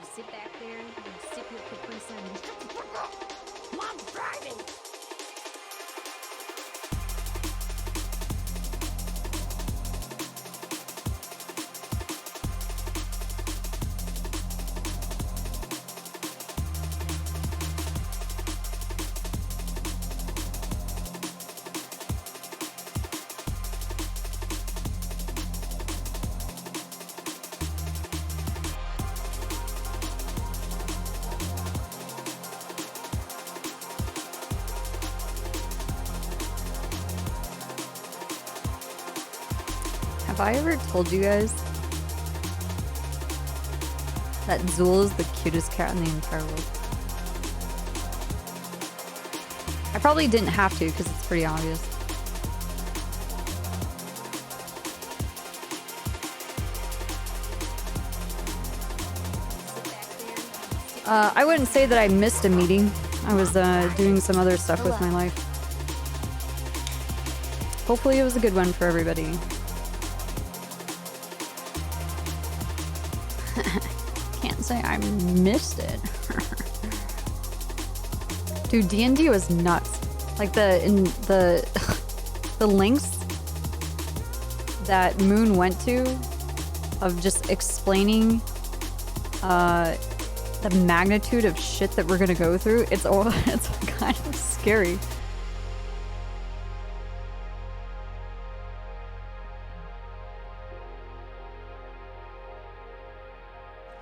sit back there and sip your Capri Sun and shut the fuck up! Mom's driving! Have I ever told you guys that Zool is the cutest cat in the entire world? I probably didn't have to because it's pretty obvious. I wouldn't say that I missed a meeting. I was doing some other stuff with my life. Hopefully it was a good one for everybody. Can't say I missed it. Dude, D&D was nuts. Like the lengths that Moon went to of just explaining the magnitude of shit that we're gonna go through. It's kind of scary.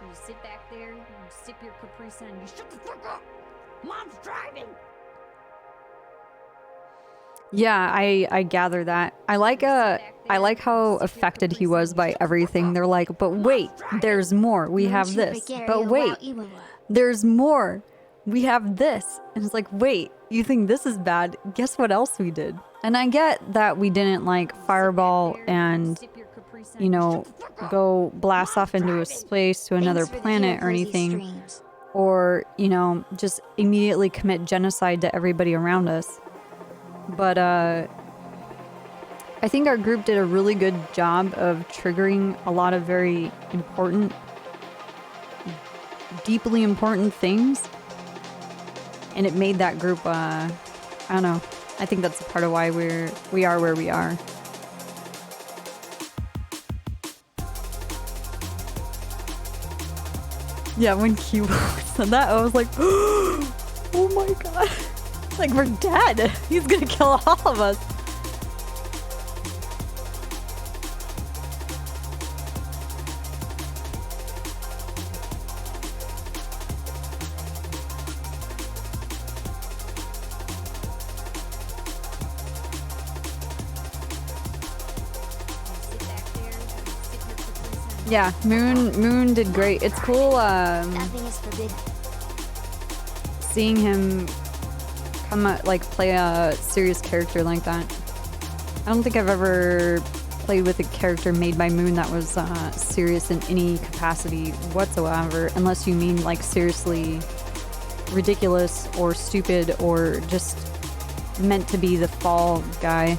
You sit back there and sip your Capri Sun and you shut the fuck up! Mom's driving! Yeah, I gather that. I like how affected he was by everything. They're like, but wait, there's more. We have this. But wait, there's more. We have this. And it's like, wait, you think this is bad? Guess what else we did? And I get that we didn't like fireball and, you know, go blast off into a space to another planet or anything. Or, you know, just immediately commit genocide to everybody around us. But I think our group did a really good job of triggering a lot of very important, deeply important things. And it made that group, I don't know. I think that's a part of why we are where we are. Yeah, when Q said that, I was like, oh my god. Like, we're dead. He's gonna kill all of us. Yeah, Moon did great. It's cool Nothing is forbidden. seeing him come like play a serious character like that. I don't think I've ever played with a character made by Moon that was serious in any capacity whatsoever, unless you mean like seriously ridiculous or stupid or just meant to be the fall guy.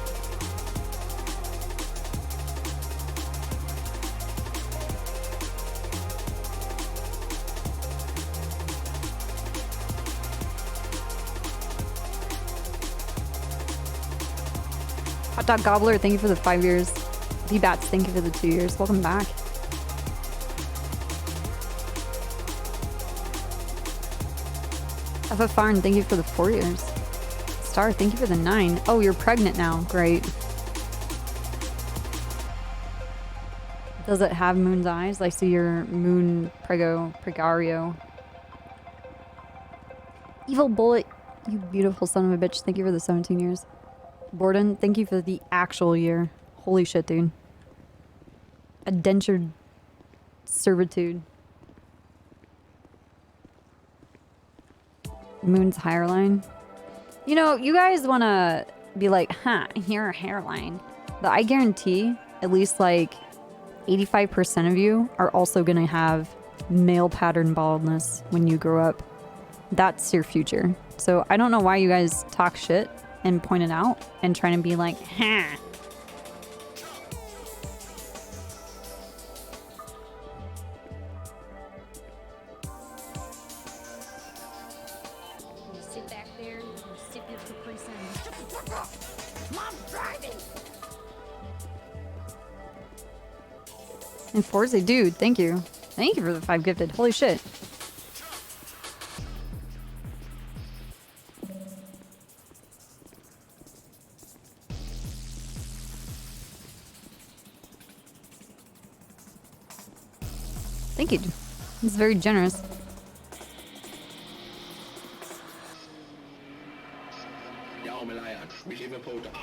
Hot Dog Gobbler, thank you for the 5 years. D-Bats, thank you for the 2 years. Welcome back. FF Farn, thank you for the 4 years. Star, thank you for the 9. Oh, you're pregnant now. Great. Does it have Moon's eyes? I see your Moon Pregario. Evil Bullet, you beautiful son of a bitch. Thank you for the 17 years. Borden, thank you for the actual year. Holy shit, dude. Indentured servitude. Moon's hairline. You know, you guys want to be like, huh, your hairline. But I guarantee at least like 85% of you are also going to have male pattern baldness when you grow up. That's your future. So I don't know why you guys talk shit and point it out and trying to be like, huh. your Capri Sun. Shut the fuck up! Mom's driving! And Forza, dude, thank you. Thank you for the 5 gifted. Holy shit. Thank you. It's very generous.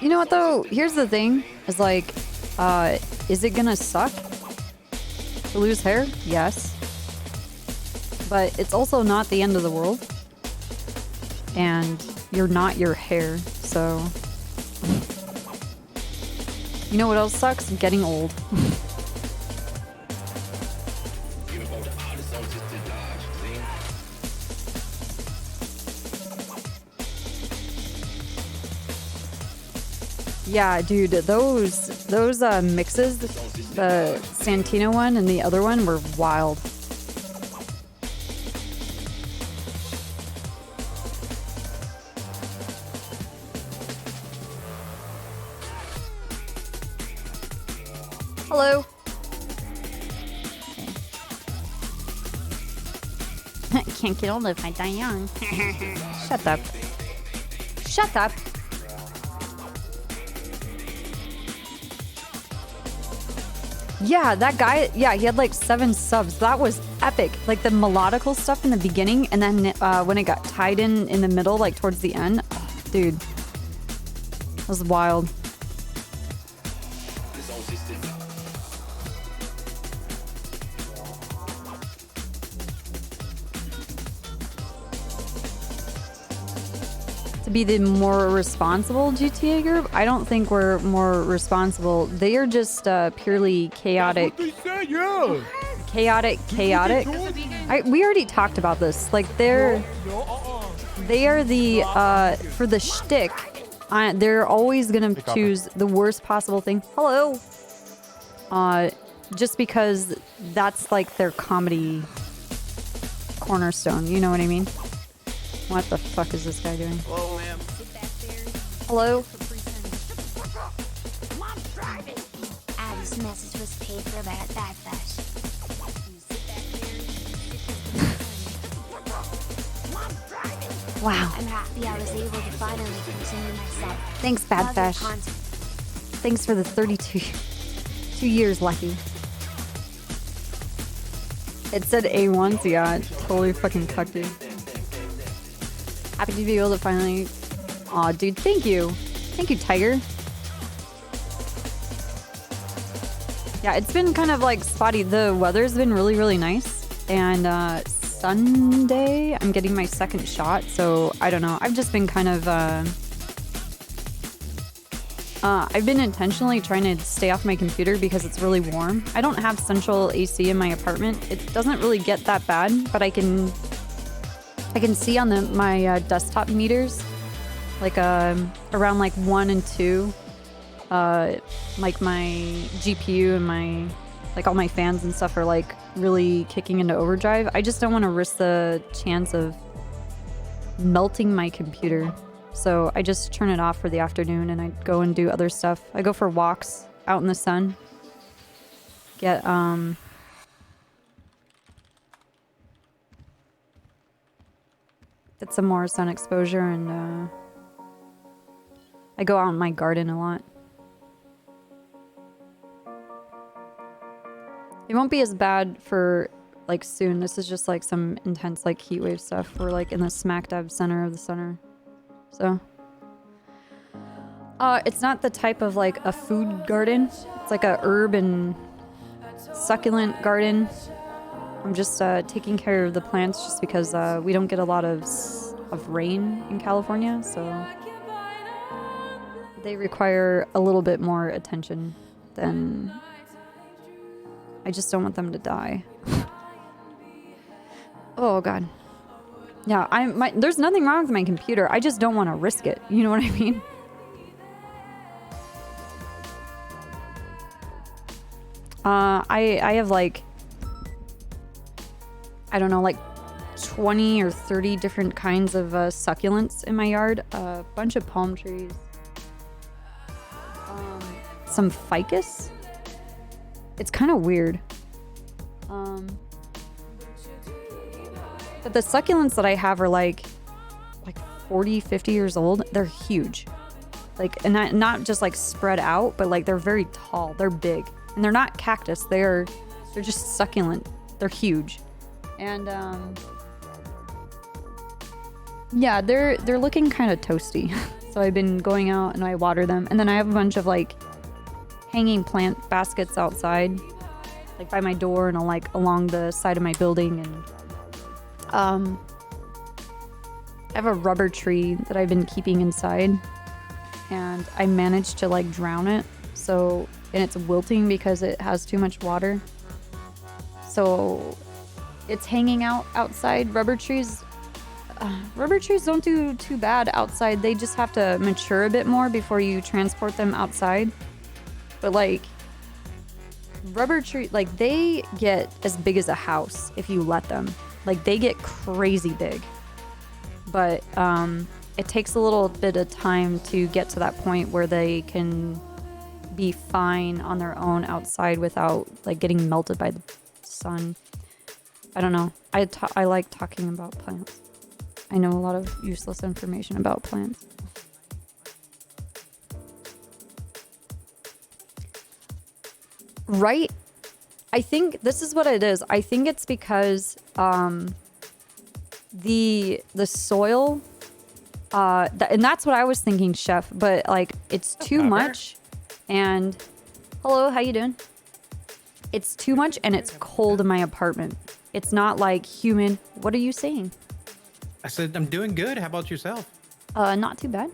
You know what though? Here's the thing. Is like, is it gonna suck to lose hair? Yes. But it's also not the end of the world. And you're not your hair, so... You know what else sucks? Getting old. Yeah, dude, those mixes, the Santino one and the other one were wild. Hello. Can't get old if I die young. Shut up. Shut up. Yeah, that guy, yeah, he had like 7 subs. That was epic. Like the melodical stuff in the beginning, and then when it got tied in the middle, like towards the end, oh, dude, that was wild. To be the more responsible GTA group, I don't think we're more responsible. They are just purely chaotic. Chaotic. We already talked about this. Like they are the for the shtick. They're always gonna choose the worst possible thing. Hello. Just because that's like their comedy cornerstone. You know what I mean? What the fuck is this guy doing? Hello, ma'am. Hello? Mom's driving. Abby's message was paid for by a backflash. Mom's driving. Wow. I'm happy I was able to finally continue my set. Thanks, Badfash. Thanks for the 32 years, Lucky. It said A1, so yeah, it totally fucking cucked you. Happy to be able to finally... Aw, dude, thank you. Thank you, Tiger. Yeah, it's been kind of like spotty. The weather's been really, really nice. And Sunday, I'm getting my 2nd shot. So, I don't know. I've just been kind of... I've been intentionally trying to stay off my computer because it's really warm. I don't have central AC in my apartment. It doesn't really get that bad, but I can see on my desktop meters, like around like 1 and 2, like my GPU and my all my fans and stuff are like really kicking into overdrive. I just don't want to risk the chance of melting my computer, so I just turn it off for the afternoon and I go and do other stuff. I go for walks out in the sun. Get some more sun exposure, and I go out in my garden a lot. It won't be as bad for like soon. This is just like some intense like heat wave stuff. We're like in the smack dab center of the center. So it's not the type of like a food garden. It's like a herb and succulent garden. I'm just taking care of the plants just because we don't get a lot of rain in California, so they require a little bit more attention than... I just don't want them to die. Oh god. Yeah, there's nothing wrong with my computer. I just don't want to risk it. You know what I mean? I have like, I don't know, like 20 or 30 different kinds of succulents in my yard. A bunch of palm trees. Some ficus. It's kind of weird. But the succulents that I have are like 40, 50 years old. They're huge. Like, and not just like spread out, but like they're very tall. They're big. And they're not cactus. They're just succulent. They're huge. And yeah, they're looking kind of toasty. So I've been going out and I water them. And then I have a bunch of like hanging plant baskets outside, like by my door and like along the side of my building. And I have a rubber tree that I've been keeping inside, and I managed to like drown it. So, and it's wilting because it has too much water. So it's hanging out outside. Rubber trees don't do too bad outside. They just have to mature a bit more before you transport them outside. But like rubber tree, like they get as big as a house if you let them. Like they get crazy big. But it takes a little bit of time to get to that point where they can be fine on their own outside without like getting melted by the sun. I don't know. I like talking about plants. I know a lot of useless information about plants. Right? I think this is what it is. I think it's because the soil and that's what I was thinking, chef, but like it's too much. And hello, how you doing? It's too much and it's cold in my apartment. It's not like humid. What are you saying? I said I'm doing good. How about yourself? Not too bad.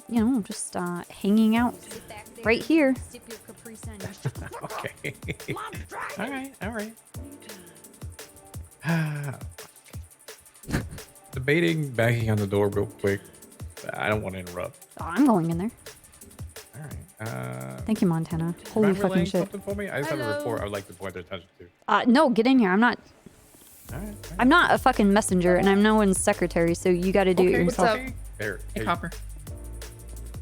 You know, just hanging out right here. Okay. All right. Debating banging on the door real quick. I don't want to interrupt. Oh, I'm going in there. All right. Thank you, Montana. Holy Mind fucking relaying shit. something for me? I just have a report I would like to point their attention to. No, get in here. I'm not. All right. I'm not a fucking messenger, and I'm no one's secretary, so you got to do it yourself. What's up? There. Hey, Copper.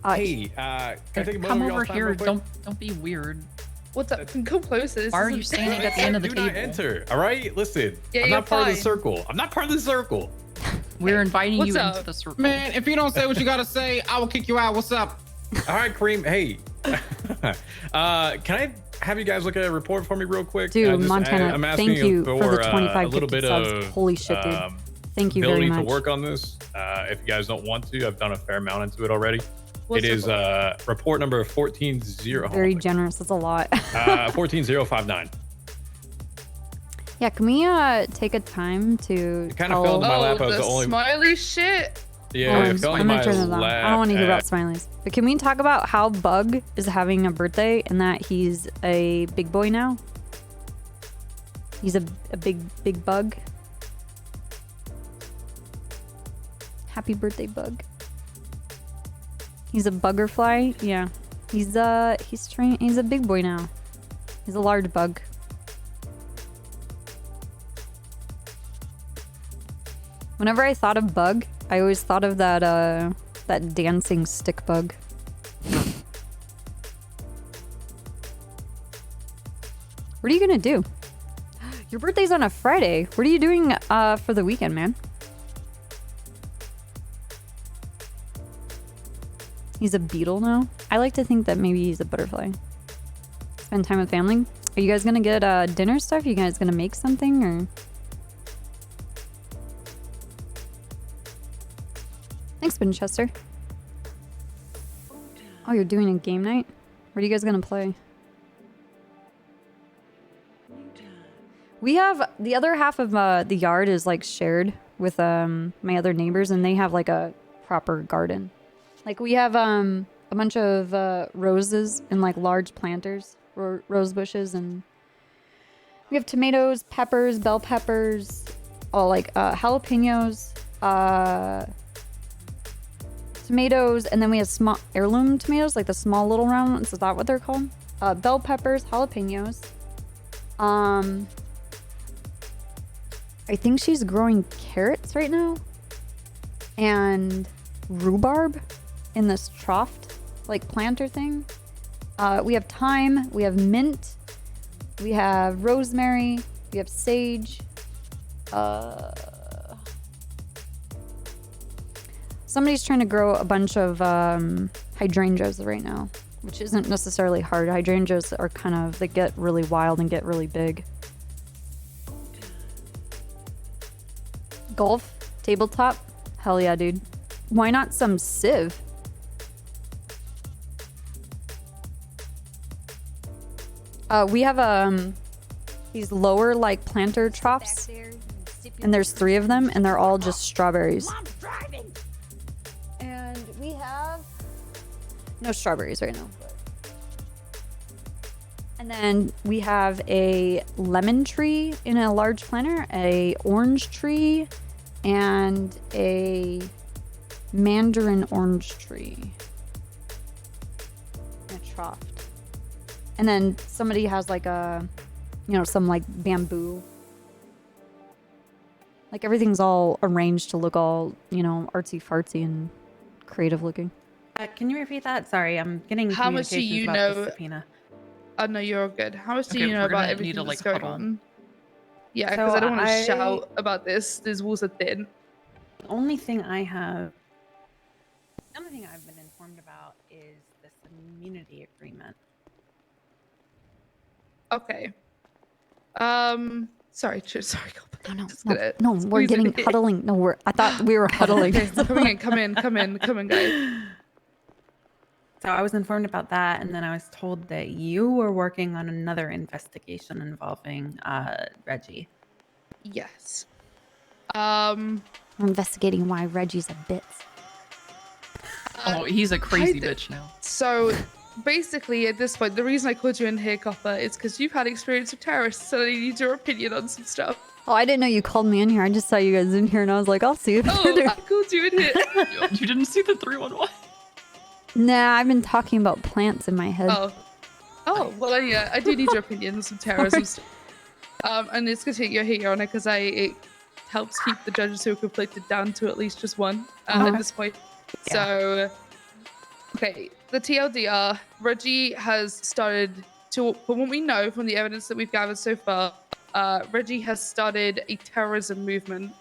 Hey, can I take a moment Come of over y'all's time here. real quick? Don't be weird. What's up? Come closer. Why are you standing at the end of the Do table? not enter. All right, listen. Yeah, I'm you're not part of the fine. circle. I'm not part of the circle. We're inviting What's you up? into the circle. Man, if you don't say what you gotta say, I will kick you out. What's up? All right, Kareem. Hey, can I have you guys look at a report for me real quick? Dude, Just- Montana, I'm asking thank you for the a 25 little 50 bit subs. of Holy shit, dude. Thank you ability very much. to work on this. If you guys don't want to, I've done a fair amount into it already. What's it the is report number 140. Very generous. That's a lot. 14059. Yeah, can we take a time to It kind of fell into my lap. I was the the only. smiley shit. Yeah, it fell I'm into gonna my turn this on. lap. I don't want to hear about smileys. But can we talk about how Bug is having a birthday and that he's a big boy now? He's a big bug. Happy birthday, Bug. He's a buggerfly. Yeah. He's a big boy now. He's a large bug. Whenever I thought of Bug, I always thought of that dancing stick bug. What are you gonna do? Your birthday's on a Friday. What are you doing for the weekend, man? He's a beetle now? I like to think that maybe he's a butterfly. Spend time with family. Are you guys gonna get dinner stuff? Are you guys gonna make something or? Thanks, Winchester. Oh, you're doing a game night? What are you guys gonna play? We have the other half of the yard is like shared with my other neighbors, and they have like a proper garden. Like we have a bunch of roses and like large planters, rose bushes, and we have tomatoes, peppers, bell peppers, all like jalapenos, tomatoes, and then we have small heirloom tomatoes, like the small little round ones. Is that what they're called? Bell peppers, jalapenos, I think she's growing carrots right now. And rhubarb in this trough, like planter thing. We have thyme, we have mint, we have rosemary, we have sage. Somebody's trying to grow a bunch of hydrangeas right now, which isn't necessarily hard. Hydrangeas are kind of, they get really wild and get really big. Golf? Tabletop? Hell yeah, dude. Why not some Civ? We have these lower like planter troughs, and there's 3 of them, and they're all just strawberries. And we have no strawberries right now. And then we have a lemon tree in a large planter, a orange tree, and a mandarin orange tree in a trough. And then somebody has like a, you know, some like bamboo. Like everything's all arranged to look all, you know, artsy fartsy and creative looking. Can you repeat that? Sorry, I'm getting How much do you about know? the subpoena. Oh no, you're all good. How much do Okay, you know we're about gonna everything need to, that's like, going huddle. on? Yeah, because So I don't want to I- shout about this. These walls are thin. The only thing I've been informed about is this immunity agreement. Okay. Sorry, sorry. No, Just no, gonna no, we're squeeze it getting in. huddling. No, I thought we were huddling. Come in, guys. So I was informed about that, and then I was told that you were working on another investigation involving Reggie. Yes. We're investigating why Reggie's a bitch. Oh, he's a crazy I d- bitch now. So basically, at this point, the reason I called you in here, Copper, is because you've had experience with terrorists, so I need your opinion on some stuff. Oh, I didn't know you called me in here. I just saw you guys in here, and I was like, I'll see you Oh, later. I called you in here. You didn't see the 311? Nah, I've been talking about plants in my head. Oh, well, yeah, I do need your opinion on some terrorism stuff. And it's good to you're here, Hirona, because it helps keep the judges who are conflicted down to at least just one at this point. Yeah. So, okay, the TLDR, Reggie has started to, from what we know from the evidence that we've gathered so far, Reggie has started a terrorism movement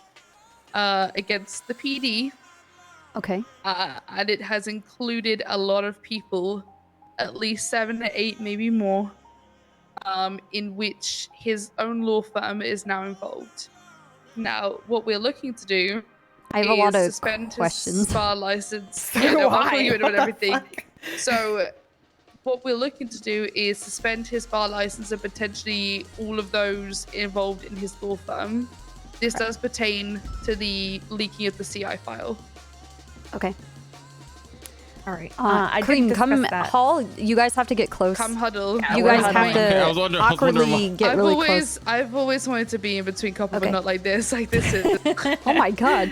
against the PD. Okay. And it has included a lot of people, at least 7 to 8, maybe more, in which his own law firm is now involved. Now, what we're looking to do I have a lot is of suspend questions. his bar license. Yeah, no, I'll fill you in about everything. Fuck. So, what we're looking to do is suspend his bar license and potentially all of those involved in his law firm. This does pertain to the leaking of the CI file. Okay. All right. I did Cream, discuss come that. Hall. You guys have to get close. Come huddle. You we're guys have huddling. I was to wondering awkwardly why. get really close. I've always wanted to be in between couple, Okay. but not like this. Like this is. Oh my god.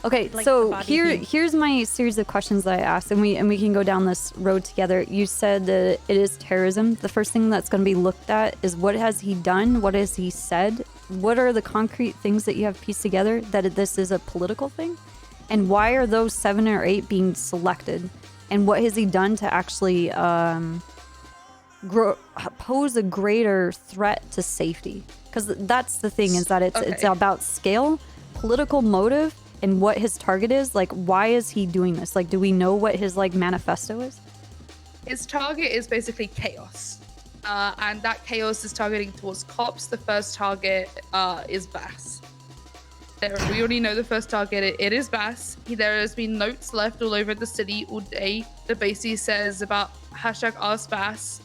Okay, Like so the body heat. here's my series of questions that I asked, and we can go down this road together. You said that it is terrorism. The first thing that's going to be looked at is what has he done? What has he said? What are the concrete things that you have pieced together that this is a political thing? And why are those 7 or 8 being selected? And what has he done to actually pose a greater threat to safety? Because that's the thing, is that it's Okay. about scale, political motive, and what his target is. Like, why is he doing this? Like, do we know what his like manifesto is? His target is basically chaos, and that chaos is targeting towards cops. The first target is Bass. We already know the first target. It is Bass. There has been notes left all over the city all day that basically says about #AskBass,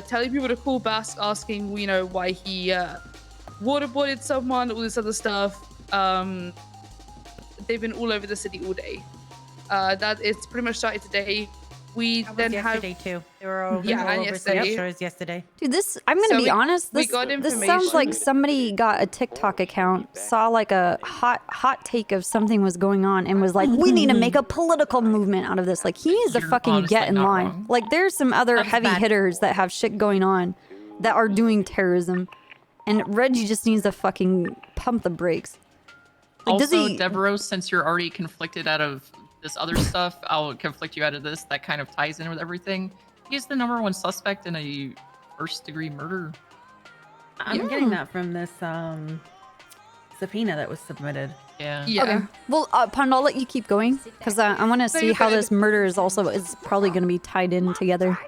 telling people to call Bass, asking why he waterboarded someone, all this other stuff. They've been all over the city all day. That it's pretty much started today. We That was then have yesterday too. They were all, Yeah, all and over yesterday. some stores yesterday. Dude, this, I'm gonna So be honest, we this got this sounds like information. somebody got a TikTok account, saw like a hot take of something was going on, and was like, we need to make a political movement out of this. Like, he needs to You're fucking honestly get in not line. wrong. Like, there's some other That was heavy bad. hitters that have shit going on that are doing terrorism. and Reggie just needs to fucking pump the brakes. Like, does Also, he? Devereaux, since you're already conflicted out of this other stuff, I'll conflict you out of this. That kind of ties in with everything. He's the #1 suspect in a first-degree murder. I'm getting that from this subpoena that was submitted. Yeah. Yeah. Okay. Well, Pond, I'll let you keep going because I want to see you're how good. this murder is probably going to be tied in together.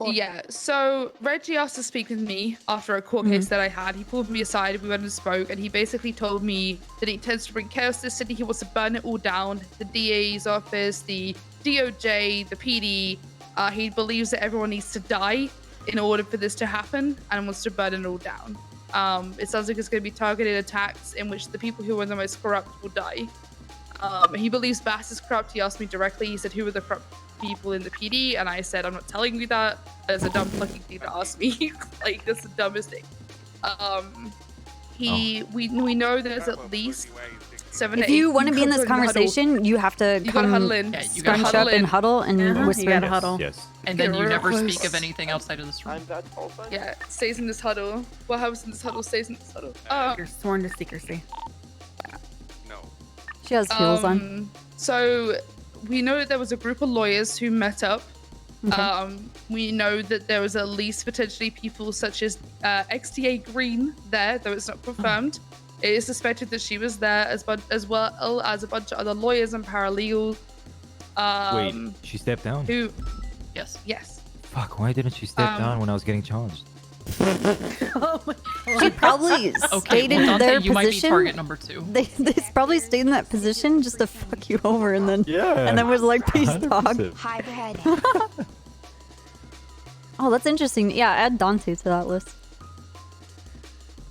Yeah, so Reggie asked to speak with me after a court case that I had. He pulled me aside, we went and spoke, and he basically told me that he intends to bring chaos to the city. He wants to burn it all down. The DA's office, the DOJ, the PD. He believes that everyone needs to die in order for this to happen and wants to burn it all down. It sounds like it's going to be targeted attacks in which the people who are the most corrupt will die. He believes Bass is corrupt. He asked me directly. He said, who are the corrupt people in the PD? And I said, I'm not telling you that. That's a dumb fucking thing to ask me. Like, that's the dumbest thing. We know there's at least 7 to 8. If you want to be in this people huddle. conversation, you have to You gotta come huddle in. Yeah, you gotta scrunch huddle up and in. huddle and whisper. You gotta huddle. Yes. And then Yeah, you real never close. speak of anything outside of this room. Yeah, stays in this huddle. What happens in this huddle stays in this huddle. You're sworn to secrecy. She has heels on. So we know that there was a group of lawyers who met up. Okay. We know that there was at least potentially people such as XTA Green there, though it's not confirmed. It is suspected that she was there as well as a bunch of other lawyers and paralegals. Wait, she stepped down? Who? Yes. Yes. Fuck, why didn't she step down when I was getting charged? She probably Okay, stayed well, in Dante, their you might be position. target number 2. They probably stayed in that position just to fuck you over and then Yeah. and then was like, peace, 100%. dog. Hybrid. Oh, that's interesting. Yeah, add Dante to that list.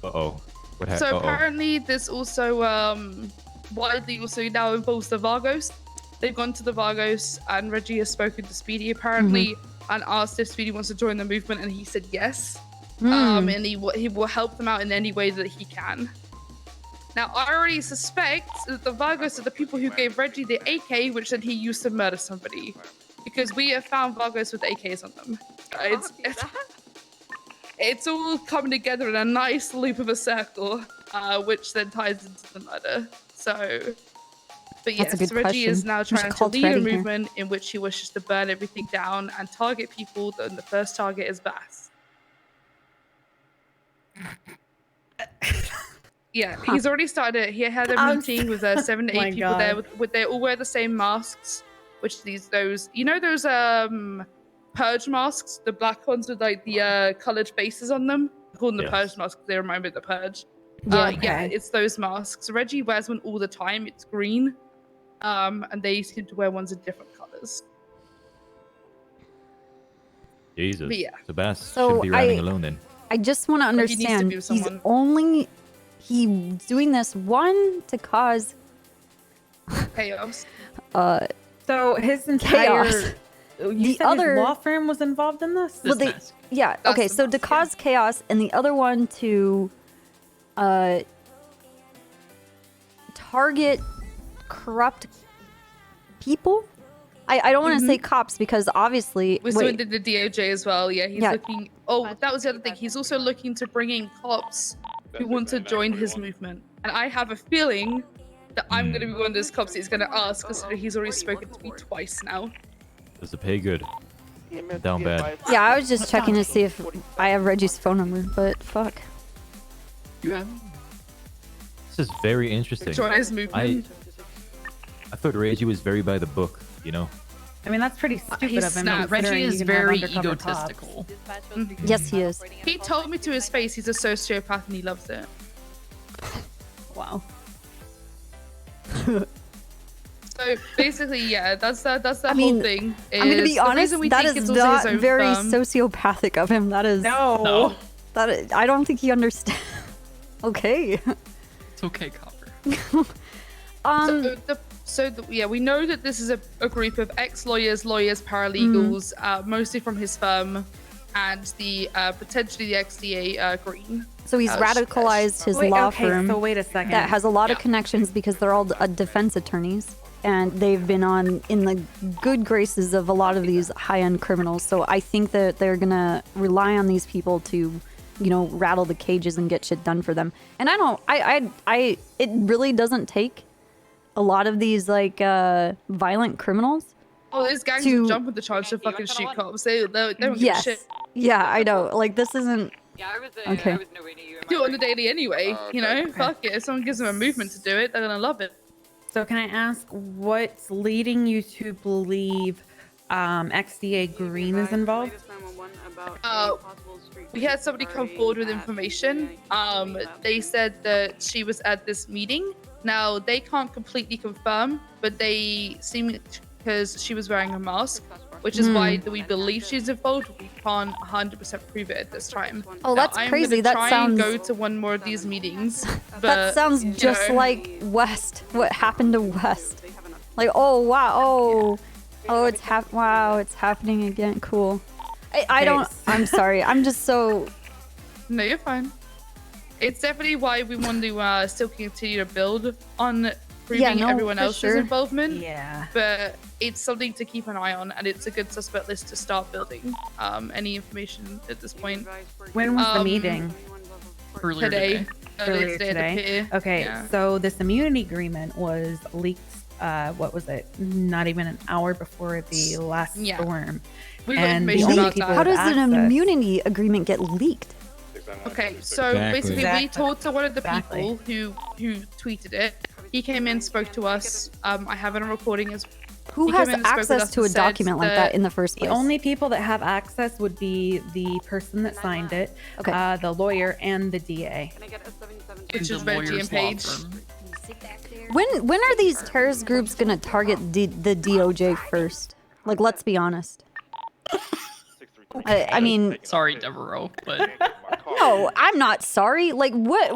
Uh-oh. What happened? So apparently this also widely also now involves the Vargos. They've gone to the Vargos and Reggie has spoken to Speedy apparently and asked if Speedy wants to join the movement and he said yes. And he will help them out in any way that he can. Now I already suspect that the Vargos are the people who gave Reggie the AK which said he used to murder somebody. Because we have found Vargos with AKs on them. It's all coming together in a nice loop of a circle, which then ties into the murder. So, but That's a yes, good Reggie is question. now We should trying to call lead a Freddy here. movement in which he wishes to burn everything down and target people. And the first target is Bass. Yeah, he's already started it. He had a meeting with 7 to 8 My people there. God. With they all wear the same masks, which those purge masks, the black ones with like the colored faces on them. I call them the Yes. purge masks. They remind me of the purge. Yeah, Yeah, okay. it's those masks. Reggie wears one all the time. It's green, and they seem to wear ones in different colors. Jesus. But yeah. Sebastian So shouldn't be riding alone then. I just want to Like, he needs to understand. be with He's someone. he's doing this one to cause Chaos. So his entire Chaos. You The said other- his law firm was involved in this? Well, This they- mask. yeah. That's Okay, the so to mask, yeah. cause chaos, and the other one to target corrupt people. I don't want to say cops because obviously We're doing the DOJ as well. Yeah, he's Yeah. looking. Oh, that was the other thing. He's also looking to bring in cops who want to join his movement. And I have a feeling that I'm going to be one of those cops that he's going to ask, considering he's already spoken to me twice now. Does it pay good? Down bad. yeah. I was just checking to see if I have Reggie's phone number, but fuck. You have? This is very interesting. Join his movement. I thought Reggie was very by the book, you know? I mean, that's pretty stupid he's of him. snapped. considering Reggie you is can have very undercover cops. egotistical. Yes, he is. He told me to his face he's a sociopath and he loves it. Wow. So basically, yeah, that's the I whole mean, thing. I'm gonna is be the honest. reason we That think is it's also not his own very firm- sociopathic of him. That is No. I don't think he understands. Okay. It's okay, Copper. Yeah, we know that this is a group of ex-lawyers, paralegals, mostly from his firm, and the potentially the XDA Green. So he's radicalized his Wait, law okay, firm so wait a second. that has a lot of Yeah. connections because they're all defense attorneys, and they've been in the good graces of a lot of these high-end criminals. So I think that they're gonna rely on these people to you know, rattle the cages and get shit done for them. And it really doesn't take a lot of these like violent criminals. Oh, these gangs to- will jump with the charge to fucking shoot cops. They don't give a Yes. shit. Yeah, I know. Like this isn't. Yeah, I was Okay. I was nowhere near you. Do it on the daily anyway, you know? Fuck it. If someone gives them a movement to do it, they're gonna love it. So can I ask what's leading you to believe XDA Green is involved? We had somebody come forward with information. They said that she was at this meeting. Now, they can't completely confirm, but they seem, because she was wearing a mask, which is why we believe she's involved. We can't 100% prove it at this time. Oh, that's I'm crazy. Gonna That try sounds. and go to one more of these meetings. But, That sounds you just know, like West. What happened to West? Like, oh wow, oh, it's wow, it's happening again. Cool. I don't. I'm sorry. I'm just so. No, you're fine. It's definitely why we want to still continue to build on proving everyone else's involvement. Yeah. But it's something to keep an eye on, and it's a good suspect list to start building any information at this point. When was the meeting? Earlier Today. Earlier today. At the today. pier. Okay, Yeah. so this immunity agreement was leaked. What was it? Not even an hour before the last storm. We got And the information only about people that. How with does an access- immunity agreement get leaked? Okay, so basically we talked to one of the people who tweeted it. He came in, spoke to us. I have it on recording as Who he has came in and spoke with access us to a and said document like that in the first place? The only people that have access would be the person that signed it, Okay. the lawyer, and the DA. which is Reggie and Paige. When are these terrorist groups gonna target the DOJ first? Like, let's be honest. I mean, Sorry, Devereaux, but no, I'm not sorry. Like, what?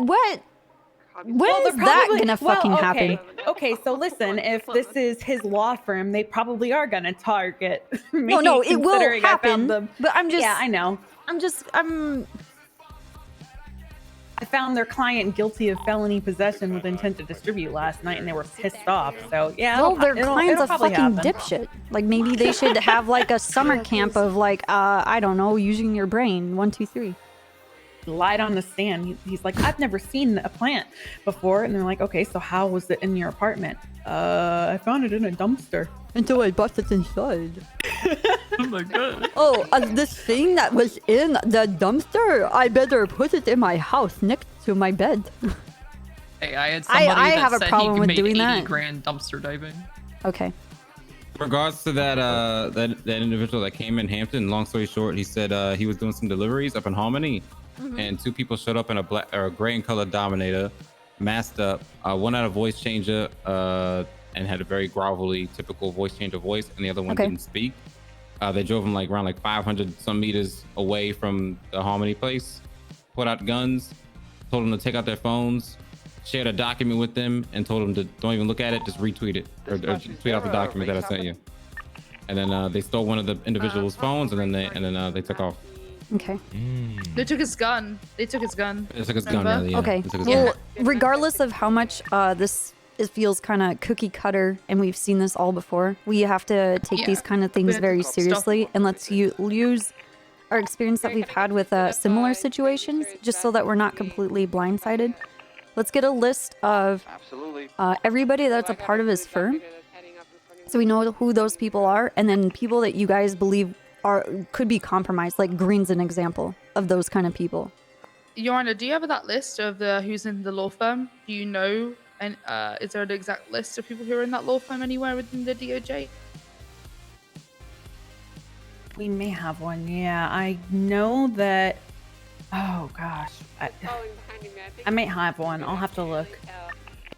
When is that gonna fucking happen? Okay, so listen, if this is his law firm, they probably are gonna target me. No, it will considering I found happen. them. But I'm just. Yeah, I know. I found their client guilty of felony possession with intent to distribute last night, and they were pissed off. So yeah, Well, their it'll client's a probably fucking happen. dipshit. Like, maybe they should have like a summer camp of like, I don't know, using your brain. 1, 2, 3. Lied on the stand. He's like, I've never seen a plant before, and they're like, okay, so how was it in your apartment? I found it in a dumpster. Until I busted inside. oh my god. Oh, this thing that was in the dumpster, I better put it in my house next to my bed. Hey, I had somebody I that have a said problem he with made doing 80 that. grand dumpster diving. Okay. In regards to that that individual that came in Hampton, long story short, he said he was doing some deliveries up in Harmony, and 2 people showed up in a black or a gray and colored Dominator, masked up. One had a voice changer and had a very grovelly, typical voice changer voice, and the other one didn't speak. They drove him like around like 500 some meters away from the Harmony place, put out guns, told them to take out their phones, shared a document with them, and told them to don't even look at it, just retweet it or tweet out the document that I sent you. And then they stole one of the individual's phones, and then they took off. Okay. They took his gun. They took his gun. They took his gun, Remember? really, yeah. Okay. They took his Well, gun. regardless of how much it feels kind of cookie cutter, and we've seen this all before, we have to take these kind of things very seriously, and let's use our experience that we've had with similar situations, just so that we're not completely blindsided. Let's get a list of everybody that's a part of his firm, so we know who those people are, and then people that you guys believe could be compromised. Like Green's an example of those kind of people. Your Honor, do you have that list of who's in the law firm? Do you know, and is there an exact list of people who are in that law firm anywhere within the DOJ? We may have one. Yeah, I know that. Oh gosh, I might have one. I'll have to look.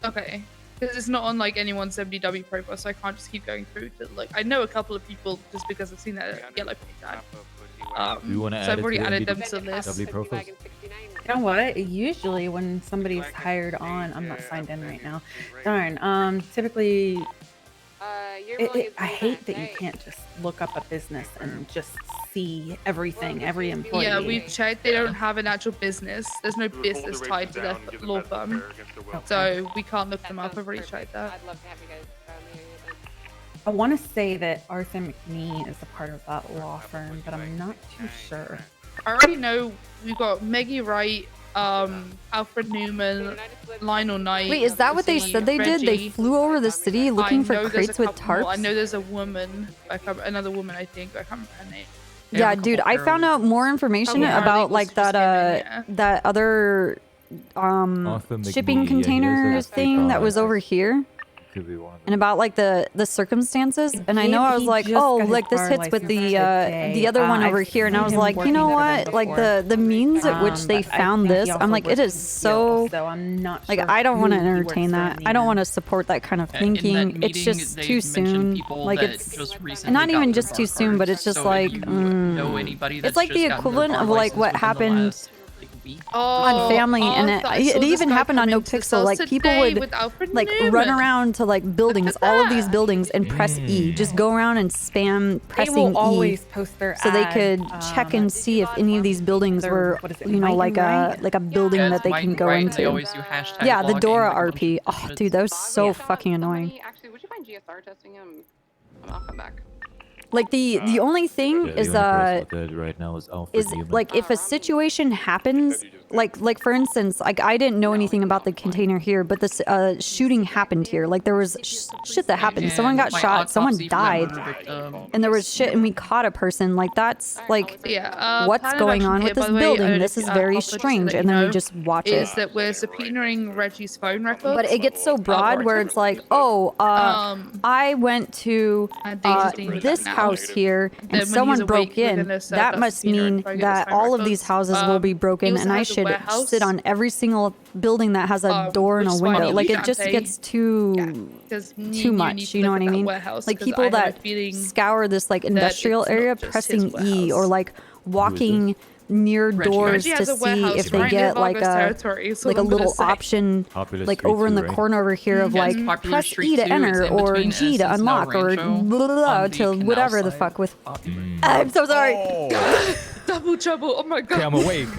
Okay, because it's not on like anyone's MDW profile, so I can't just keep going through to like. I know a couple of people just because I've seen that yellow page ad. Do you want to So add I've already it to added the them to the list. MDW profiles? You know what? Usually when somebody's hired on, I'm not signed in right now. Darn. Typically, I hate that you can't just look up a business and just see everything, every employee. Yeah, we've checked. They don't have an actual business. There's no business tied to their law firm, so we can't look them up. I've already checked that. I want to say that Arthur McNee is a part of that law firm, but I'm not too sure. I already know we've got Maggie Wright, Alfred Newman, Lionel Knight. Wait, is that what they said they did? They flew over the city looking for crates with tarps? I know there's a woman, another woman, I think. I can't remember her name. Yeah, dude, I found out more information about like that that other shipping container thing that was over here. And about like the circumstances, and I know I was like, oh, like this hits with the other one over here, and I was like, you know what, like the means at which they found this, I'm like, it is so like I don't want to entertain that. I don't want to support that kind of thinking. It's just too soon. Like it's not even just too soon, but it's just like it's like the equivalent of like what happened on Family, and it even happened on NoPixel. Like people would like run around to like buildings, all of these buildings, and press E. Just go around and spam pressing E, so they could check and see if any of these buildings were, you know, like a building that they can go into. Yeah, the Dora RP. Oh, dude, that was so fucking annoying. Actually, would you mind GSR testing him? I'll come back. Like the only thing is right now is like if a situation happens, like for instance, like I didn't know anything about the container here, but this shooting happened here. Like there was shit that happened. Someone got shot, someone died, and there was shit, and we caught a person. Like that's like what's going on with this building? This is very strange, and then we just watch it. Is that we're subpoenaing Reggie's phone records? But it gets so broad where it's like, oh, I went to this house here, and someone broke in. That must mean that all of these houses will be broken, and I should sit on every single building that has a door and a window. Like it just gets too much, you know what I mean? Like people that scour this like industrial area pressing E, or like walking near doors to see if they get like a little option like over in the corner over here of like press E to enter or G to unlock or blah, blah, blah, to whatever the fuck with. I'm so sorry. Double trouble. Oh my god. Okay, I'm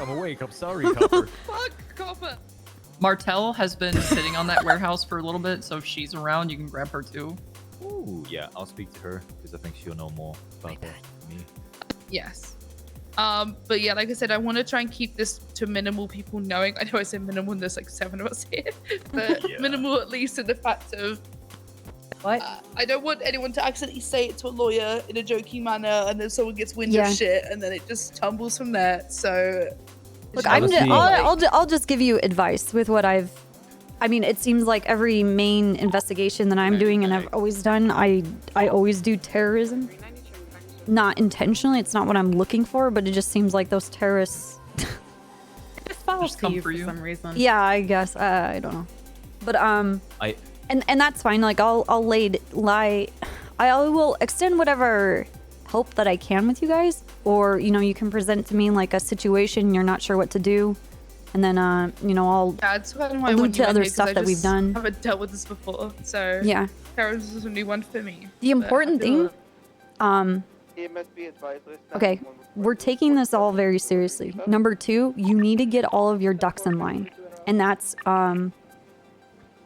awake. I'm sorry, Copper. Fuck, Copper. Martell has been sitting on that warehouse for a little bit, so if she's around, you can grab her too. Ooh, yeah, I'll speak to her because I think she'll know more about that than me. Yes. But yeah, like I said, I want to try and keep this to minimal people knowing. I know I said minimal and there's like 7 of us here, but minimal at least in the fact of what? I don't want anyone to accidentally say it to a lawyer in a joking manner, and then someone gets wind of shit, and then it just tumbles from there. So, look, I'll just give you advice with what I've. I mean, it seems like every main investigation that I'm doing and I've always done, I always do terrorism. Not intentionally, it's not what I'm looking for, but it just seems like those terrorists just follow you for some reason. Yeah, I guess. I don't know. But and that's fine. Like I will extend whatever help that I can with you guys, or you know, you can present to me like a situation you're not sure what to do, and then you know, I'll allude to other stuff that we've done. I haven't dealt with this before, so yeah, terrorism is a new one for me. The important thing, okay, we're taking this all very seriously. Number 2, you need to get all of your ducks in line, and that's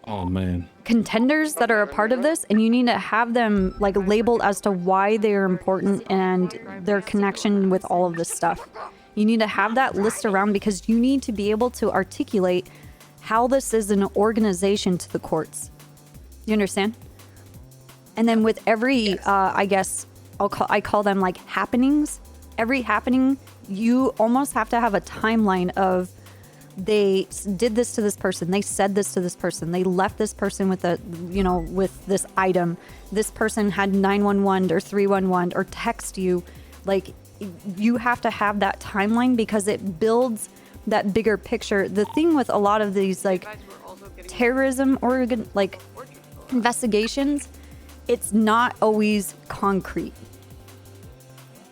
oh man, contenders that are a part of this, and you need to have them like labeled as to why they are important and their connection with all of this stuff. You need to have that list around because you need to be able to articulate how this is an organization to the courts. You understand? And then with every, I guess, I call them like happenings. Every happening, you almost have to have a timeline of they did this to this person, they said this to this person, they left this person with a, you know, with this item. This person had 911 or 311 or text you. Like, you have to have that timeline because it builds that bigger picture. The thing with a lot of these like terrorism like investigations, it's not always concrete.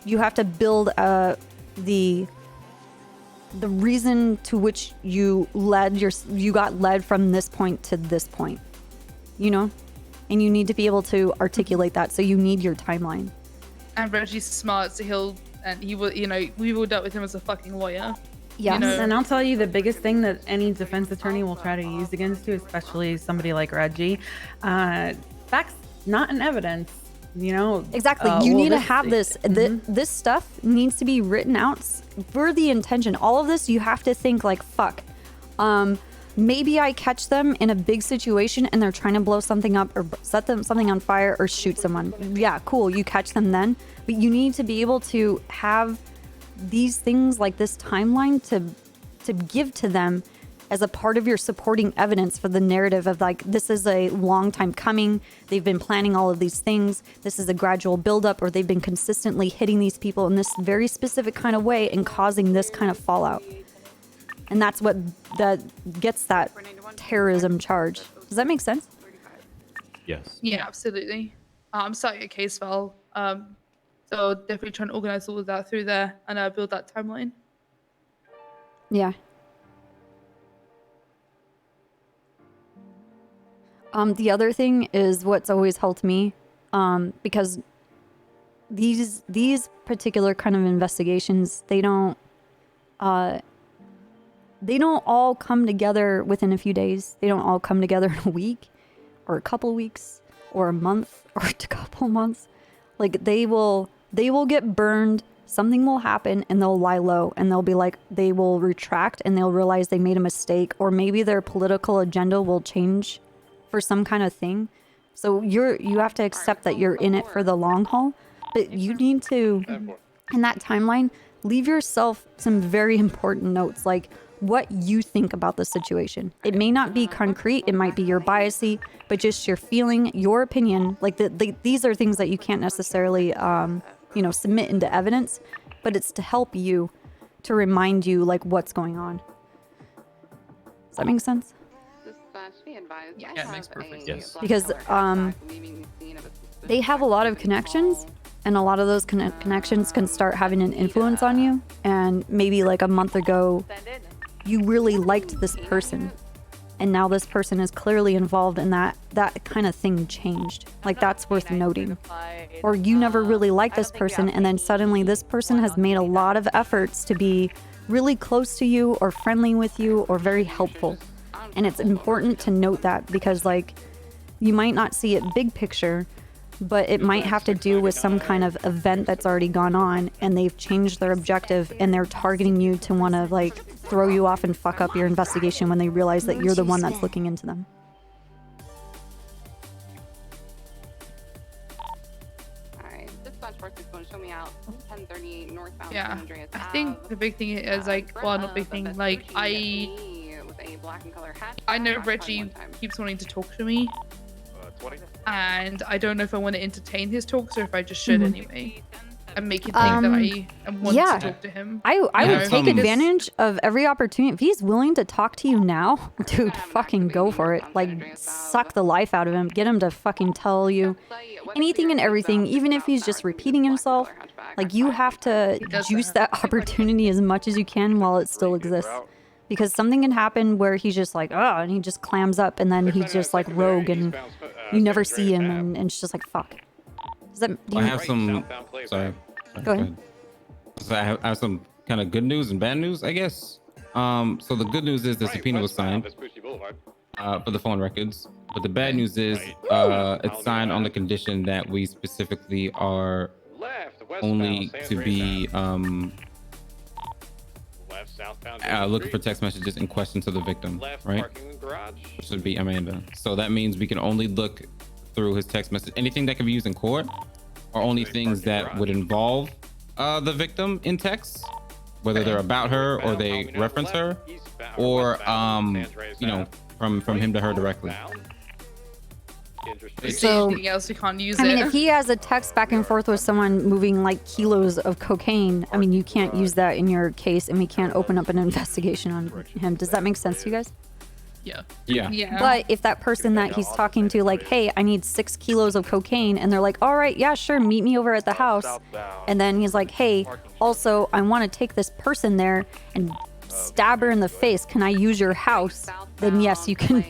You have to build the reason to which you got led from this point to this point, you know, and you need to be able to articulate that. So you need your timeline. And Reggie's smart, so he will, you know, we've all dealt with him as a fucking lawyer. Yes, you know? And I'll tell you the biggest thing that any defense attorney will try to use against you, especially somebody like Reggie, facts, not in evidence. you know. Exactly. You well, need to have this. This stuff needs to be written out for the intention. All of this, you have to think like, fuck. Maybe I catch them in a big situation and they're trying to blow something up or set something on fire or shoot someone. Yeah, cool. You catch them then. But you need to be able to have these things like this timeline to give to them as a part of your supporting evidence for the narrative of like, this is a long time coming. They've been planning all of these things. This is a gradual buildup, or they've been consistently hitting these people in this very specific kind of way and causing this kind of fallout. And that's what that gets that terrorism charge. Does that make sense? Yes. Yeah, absolutely. I'm starting a case file. So definitely trying to organize all of that through there and build that timeline. Yeah. The other thing is what's always helped me, because these particular kind of investigations, they don't all come together within a few days. They don't all come together in a week or a couple weeks or a month or a couple months. Like they will get burned. Something will happen and they'll lie low and they'll be like, they will retract and they'll realize they made a mistake, or maybe their political agenda will change for some kind of thing. So you have to accept that you're in it for the long haul, but you need to, in that timeline, leave yourself some very important notes, like what you think about the situation. It may not be concrete, it might be your biasy, but just your feeling, your opinion. Like these are things that you can't necessarily, submit into evidence, but it's to help you, to remind you like what's going on. Does that make sense? Yeah, it makes perfect sense. Because they have a lot of connections, and a lot of those connections can start having an influence on you. And maybe like a month ago, you really liked this person, and now this person is clearly involved in that kind of thing changed. Like that's worth noting. Or you never really liked this person, and then suddenly this person has made a lot of efforts to be really close to you or friendly with you or very helpful. And it's important to note that, because like you might not see it big picture, but it might have to do with some kind of event that's already gone on and they've changed their objective and they're targeting you to want to like throw you off and fuck up your investigation when they realize that you're the one that's looking into them. Alright, dispatch force is going to show me out 1038 northbound. Yeah, I think the big thing is like, well, not big thing, like I know Reggie keeps wanting to talk to me, and I don't know if I want to entertain his talks or if I just should anyway, and make it think that I want to talk to him. I would take advantage of every opportunity. If he's willing to talk to you now, dude, fucking go for it. Like, suck the life out of him. Get him to fucking tell you anything and everything, even if he's just repeating himself. Like, you have to juice that opportunity as much as you can while it still exists. Because something can happen where he's just like, oh, and he just clams up, and then he's just like rogue, and you never see him, and it's just like, fuck. Does that, I have some. Sorry. Go ahead. So I have some kind of good news and bad news, I guess. So the good news is the subpoena was signed for the phone records, but the bad news is it's signed on the condition that we specifically are only to be looking for text messages in question to the victim, right? Which would be Amanda. So that means we can only look through his text message. Anything that can be used in court, or only things that would involve the victim in text, whether they're about her or they reference her, or from him to her directly. So anything else we can't use I mean, if he has a text back and forth with someone moving like kilos of cocaine, I mean, you can't use that in your case, and we can't open up an investigation on him. Does that make sense to you guys? Yeah. But if that person that he's talking to, like, hey, I need 6 kilos of cocaine, and they're like, all right, yeah, sure, meet me over at the house. And then he's like, hey, also, I want to take this person there and stab her in the face. Can I use your house? Then yes, you can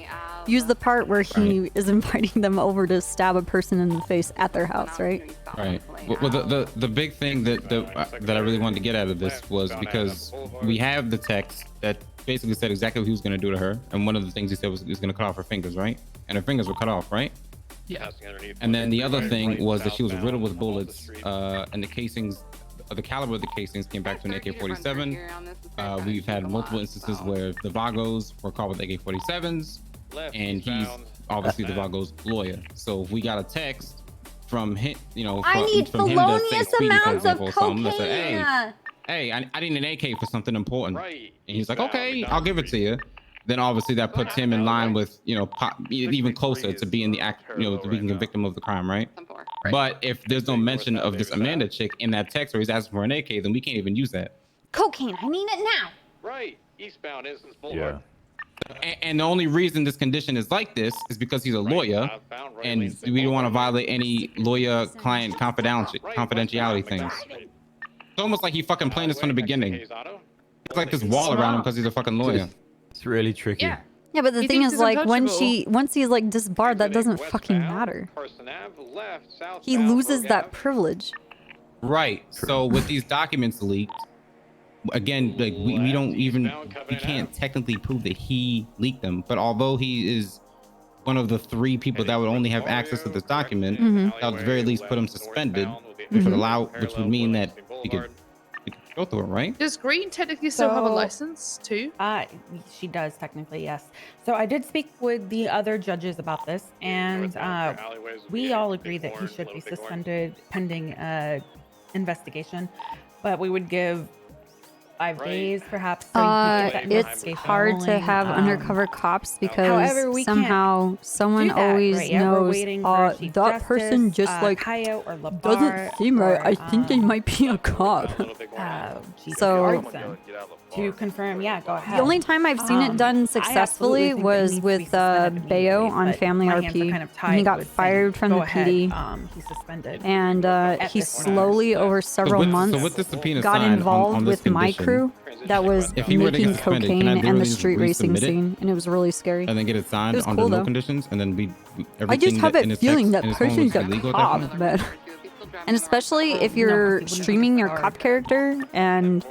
use the part where he is inviting them over to stab a person in the face at their house, right? Right. Well, the big thing that I really wanted to get out of this was because we have the text that basically said exactly what he was going to do to her, and one of the things he said was he was going to cut off her fingers, right? And her fingers were cut off, right? Yeah. And then the other thing was that she was riddled with bullets, and the casings, the caliber of the casings came back to an AK-47. We've had multiple instances where the Vagos were caught with AK-47s, and he's obviously the Vago's lawyer. So if we got a text from him, I need from him to say felonious Speedy, for amounts of example, or something, that cocaine. said, hey, I need an AK for something important. And he's like, okay, I'll give it to you. Then obviously that puts him in line with, even closer to being the act, to being a victim of the crime, right? But if there's no mention of this Amanda chick in that text where he's asking for an AK, then we can't even use that. Cocaine, I need it now. Right, eastbound Instance Boulevard. And the only reason this condition is like this is because he's a lawyer, and we don't want to violate any lawyer-client confidentiality things. It's almost like he fucking planned this from the beginning. It's like this wall around him because he's a fucking lawyer. It's really tricky. Yeah, but the thing is, like, once he's like disbarred, that doesn't fucking matter. He loses that privilege. Right. So with these documents leaked, again, like we can't technically prove that he leaked them. But although he is one of the 3 people that would only have access to this document, that would at the very least put him suspended, which would mean that he could go through it, right? Does Green technically still have a license too? She does technically, yes. So I did speak with the other judges about this, and we all agree that he should be suspended pending investigation, but we would give 5 days perhaps. So it's hard to have undercover cops because somehow someone always knows that person just like doesn't seem right. I think they might be a cop. So to confirm, yeah, go ahead. The only time I've seen it done successfully was with Bayo on Family RP. He got fired from the PD. He's suspended. And he slowly, over several months, got involved with my crew that was making cocaine and the street racing scene. And it was really scary. And then get it signed under no conditions. And then I just have a feeling that person's a cop, but... And especially if you're streaming your cop character and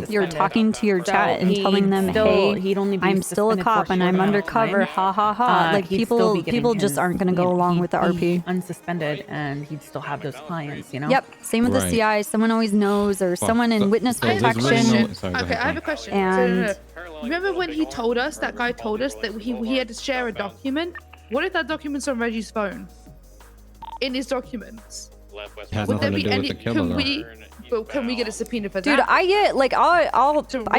you're talking to your chat and telling them, hey, I'm still a cop and I'm undercover, ha ha ha. Like people just aren't going to go along with the RP. Unsuspended, and he'd still have those clients, Yep. Same with the CI. Someone always knows, or someone in witness protection. Okay, I have a question. And remember when that guy told us that he had to share a document? What if that document's on Reggie's phone? In his documents? Would there be any? Can we get a subpoena for that? Dude, I get like I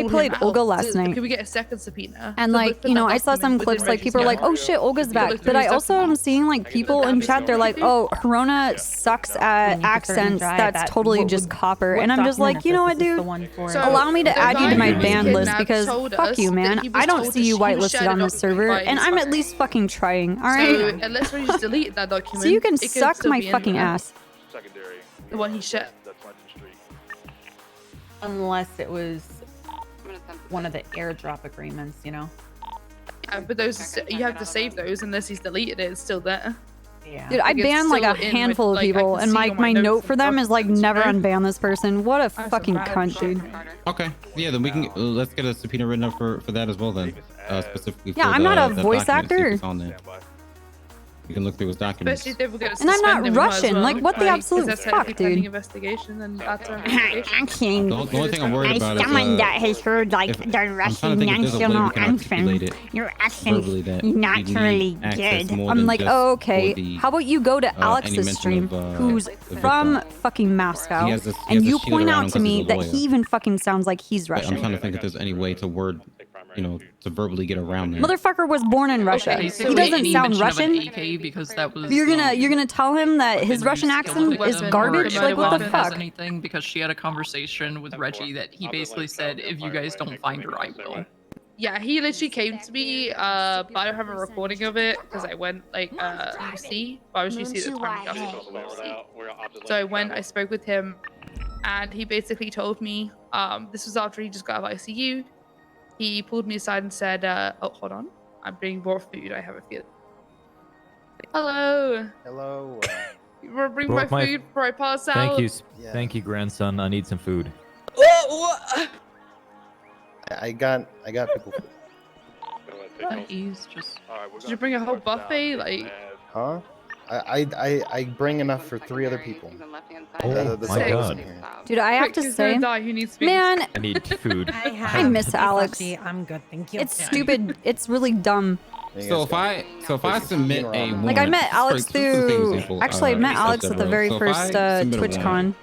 played Olga last night. Can we get a second subpoena? And like I saw some clips like people are like, oh shit, Olga's back. But I also am seeing like people in chat. They're like, oh, Hirona sucks at accents. That's totally just copper. And I'm just like, you know what, dude? Allow me to add you to my ban list because fuck you, man. I don't see you whitelisted on this server, and I'm at least fucking trying. All right. So unless we just delete that document, so you can suck my fucking ass. The one he shot. Unless it was one of the airdrop agreements, Yeah, but those you have to save those unless he's deleted it. It's still there. Yeah. Dude, I banned like a handful of people, and my note for them is like never unban this person. What a fucking cunt, dude. Okay, yeah, then we can let's get a subpoena written up for that as well then, specifically. Yeah, I'm not a voice actor. You can look through his documents. And I'm not Russian. Like, what the absolute fuck, dude? Investigation and that's the only thing I'm worried about is someone that has heard like the Russian national anthem. Your accent is naturally good. I'm like, oh, okay. How about you go to Alex's stream, who's from fucking Moscow, and you point out to me that he even fucking sounds like he's Russian. I'm trying to think if there's any way to word, to verbally get around that. Motherfucker was born in Russia. He doesn't sound Russian. Because that was you're gonna tell him that his Russian accent is garbage? Like, what the fuck? Anything because she had a conversation with Reggie that he basically said, if you guys don't find her, I will. Yeah, he literally came to me, but I don't have a recording of it because I went like UC, but I was UC at the time. So I went, I spoke with him, and he basically told me, this was after he just got out of ICU. He pulled me aside and said, oh, hold on, I'm being brought food, I have a feeling. Hello. Hello. You want to bring my food before I pass out? Thank you, grandson. I need some food. I got people food. He's just. Did you bring a whole buffet? Like. Huh? I bring enough for 3 other people. Oh The my sales god. in here. Dude, I have Quick, to who's say, gonna die? Who needs to be man, I need food. I miss Alex. I'm good, thank you. It's stupid. It's really dumb. So if I submit a warrant, Like I met Alex just for the same through. example, Actually, I met Alex at the very so if first I submit a TwitchCon.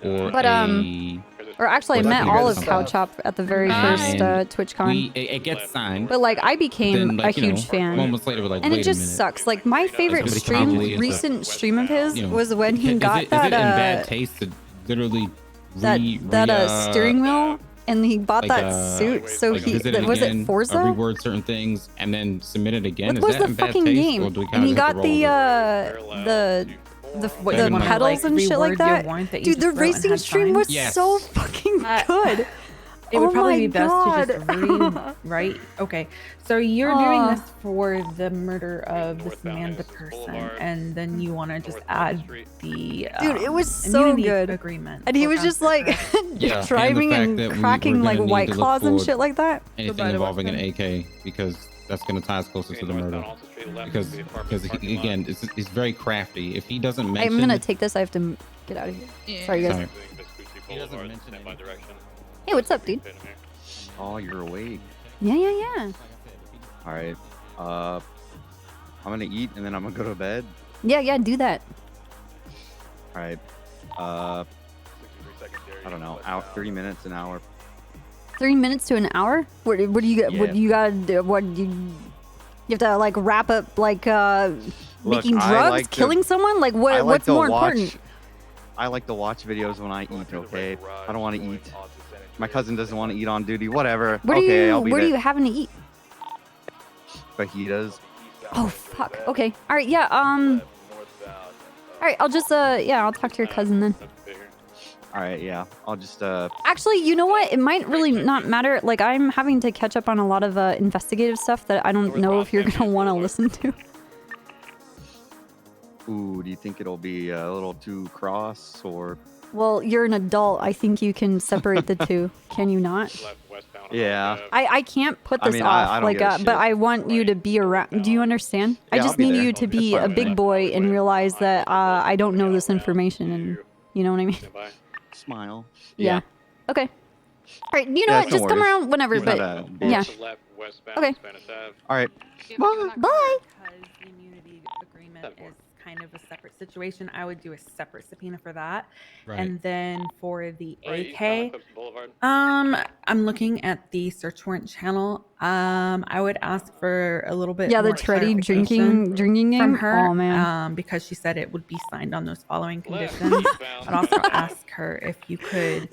warrant, Or actually, I Or met that all you of guys Cow signed. Chop at the very first TwitchCon. it gets signed. But like, I became Then, like, a you know, huge fan. moments later, we're like, and wait it a just minute. sucks. Like my favorite Somebody stream, probably is recent stream of his, you know, was when he got is it in bad that taste to literally steering wheel, and he bought like, that suit. So like he visit was again, it Forza? reword certain things and then submit it again. What Is was that the in bad fucking taste, game? or do we And kinda he just have got to roll with it? the pedals and shit like that. Dude, the racing stream was Yes. so fucking good. It would Oh probably my be best God. to just rewrite. Okay, so you're doing this for the murder of this Amanda person, and then you want to just add the Dude, it was so immunity good. agreement. And he was just like Yeah, driving and the and fact that cracking we're like gonna white need to look claws and for shit like that. Anything involving an AK, because that's going to tie us closer to the murder. Because again, it's very crafty. If he doesn't mention, I'm gonna take this. I have to get out of here. Sorry, guys. Sorry. He doesn't mention Hey, what's up, dude? Oh, you're awake. Yeah. All right. I'm gonna eat and then I'm gonna go to bed. Yeah, do that. All right. I don't know. Out 30 minutes, an hour. 3 minutes to an hour? What do you got? What Yeah. do you got? What you have to like wrap up like making I drugs, like to- killing someone? Like I what? like What's to more watch- important? I like to watch videos when I eat. Okay. I don't want to eat. My cousin doesn't want to eat on duty. Whatever. What okay, do you? I'll be Where there. do you having to eat? Fajitas. Oh fuck. Okay. All right. Yeah. All right. I'll just I'll talk to your cousin then. All right. Yeah. I'll just Actually, you know what? It might really not matter. Like I'm having to catch up on a lot of investigative stuff that I don't know if you're gonna want to listen to. Ooh, do you think it'll be a little too cross or? Well, you're an adult. I think you can separate the two. Can you not? Yeah. I can't put I this mean, off. I don't like, give a shit. but I want you to be around. Do you understand? I Yeah, just I'll be need there. you to It's be fine a with big me. boy and realize that I don't know this information, and you know what I mean. Smile. Yeah. Okay. All right. You know Yeah, what? no Just come worries. around whenever. He's But not a yeah. bitch. Okay. All right. Bye. Because the immunity agreement is kind of a separate situation, I would do a separate subpoena for that. Right. And then for the AK, I'm looking at the search warrant channel. I would ask for a little bit Yeah, the more Treddy clarification drinking game. from her. Oh man. Because she said it would be signed on those following conditions. I'd also ask her if you could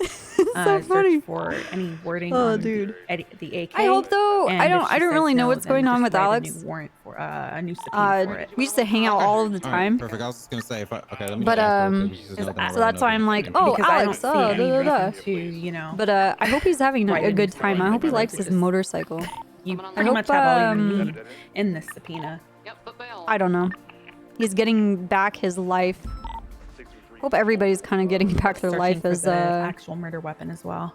funny. search for any wording Oh, on dude. the AK. I hope though. and I if don't. she I don't says really know no, what's then going on just with write Alex. A new warrant for a new subpoena for it. We used to hang out all of the All right, time. perfect. I was just gonna say, okay, let me But just ask real quick, we should just know that so we're that's why in I'm a- like, oh, Because I don't Alex, see oh, any da, da, da. reason to, you know. But I hope he's having write a a good new time. I hope he subpoena. likes Like, his just- motorcycle. You I pretty hope, much have all you need in this subpoena. I don't know. He's getting back his life. Hope everybody's kind of getting back their Searching life for as the actual murder weapon as well.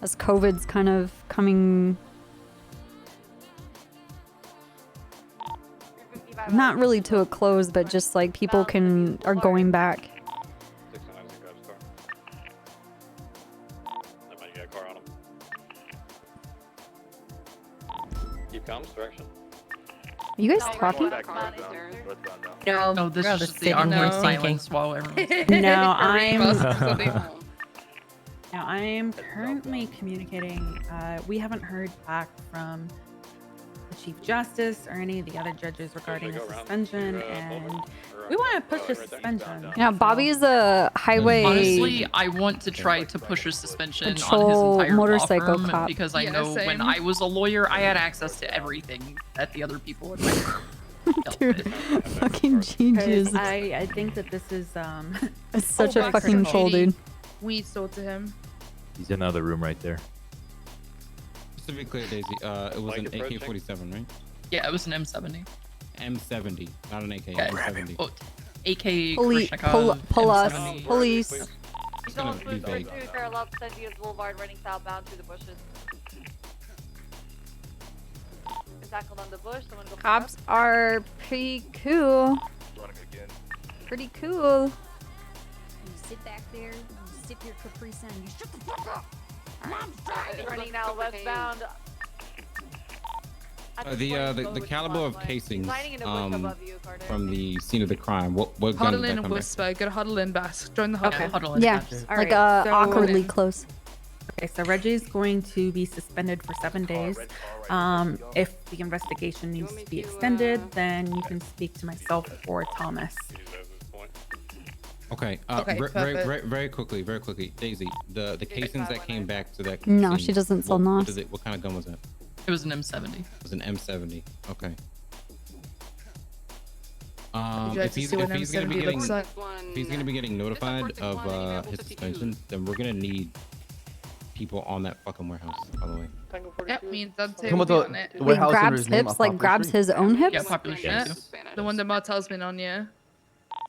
as COVID's kind of coming. Not really to a close, but just like people are going back. Keep comms, direction. Are you guys talking? No, this is just the awkward silence while everyone's. No, I'm. I'm currently communicating. We haven't heard back from the Chief Justice or any of the other judges regarding a suspension, and we want to push a suspension. Yeah, Bobby's a highway. Honestly, I want to try to push a suspension Patrol on his entire motorcycle law firm cop. because I Yeah, know when same. I was a lawyer, I had access to everything that the other people in my firm dealt Dude, with. fucking genius. Because I think that this is It's such a back fucking to troll, Katie. dude. We need to talk to him. He's in another room right there. Just to be clear, Daisy, it was an AK-47, right? Yeah, it was an M70. M70, not an AK. Yeah, M70. oh, AK Police, Krishnikov, pull us, M70. police. It's gonna be vague. Parallel to Boulevard running southbound through the bushes. Cops are pretty cool. Pretty cool. You sit back there, you sip your Capri Sun, you shut the fuck up! Running now westbound. The caliber of casings from the scene of the crime. What gun Huddle did in that and come back? whisper. Gotta huddle in, Bass. Join the huddle. Yeah, huddle in. Yeah, All like right, so- awkwardly close. Okay, so Reggie's going to be suspended for 7 days. If the investigation needs to be extended, then you can speak to myself or Thomas. Okay. Okay, Very quickly. Daisy, the casings that came back to that. No, scene, she doesn't sell what, NOS. what kind of gun was that? It was an M70. It was an M70. Okay. Would you like If to he's see what gonna be M70 getting looks like? if he's gonna be getting notified of his suspension, then we're gonna need people on that fucking warehouse. By the way. Yep, me and Dante Come will with be the- on it. the Wait, warehouse under grabs his name hips, off like Poplar grabs Street? his own hips? Yeah, popular Yeah. too. The one that Martel's been on, yeah.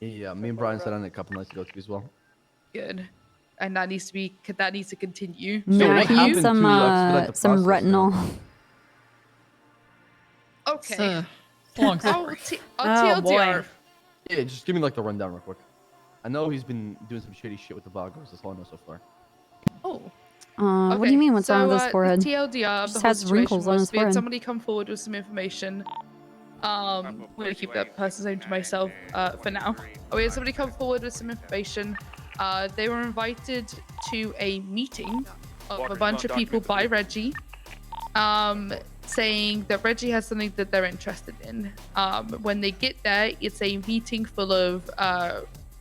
Yeah, me and Brian said on it a couple nights ago too as well. Good. And that needs to continue. No, what he happened needs some to expedite the some process now? retinol. Okay. Long I'll story. TLDR. boy. Yeah, just give me like the rundown real quick. I know he's been doing some shady shit with the Boggers. That's all I know so far. Oh. What do you mean? What's wrong with his forehead? TLDR of the Just whole has wrinkles situation on was his we had forehead. somebody come forward with some information. I'm gonna keep that person's name to myself for now. We had somebody come forward with some information. They were invited to a meeting of a bunch of people by Reggie, saying that Reggie has something that they're interested in. When they get there, it's a meeting full of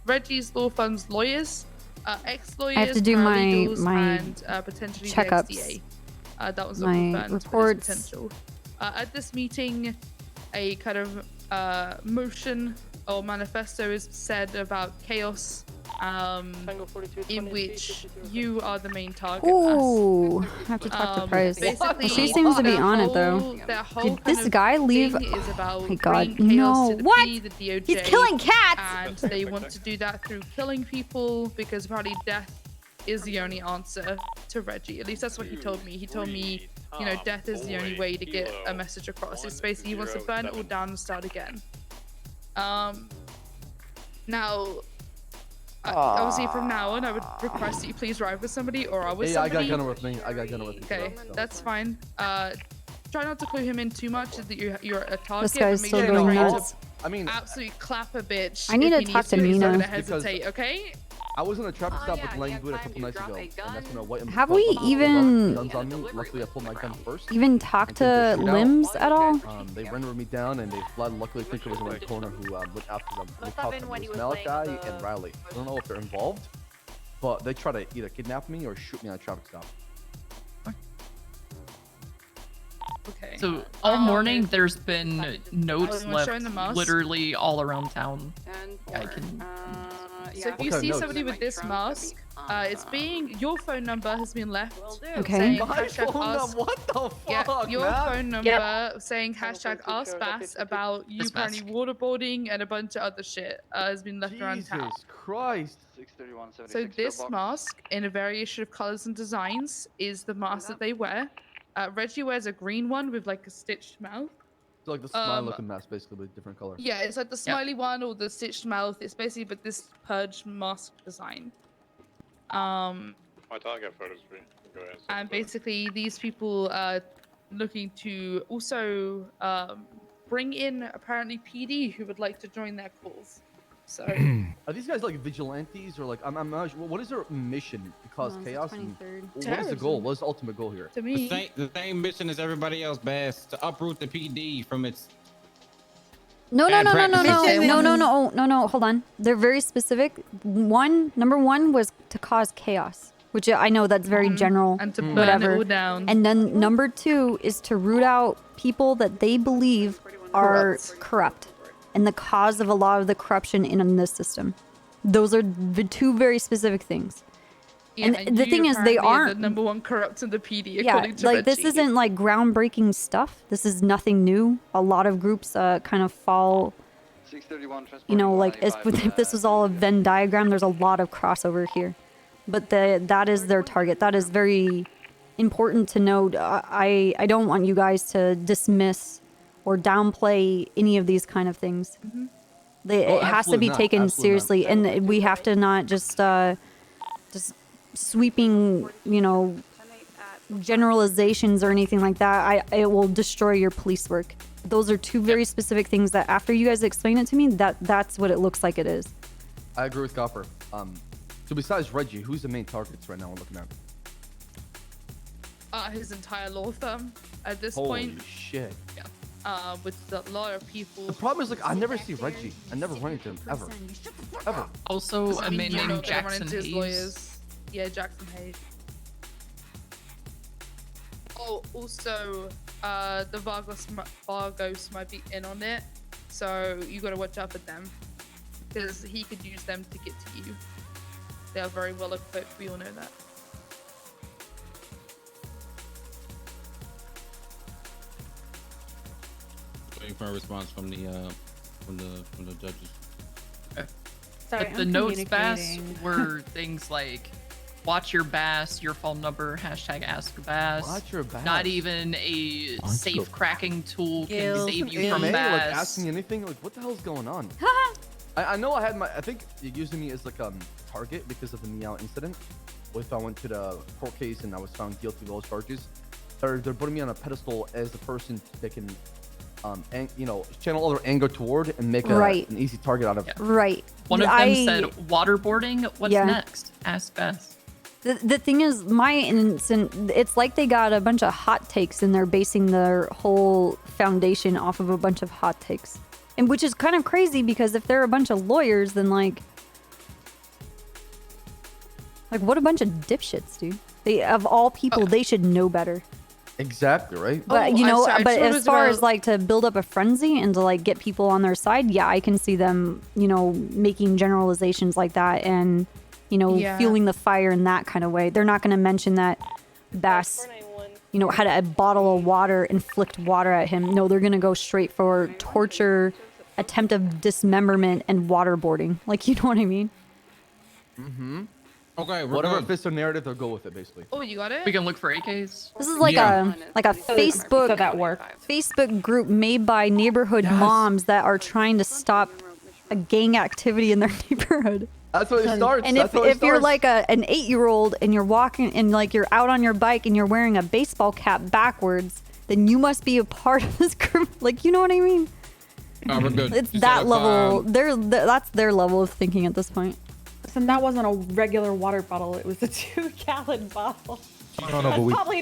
Reggie's law firm's lawyers, ex-lawyers, I have to do my and potentially the checkups, XDA. That was not my confirmed, but it's reports. potential. At this meeting, a kind of motion or manifesto is said about chaos, in which you are the main target. Ooh, I have to talk to Price. Basically, She seems to be their on it whole- though. their whole Did kind this of guy leave? thing is about Oh my god, bringing chaos no! to the What? P, the DOJ, He's killing cats! And they want to do that through killing people because apparently death is the only answer to Reggie. At least that's what he told me. He told me, you know, death is the only way to get a message across. It's basically he wants to burn it all down and start again. Now, obviously from now on, I would request that you please ride with somebody or I with Yeah, I somebody. got Gunner with me. I got Gunner with me. Okay, that's fine. Try not to clue him in too much that you're a target. This guy's but make still sure going you're ready nuts. I mean, to absolutely clap a bitch. I need if to he talk needs to He's not Nina. gonna hesitate, okay? I was in a traffic stop with Lang Good a couple nights ago, and that's when I went and Have pulled we up even- guns on me. Luckily, I pulled my gun first. Even talk and to took the shootout. Limbs at all? They rendered me down, and they fled. Luckily, I think it was around the corner who went after them. They caught them. It was Malachi and Riley. I don't know if they're involved, but they try to either kidnap me or shoot me on a traffic stop. Okay. So all morning there's been notes you wanna left show him the mask? literally all around town. I can. So if you see somebody with this mask, it's being your phone number has been left. Okay. Saying My hashtag phone ask, number? What the yeah, fuck, your man? phone number saying hashtag ask Bass about you This apparently mask. waterboarding and a bunch of other shit has been left around town. Jesus Christ. So this mask, in a variation of colors and designs, is the mask that they wear. Reggie wears a green one with like a stitched mouth. It's like the smile-looking mask, basically, with different colors. Yeah, it's like the smiley one or the stitched mouth. It's basically but this purge mask design. My target photos for you. Go ahead. And basically these people are looking to also bring in apparently PD who would like to join their cause. So Are these guys like vigilantes or like I'm not sure. What is their mission to cause No, it's the chaos? And 23rd. what is the goal? Terrorism. What is the ultimate goal here? to The me, same mission as everybody else, Bass, to uproot the PD from its. No, no, Bad no, no, no, no, practices. no, no, no, no, no. Hold on. They're very specific. Number one was to cause chaos, which I know that's very general. and to burn whatever. it all down. And then number two is to root out people that they believe are corrupt and the cause of a lot of the corruption in this system. Those are the two very specific things. Yeah, and the you thing is, they apparently are aren't. the number one corrupt in the PD Yeah, according to like this Reggie. isn't like groundbreaking stuff. This is nothing new. A lot of groups kind of fall. You know, like if this was all a Venn diagram, there's a lot of crossover here. But that is their target. That is very important to note. I don't want you guys to dismiss or downplay any of these kind of things. It has to be taken seriously, and we have to not just sweeping, you know, generalizations or anything like that. It will destroy your police work. Those are two very specific things that after you guys explain it to me, that's what it looks like it is. I agree with Copper. So besides Reggie, who's the main targets right now we're looking at? His entire law firm at this Holy point. shit. Yeah. With a lot of people. The problem is, like, I never see Reggie. I never run into him, ever. Ever. Also, a man named Jackson his Hayes. lawyers. Yeah, Jackson Hayes. Oh, also, the Vargos might be in on it, so you gotta watch out for them, because he could use them to get to you. They are very well equipped, we all know that. Waiting for a response from the judges. Sorry, But the I'm notes, Bass, communicating. were things like, watch your bass, your phone number, hashtag ask bass. Watch your bass. Not even a safe cracking tool can Gil, save you from AMA, bass. like, asking anything, like, what the hell's going on? I know I think you're using me as like target because of the meow incident. If I went to the court case and I was found guilty of those charges, they're putting me on a pedestal as the person they can, you know, channel all their anger toward and make an easy target out of it. Right. One of them said waterboarding. What's next? Ask Bass. The thing is, my instant, it's like they got a bunch of hot takes and they're basing their whole foundation off of a bunch of hot takes. And which is kind of crazy because if they're a bunch of lawyers, then like what a bunch of dipshits, dude. They, of all people, they should know better. Exactly, right? But you know, but as far as like to build up a frenzy and to like get people on their side, yeah, I can see them, you know, making generalizations like that and, you know, fueling the fire in that kind of way. They're not going to mention that Bass, you know, had a bottle of water and flicked water at him. No, they're going to go straight for torture, attempt of dismemberment, and waterboarding. Like, you know what I mean? Mm-hmm. Okay, whatever fits their narrative, they'll go with it, basically. Oh, you got it? We can look for AKs. This is like a Facebook Facebook group made by neighborhood moms that are trying to stop a gang activity in their neighborhood. That's what it starts. And if you're like an 8-year-old and you're walking and like you're out on your bike and you're wearing a baseball cap backwards, then you must be a part of this group. Like, you know what I mean? We're good. It's that level. That's their level of thinking at this point. So that wasn't a regular water bottle. It was a 2-gallon bottle. No,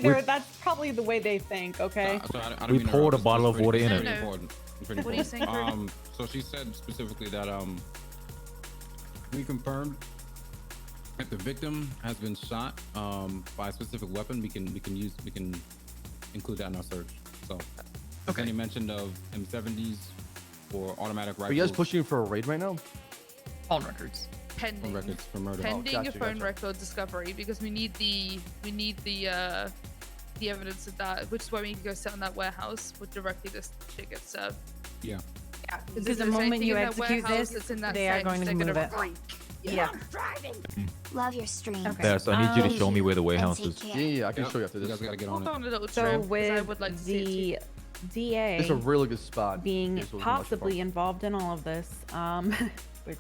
but that's probably the way they think. Okay. We poured a bottle of water in it. What are you saying, Kurt? So she said specifically that we confirmed that the victim has been shot by a specific weapon. We can include that in our search. So any mention of M70s or automatic rifles. Are you guys pushing for a raid right now? Phone records. Pending. Records for murder. Pending a phone record discovery because we need the evidence of that, which is why we need to go sit on that warehouse where directly this shit gets served. Yeah. Yeah. Because the moment you execute this, they are going to move it. Yeah. Love your stream. Okay. Yeah, so I need you to show me where the warehouse is. Yeah, I can show you after You this. guys gotta get Hold on on it. a little So trip, 'cause I with would like to see it the DA It's a really good spot. being This was much possibly fun. involved in all of this, which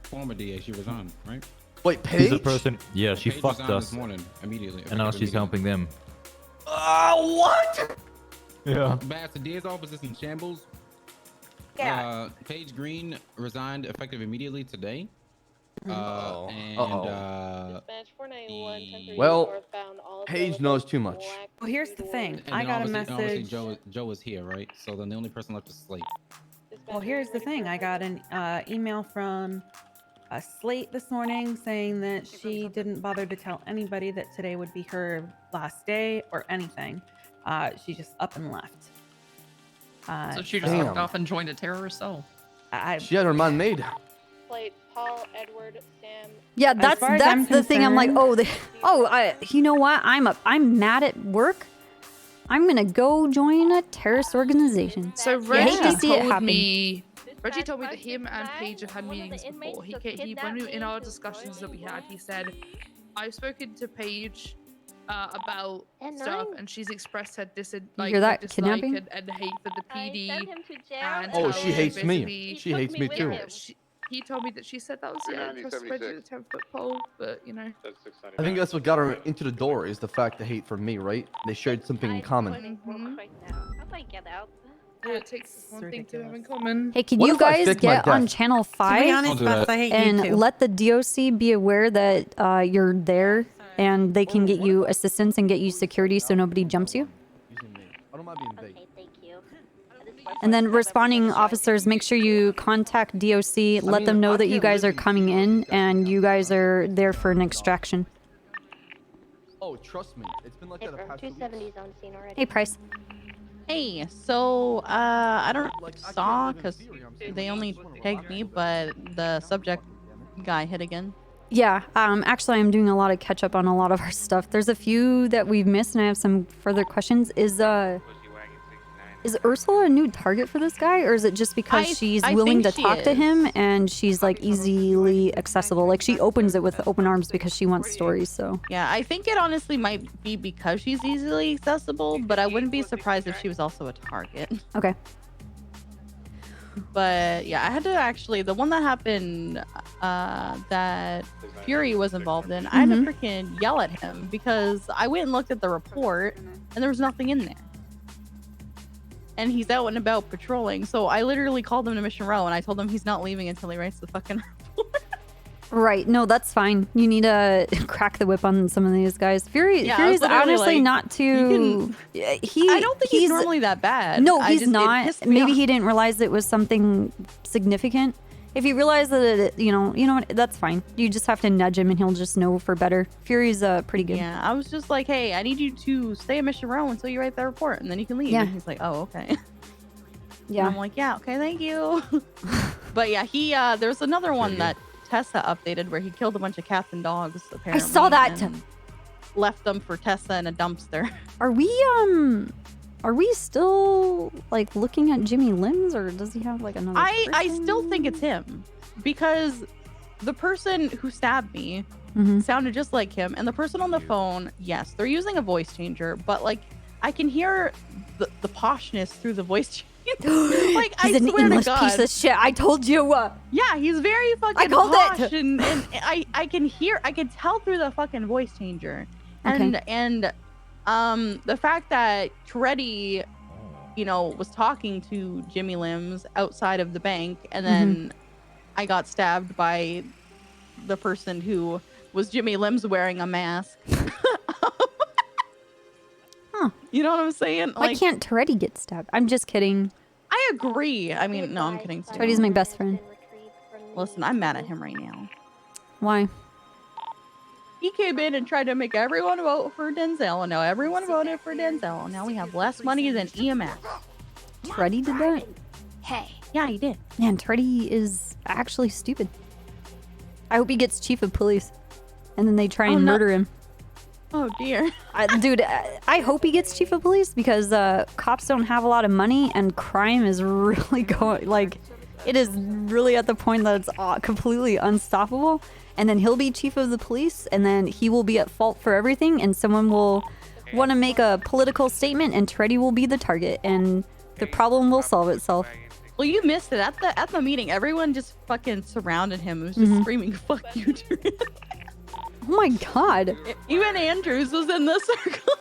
Former DA, she resigned, right? Wait, She's Paige? the person. Yeah, she Paige fucked resigned us. this morning immediately. And now she's helping them. What? Yeah. Bass, the DA's office is in shambles. Yeah. Paige Green resigned effective immediately today. Well, Paige knows too much. well, here's the thing. And I then got a obviously message. Joe is here, right? So then the only person left is Slate. Well, here's the thing. I got an email from Slate this morning saying that she didn't bother to tell anybody that today would be her last day or anything. She just up and left. So she just walked off and joined a terrorist cell. She had her mind made. Paul, Edward, Sam. Yeah, that's the thing. I'm like, you know what? I'm mad at work. I'm gonna go join a terrorist organization. So I hate to see it happen. Reggie told me that him and Paige have had meetings before. When we in our discussions that we had, he said, "I've spoken to Paige about stuff, and she's expressed her hear that? dislike Kidnapping? and hate for the PD. And Oh, how she hates me. basically- She hates me too. Yeah, he told me that she said that was the trust spread the 10-foot pole, but you know. I think that's what got her into the door is the fact the hate from me, right? They shared something in common. How do I get out? It takes one thing to have in common. Hey, can What you if I guys fake my get on death? channel To be 5 honest, Beth, I hate you and too. let the DOC be aware that you're there and they can get you assistance and get you security so nobody jumps you? I don't mind being vague. Okay, thank you. And then responding officers, make sure you contact DOC, let them know that you guys are coming in and you guys are there for an extraction. Oh, trust me. It's been like that the past 2 weeks. 270's on scene already. Hey, Price. Hey, so I don't saw because they only tagged me, but the subject guy hit again. Yeah, actually, I'm doing a lot of catch up on a lot of our stuff. There's a few that we've missed, and I have some further questions. Is Ursula a new target for this guy, or is it just because she's willing to talk to him and she's like easily accessible? Like she opens it with open arms because she wants stories. So Yeah, I think it honestly might be because she's easily accessible, but I wouldn't be surprised if she was also a target. Okay. But yeah, I had to actually, the one that happened that Fury was involved in, I had to freaking yell at him because I went and looked at the report and there was nothing in there. And he's out and about patrolling, so I literally called him to Mission Row and I told him he's not leaving until he writes the fucking report. right, no, that's fine. You need to crack the whip on some of these guys. Fury's honestly not too. I don't think he's normally that bad. No, I he's just- it not. pissed me Maybe off. he didn't realize it was something significant. If he realized that, you know what, that's fine. You just have to nudge him and he'll just know for better. Fury's pretty good. Yeah, I was just like, hey, I need you to stay at Mission Row until you write that report, and then you can leave. Yeah. And he's like, oh, okay. Yeah. And I'm like, yeah, okay, thank you. But yeah, he there's another one that Tessa updated where he killed a bunch of cats and dogs. Apparently, saw that. and left them for Tessa in a dumpster. Are we still like looking at Jimmy Limbs, or does he have like another? I still think it's him because the person who stabbed me sounded just like him, and the person on the phone, yes, they're using a voice changer, but like I can hear the poshness through the voice changer. Like He's I an swear English to God, piece of shit. I told you. yeah, he's very fucking I called posh, it. and I can tell through the fucking voice changer, and Okay. the fact that Toretti, you know, was talking to Jimmy Limbs outside of the bank, and then I got stabbed by the person who was Jimmy Limbs wearing a mask. You know what I'm saying? Why can't Toretti get stabbed? I'm just kidding. I agree. I mean, no, I'm kidding. too. Toretti's my best friend. Listen, I'm mad at him right now. Why? He came in and tried to make everyone vote for Denzel, and now everyone voted for Denzel. Now we have less money than EMS. Toretti did that? Hey. Yeah, he did. Man, Toretti is actually stupid. I hope he gets chief of police, and then they try and murder him. Oh dear. Dude, I hope he gets chief of police because cops don't have a lot of money and crime is really going, like, it is really at the point that it's completely unstoppable. And then he'll be chief of the police and then he will be at fault for everything and someone will want to make a political statement and Toretti will be the target and the problem will solve itself. Well, you missed it at the meeting. Everyone just fucking surrounded him. It was just screaming, "Fuck you, Toretti." Oh my God. Even Andrews was in the circle.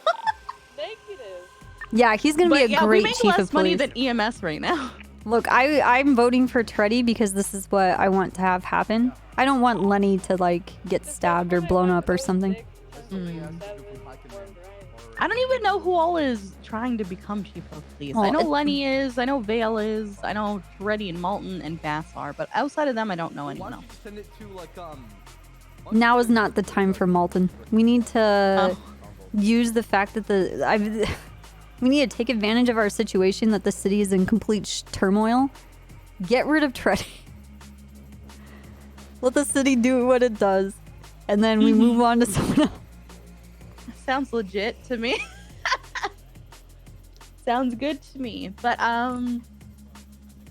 Yeah, he's going to be a great we make chief less of money police. than EMS right now. Look, I'm voting for Toretti because this is what I want to have happen. I don't want Lenny to like get stabbed or blown up or something. I don't even know who all is trying to become chief of police. Well, I know Lenny is, I know Vale is, I know Toretti and Malton and Bass are, but outside of them, I don't know anyone else. Send it to like Now is not the time for Malton. We need to use the fact that we need to take advantage of our situation that the city is in complete turmoil. Get rid of Toretti. Let the city do what it does. And then we move on to someone else. Sounds legit to me. Sounds good to me. But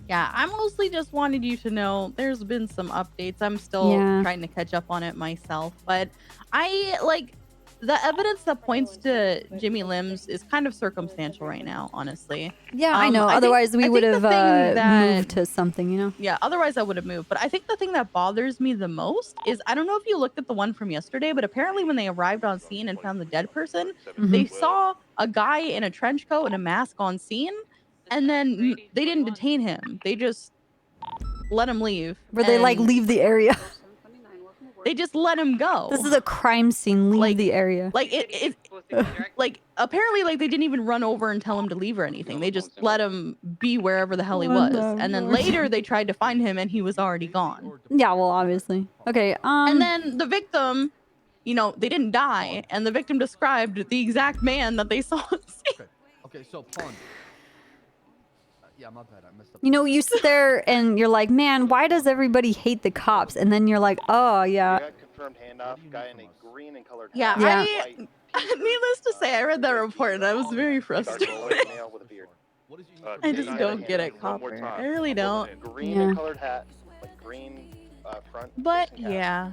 yeah, I mostly just wanted you to know there's been some updates. I'm still trying to catch up on it myself, but I like the evidence that points to Jimmy Limbs is kind of circumstantial right now, honestly. Yeah, I know. Otherwise, we would have moved to something, you know? Yeah, otherwise I would have moved. But I think the thing that bothers me the most is, I don't know if you looked at the one from yesterday, but apparently when they arrived on scene and found the dead person, they saw a guy in a trench coat and a mask on scene, and then they didn't detain him. They just let him leave. Where they like leave the area. They just let him go. This is a crime scene. Leave the area. Like like apparently like they didn't even run over and tell him to leave or anything. They just let him be wherever the hell he was. And then later they tried to find him and he was already gone. Yeah, well, obviously. Okay. And then the victim, you know, they didn't die, and the victim described the exact man that they saw. Okay, so pawn. Yeah, my bad. I messed up. You know, you sit there and you're like, man, why does everybody hate the cops? And then you're like, oh, yeah. Confirmed handoff. Guy in a green and colored. Yeah, Yeah. Needless to say, I read that report and I was very frustrated. I just don't get it, Copper. I really don't. Green and colored hat, like green front. But yeah,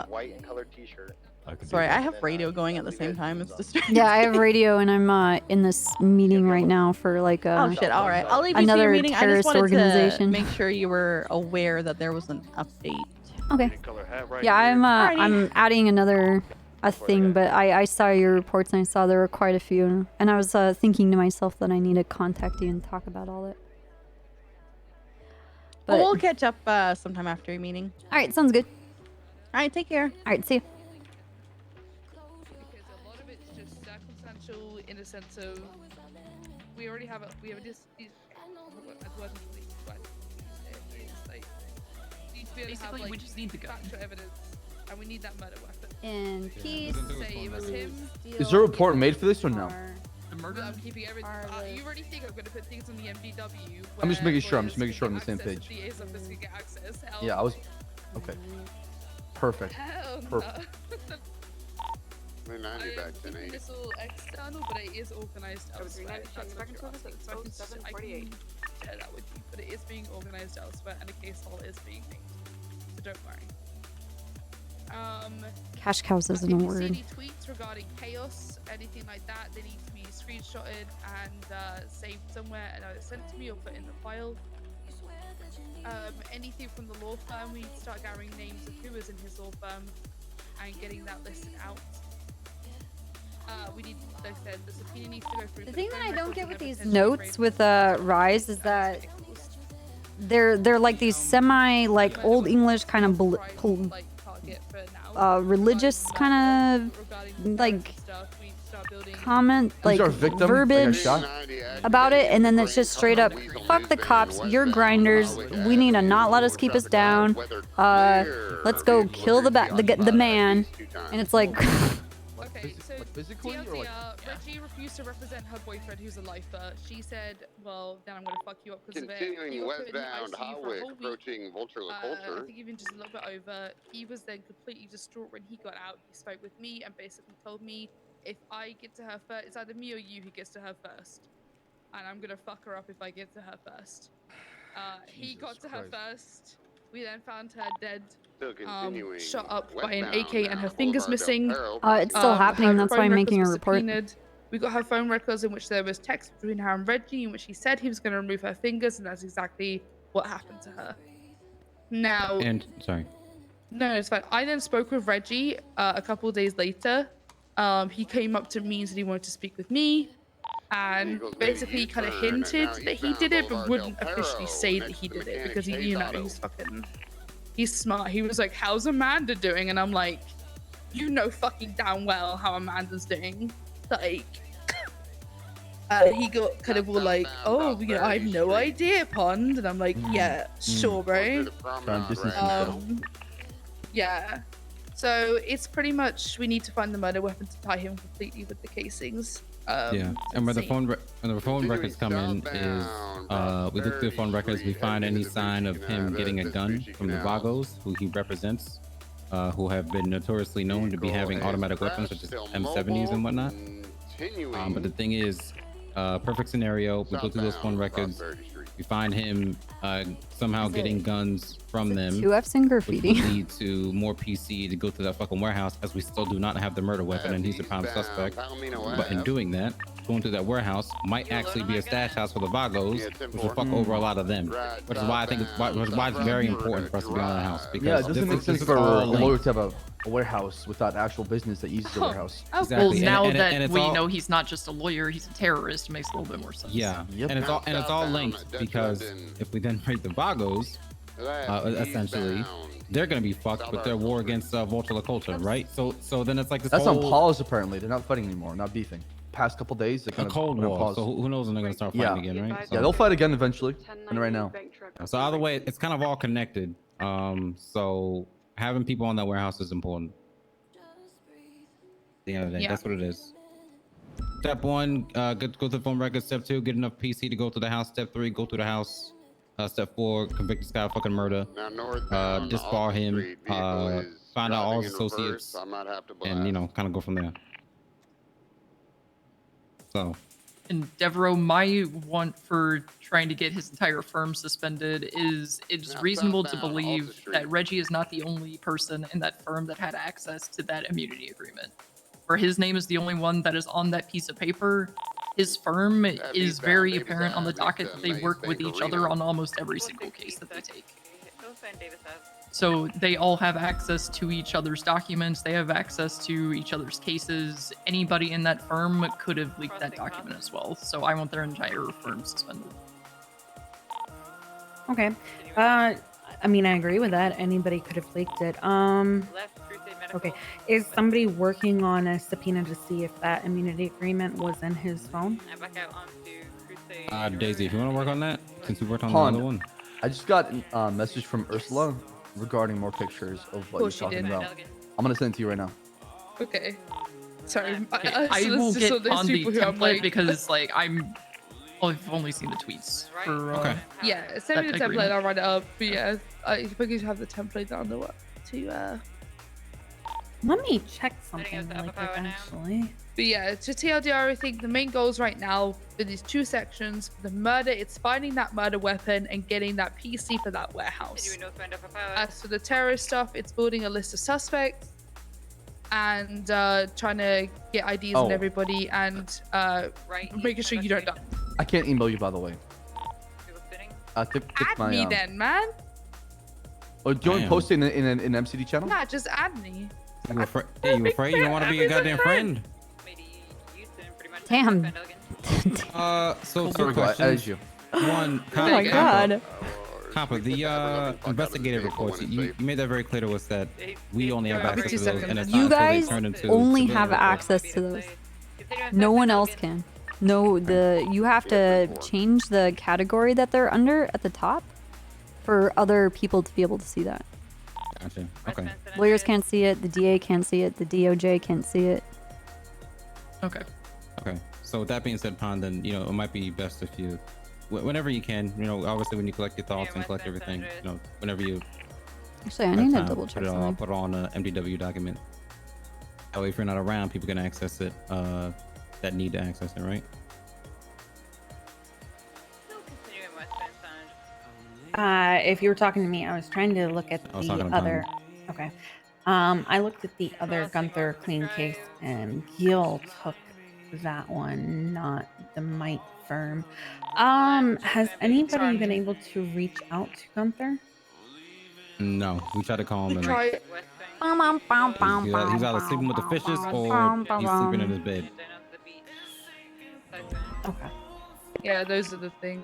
white and colored T-shirt. sorry, I have radio going at the same time. It's distracting. Yeah, I have radio and I'm in this meeting right now for like Oh shit! All right, I'll leave you to another your meeting. I just terrorist wanted organization. to make sure you were aware that there was an update. Okay. Yeah, I'm adding another thing, but I saw your reports and I saw there were quite a few, and I was thinking to myself that I need to contact you and talk about all that. But we'll catch up sometime after your meeting. All right, sounds good. All right, take care. All right, see you. Because a lot of it's just circumstantial in a sense of we already have this. Basically, we just need the gun. Factual evidence, and we need that murder weapon. And peace. Say it was him. Is there a report made for this or no? The murder. I'm keeping everything. You already think I'm gonna put things on the MDW? I'm just making sure. I'm just where making sure I'm on the same lawyers page. and DA's office can get access. Hell Yeah, I was. Okay. Perfect. Hell no. Perfect. We're 90 back I'm keeping this all external, but it is organized elsewhere. That's what you're asking. So I can share that with you, but it is being organized elsewhere, and a case file is being made. So don't worry. Cash cows isn't a If you word. see any tweets regarding chaos, anything like that, they need to be screenshotted and saved somewhere and either sent to me or put in the file. Anything from the law firm, we need to start gathering names of who is in his law firm and getting that listed out. We need, like I said, the subpoena needs to go through. The thing that I don't get with these notes with Rise is that they're like these semi like old English kind of religious kind of like comment like verbiage about it, and then it's just straight up fuck the cops, you're grinders, we need to not let us keep us down, let's go kill the man, and it's like Okay, so Reggie refused to represent her boyfriend, who's a lifer. She said, "Well, then I'm gonna fuck you up because of it." Continuing westbound highway approaching Vulture La I Culture. think even just a little bit over. He was then completely distraught when he got out. He spoke with me and basically told me, if I get to her first, it's either me or you who gets to her first, and I'm gonna fuck her up if I get to her first. He got to her first. We then found her dead, shot up by an AK and her fingers missing. it's still happening, that's why I'm making a report. Subpoenaed. We got her phone records in which there was text between her and Reggie in which he said he was going to remove her fingers, and that's exactly what happened to her. Now, And sorry. no, it's fine. I then spoke with Reggie a couple of days later. He came up to me and said he wanted to speak with me, and basically kind of hinted that he did it, but wouldn't officially say that he did it because he's smart. He was like, "How's Amanda doing?" And I'm like, "You know fucking damn well how Amanda's doing." Like, he got kind of all like, "Oh, you know, I have no idea, Pond," and I'm like, "Yeah, sure, bro." Yeah. So it's pretty much we need to find the murder weapon to tie him completely with the casings. Yeah, and when the phone records come in is we look through the phone records, we find any sign of him getting a gun from the Vagos, who he represents, who have been notoriously known to be having automatic weapons such as M70s and whatnot. But the thing is, perfect scenario, we go through those phone records, we find him somehow getting guns from them. 2Fs and graffiti. Which would lead to more PC to go to that fucking warehouse, as we still do not have the murder weapon, and he's a prime suspect. But in doing that, going to that warehouse might actually be a stash house for the Vagos, which will fuck over a lot of them. Which is why I think it's very important for us to be on that house. Because Yeah, it doesn't make sense for a all lawyer linked. to have a warehouse without actual business that uses the warehouse. Well, now that we know he's not just a lawyer, he's a terrorist, it makes a little bit more sense. Yeah, and it's all linked, because if we then raid the Vagos, essentially, they're gonna be fucked with their war against Vulture La Culture, right? So then it's like this That's whole on pause apparently. They're not fighting anymore, not beefing. Past couple days, they're kind of Cold on War. pause. So who knows when they're gonna start fighting again, right? Yeah, they'll fight again eventually. And right now. So either way, it's kind of all connected. So having people on that warehouse is important. At the end of the day, that's what it is. Step 1, go to the phone record. Step 2, get enough PC to go to the house. Step 3, go to the house. Step 4, convict this guy of fucking murder. Disbar him. Find out all his associates, and kind of go from there. So. And Devereaux, my want for trying to get his entire firm suspended is it's reasonable to believe that Reggie is not the only person in that firm that had access to that immunity agreement. Where his name is the only one that is on that piece of paper, his firm is very apparent on the docket that they work with each other on almost every single case that they take. So they all have access to each other's documents, they have access to each other's cases. Anybody in that firm could have leaked that document as well. So I want their entire firm suspended. Okay. I mean, I agree with that. Anybody could have leaked it. Okay. Is somebody working on a subpoena to see if that immunity agreement was in his phone? Daisy, if you want to work on that, since we worked on Han, the other one. I just got a message from Ursula regarding more pictures of what you're talking about. I'm gonna send it to you right now. Okay. Sorry. I will get on the template because I've only seen the tweets for yeah, send me the template, I'll write it up. But yeah, if I could have the template down the what to Let me check something really quick, actually. But yeah, to TLDR, I think the main goals right now for these 2 sections, the murder, it's finding that murder weapon and getting that PC for that warehouse. As for the terrorist stuff, it's building a list of suspects and trying to get IDs on everybody and making sure you don't die. I can't email you, by the way. Add me then, man. Or do you want to post it in an MCD channel? Nah, just add me. You afraid you don't want to be a goddamn friend? Damn. So 2 questions. One, Oh my god. Copper, the investigative reports, you made that very clear to us that we only have access to those, and it's You not until they guys turn into only civilian have reports. access to those. No one else can. No, you have to change the category that they're under at the top for other people to be able to see that. Gotcha. Okay. Lawyers can't see it, the DA can't see it, the DOJ can't see it. Okay. Okay. So with that being said, Pon, then it might be best if you, whenever you can, obviously when you collect your thoughts and collect everything, whenever you. Actually, I have need to time, double check I'll something. put it on an MDW document. That way, if you're not around, people can access it. That need to access it, right? If you were talking to me, I was trying to look at I was the talking to other. Okay. I looked at the other Gunther clean case, and Gil took that one, not the Might firm. Has anybody been able to reach out to Gunther? No, we tried to call him. And Try. he's either sleeping with the fishes or he's sleeping in his bed. Okay. Yeah, those are the things.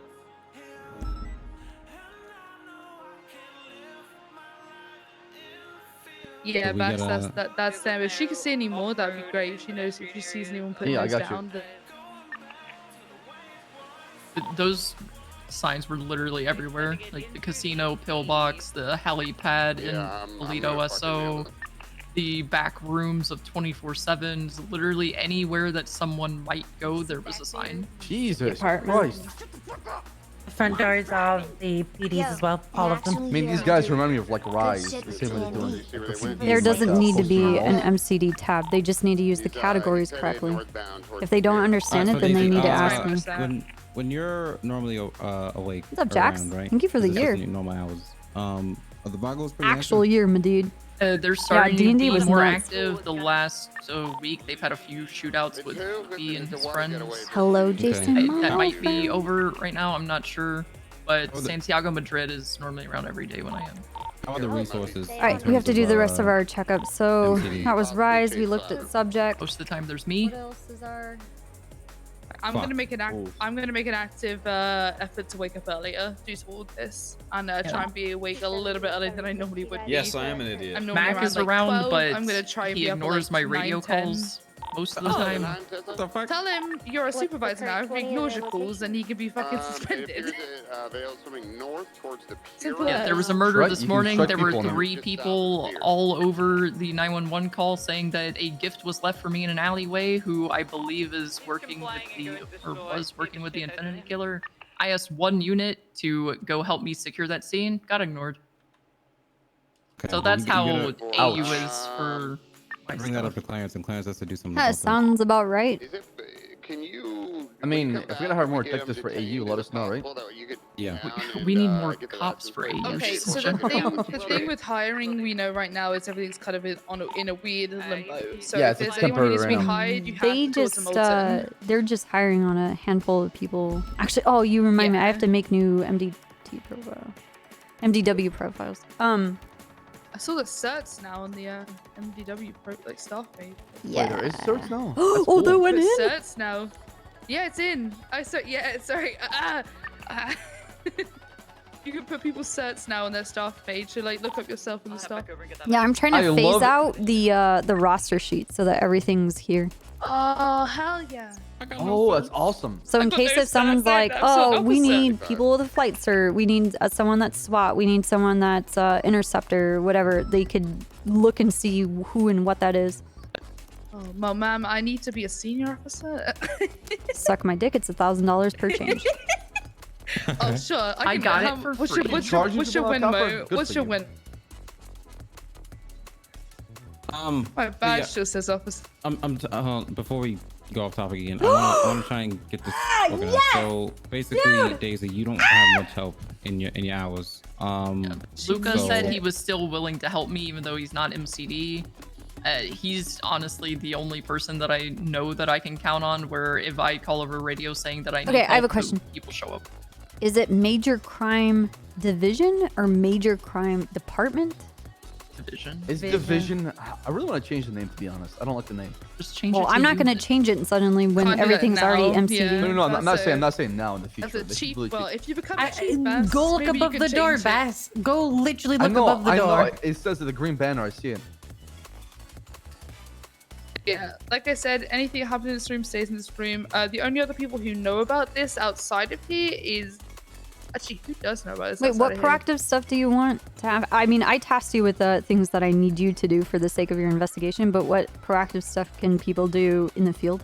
Yeah, we Bass, gotta- that's Sam. If she can see any more, that'd be great. If she knows, if she sees anyone putting Yeah, I those got you. down, then Those signs were literally everywhere, like the casino pillbox, the helipad in Alito SO, the back rooms of 24/7s, literally anywhere that someone might go, there was a sign. Jesus Apartment. Christ. The front doors of the PDs as well, all of them. I mean, these guys remind me of like Rise. The same way they're doing. There doesn't need to be an MCD tab. They just need to use the categories correctly. If they don't understand it, then they need to ask me. when you're normally awake. What's up, Jax? around, right? Thank you for the This year. isn't your normal hours. Are the Vagos pretty Actual active? year, my dude. They're starting D&D to be was more nuts. active the last week. They've had a few shootouts with B and his friends. Hello, Jason. That my might be friend. over right now. I'm not sure. But Santiago Madrid is normally around every day when I am. How are the resources? All right, we have to do the rest of our checkup. So MTD? that was Rise. We looked at subject. Most of the time, there's me. What else is our? I'm gonna make an active effort to wake up earlier due to all this, and try and be awake a little bit earlier than I normally would be. Yes, I am an idiot. I'm normally Mac is like around, 12. but I'm gonna try and he be up at, ignores like, my radio 9, 10. calls most of the time. What the fuck? Tell him you're a supervisor now. If he ignores your calls, then he could be fucking It suspended. appears that Vale's swimming north towards the Simple pier. Yeah, there was a murder Right, this you can morning. strike There were people now. 3 people all over the 911 call saying that a gift was left for me in an alleyway, who I believe is working with was working with the Infinity Killer. I asked 1 unit to go help me secure that scene. Got ignored. Okay, So well, that's you how get AU is for my Bring that up stuff. to Clarence, and Clarence has to do something. That about that. sounds about right. Can you? I mean, if we're gonna hire more detectives for AU, let us know, right? Yeah. We need more cops for AU. Okay, just in so the general. thing with hiring we know right now is everything's kind of in a weird limbo. So Yeah, if it's there's anyone who needs to be temporary right now. hired, you have They to go to just Molten. they're just hiring on a handful of people. Actually, oh, you remind me. I have to make new MDW profiles. I saw the certs now on the MDW staff page. Yeah. Wait, there is certs now. Oh, that went The in. certs now. Yeah, it's in. Sorry. You can put people's certs now on their staff page. So like, look up yourself in the staff. Yeah, I'm trying to I phase love- out the roster sheet so that everything's here. Oh hell yeah! Oh, that's awesome. So in thought case they were if someone's sad like, that I'm so oh, we opposite." need people with a flight cert, we need someone that's SWAT, we need someone that's interceptor, whatever, they could look and see who and what that is. Oh, well, ma'am, I need to be a senior officer. Suck my dick, it's $1,000 per change. Oh sure, I got it for what's free. What's your win, Mo? Good What's for your you. win? My badge just says officer. Before we go off topic again, I want to try and get this organized. So basically, Daisy, you don't have much help in your hours. Luca so- said he was still willing to help me, even though he's not MCD. He's honestly the only person that I know that I can count on. Where if I call over radio saying that I need Okay, I have a help, question. people show up. Is it Major Crime Division or Major Crime Department? Division. Is division? I really want to change the name, to be honest. I don't like the name. Just change Well, I'm not going to change it suddenly when Can't do that everything's already now, MCD. yeah. No, I'm not That's saying. a- I'm not saying now in the future. As a They should chief, really well, change- if you become a chief, Bass, Go look maybe you above can the door, change it. Bass. Go literally I look know. above the I door. know. It says the green banner. I see it. Yeah, like I said, anything that happens in this room stays in this room. The only other people who know about this outside of here is... Actually, who does know about this Wait, outside what of here? proactive stuff do you want to have? I mean, I tasked you with things that I need you to do for the sake of your investigation, but what proactive stuff can people do in the field?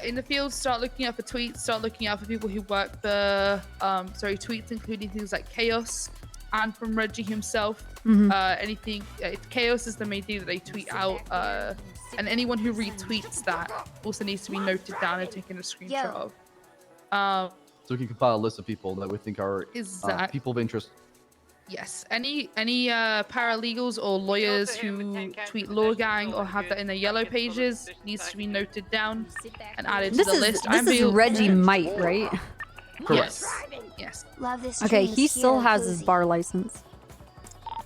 In the field, start looking out for tweets, start looking out for people who work the... tweets including things like Chaos and from Reggie himself. Anything... Chaos is the main thing that they tweet out, and anyone who retweets that also needs to be noted down and taken a screenshot of. So we can compile a list of people that we think are Exact- people of interest. Yes, any paralegals or lawyers who tweet Law Gang or have that in their yellow pages needs to be noted down and added This to the is list. this is Reggie Might, right? Yes. Yes. Love this Okay, dream he is still here, has his cozy. bar license.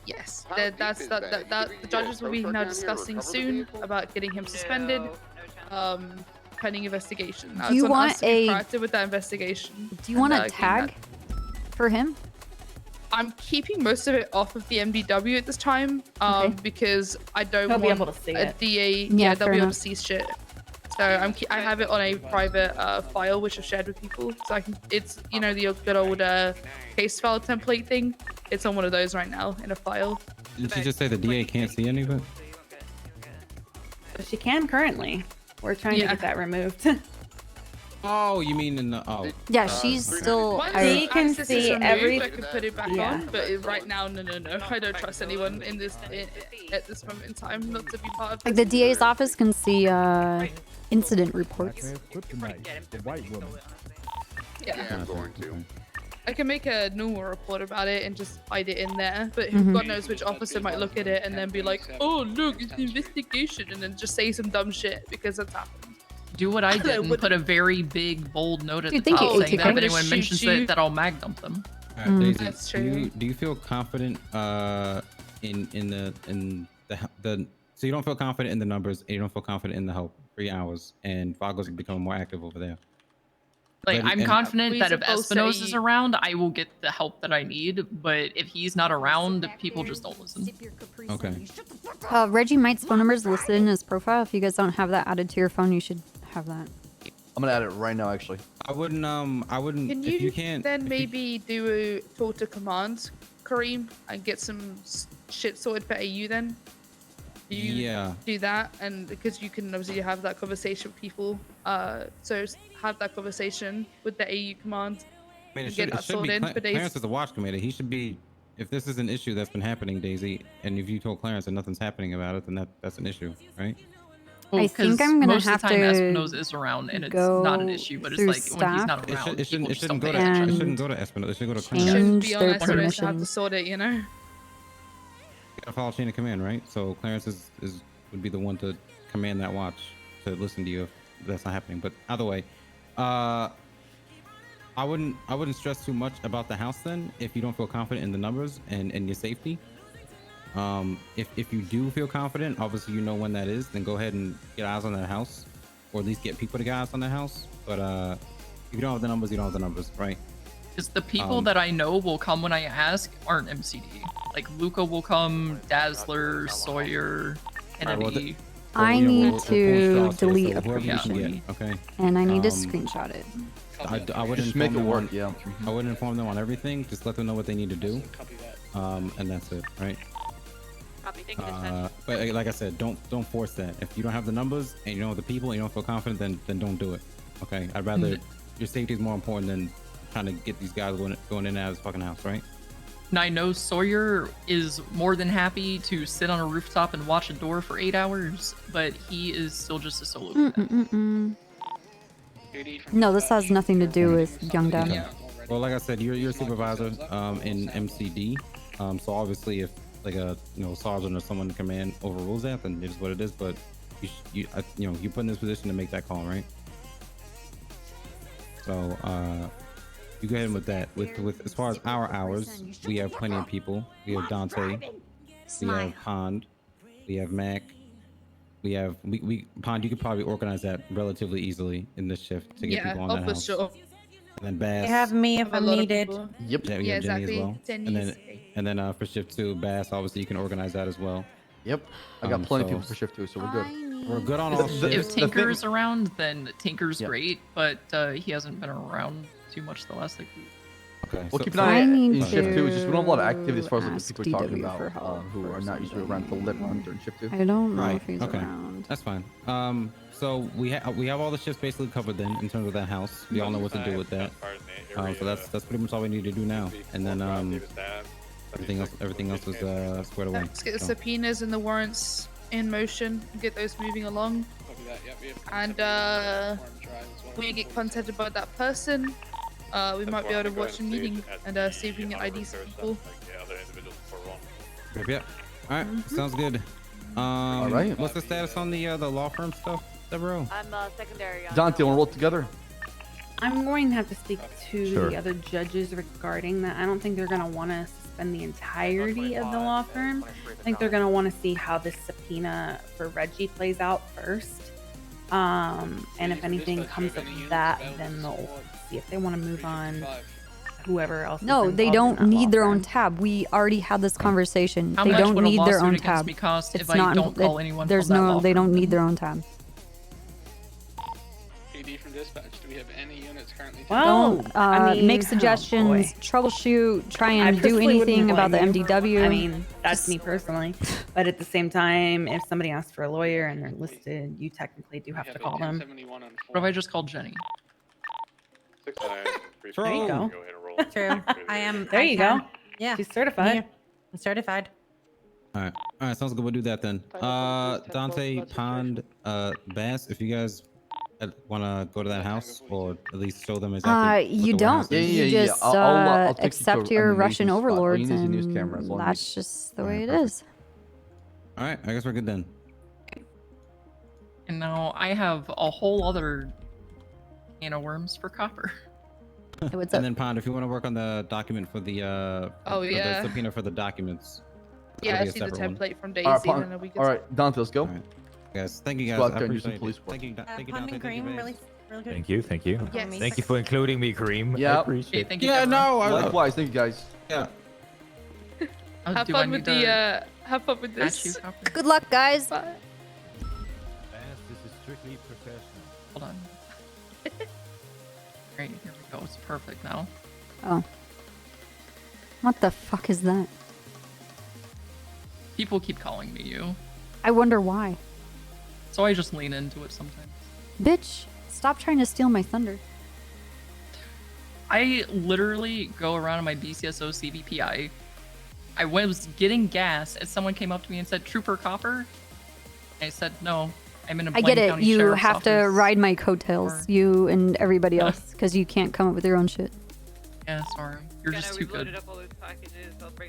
Yes. The judges will be now discussing soon about getting him suspended. Pending investigation. Now, Do you it's on want us to be a- proactive with that investigation? Do you want and, a getting tag that- for him? I'm keeping most of it off of the MDW at this time, because I don't He'll want be able to see a it. DA. Yeah, Yeah, they'll fair be able enough. to see shit. So I have it on a private file which I've shared with people. So I can. It's the good old case file template thing. It's on one of those right now in a file. Did you just say the DA can't see any of it? But she can currently. We're trying to Yeah. get that removed. Oh, you mean in the Yeah, she's still. Once He can access see is removed, every- I can put it back Yeah. on, but right now, no. I don't trust anyone in this at this moment in time not to be part of Like this. the DA's office can see incident reports. Yeah. I'm going to. I can make a normal report about it and just hide it in there, but God knows which officer might look at it and then be like, "Oh, look, it's an investigation," and then just say some dumb shit because that's happened. Do what I did and put a very big, bold note at the thank top you, saying that ATK. if anyone mentions Shoot you. it, that I'll mag dump them. Daisy, That's do you feel confident in the so you don't feel confident in the numbers and you don't feel confident in the help 3 hours and Vago's becoming more active over there? Like, I'm confident We that if supposed Espinosa say- is around, I will get the help that I need. But if he's not around, people just don't listen. Okay. Reggie Might's phone number is listed in his profile. If you guys don't have that added to your phone, you should have that. I'm gonna add it right now, actually. I wouldn't. Can if you, you can't. then maybe do a talk to command, Kareem, and get some shit sorted for AU then? Do you Yeah. do that? And because you can obviously have that conversation with people, so have that conversation with the AU command. I mean, and get that sorted for days. Clarence is the watch committee. He should be. If this is an issue that's been happening, Daisy, and if you told Clarence and nothing's happening about it, then that's an issue, right? Well, I think I'm gonna most have of the time to Espinosa is around, and it's not an issue. But it's through like when he's staff. not around, It shouldn't people go to. just don't It pay shouldn't go to Espinosa. It should go to change Clarence. Shouldn't be on their us to have to permissions. sort it, you know? You gotta follow chain of command, right? So Clarence would be the one to command that watch to listen to you if that's not happening. But either way, I wouldn't stress too much about the house then if you don't feel confident in the numbers and your safety. If you do feel confident, obviously you know when that is, then go ahead and get eyes on that house, or at least get people to get eyes on that house. But if you don't have the numbers, you don't have the numbers, right? Because the people that I know will come when I ask aren't MCD. Like Luca will come, Dazzler, Sawyer, Kennedy. I need to delete a whoever you can permission, get, okay? and I need to screenshot it. I wouldn't Just make inform it them work, on, yeah. I wouldn't inform them on everything. Just let them know what they need to do, and that's it, right? But like I said, don't force that. If you don't have the numbers and you don't have the people and you don't feel confident, then don't do it. Okay? I'd rather your safety is more important than trying to get these guys going in and out of this fucking house, right? And I know Sawyer is more than happy to sit on a rooftop and watch a door for 8 hours, but he is still just a solo. No, this has nothing to do with Young Dad. Okay. Well, like I said, you're a supervisor in MCD. So obviously, if like a sergeant or someone in command overrules that, then it is what it is. But you're put in this position to make that call, right? So you go ahead with that. With as far as our hours, we have plenty of people. We have Dante, we have Pond, we have Mac. We have Pond. You could probably organize that relatively easily in this shift to get people on that house. Sure. And then Bass. They have me if I'm needed. Yep. Yeah, we have Jenny exactly. as well. And then for shift 2, Bass. Obviously, you can organize that as well. Yep. I got plenty of people for shift 2, so we're good. We're good on all If shifts. Tinker's around, then Tinker's great, but he hasn't been around too much the last week. Okay. We'll keep an eye in shift 2. It's just we don't have a lot of activity as far as like, the people we're talking about who are not usually around to lit run during shift 2. I don't know Right. if he's Okay. around. That's fine. So we have all the shifts basically covered then in terms of that house. We all know what to do with that. So that's pretty much all we need to do now. And then everything else is squared away. Let's get the So, subpoenas and the warrants in motion and get those moving along. And when you get contacted by that person, we might be able to watch a meeting and see if we can get IDs for people. Yep. All right. Sounds good. All right. What's the status on the law firm stuff, Devereaux? I'm secondary. Dante, want to roll together? I'm going to have to speak to Sure. the other judges regarding that. I don't think they're going to want to suspend the entirety of the law firm. I think they're going to want to see how this subpoena for Reggie plays out first. And if anything comes of that, then they'll see if they want to move on whoever else. No, is they involved don't in that need law their firm. own tab. We already had this conversation. How They much don't would a need their lawsuit own against tab. me cost if It's I not. don't call anyone from There's that no. law They don't firm? need their own tab. PD from dispatch. Do we have any units currently? Well, Don't I mean, make oh, suggestions, boy. troubleshoot, try I and do personally anything wouldn't about the blame you. MDW. I mean, that's me personally. But at the same time, if somebody asks for a lawyer and they're listed, you technically do have to call them. What if I just called Jenny? There you go. True. I am. There I you can. go. Yeah. She's certified. Yeah. I'm certified. All right, sounds good. We'll do that then. Dante, Pond, Bass, if you guys want to go to that house or at least show them exactly? what You the warehouse don't. is? You just I'll take you to accept an your amazing Russian spot. All you overlords, need is a news camera, as and long as that's just the way Alright, it perfect. is. All right, I guess we're good then. And now I have a whole other can of worms for copper. What's And then Pond, if you want to work on the document for the Oh, for yeah. the subpoena for the documents. Yeah, that'll I be a see the separate one. template from All right, Daisy, and then we can. all right, Dante, let's go. Guys, thank you guys. Go out I there and do some appreciate police it. work. Thank you, thank you, Pond Dante. and Thank you, Cream, Vase. really good. Thank you, thank you. Yes. Thank you for including me, Kareem. I Yeah. appreciate it. Thank you. Yeah, no. Likewise, thank you guys. Yeah. Have do I fun with need the. Have fun with Match you, this. copper? Good luck, guys. This is strictly professional. Hold on. Great, here we go. It's perfect now. Oh. What the fuck is that? People keep calling me you, I wonder why. so I just lean into it sometimes. Bitch, stop trying to steal my thunder. I literally go around in my BCSO CVPI. I was getting gas, and someone came up to me and said, "Trooper Copper." I said, "No, I'm in a I Blaine get it. County You Sheriff's have to office." ride my coattails, you and everybody else, because you can't come up with your own shit. Yeah, sorry. You're just too good.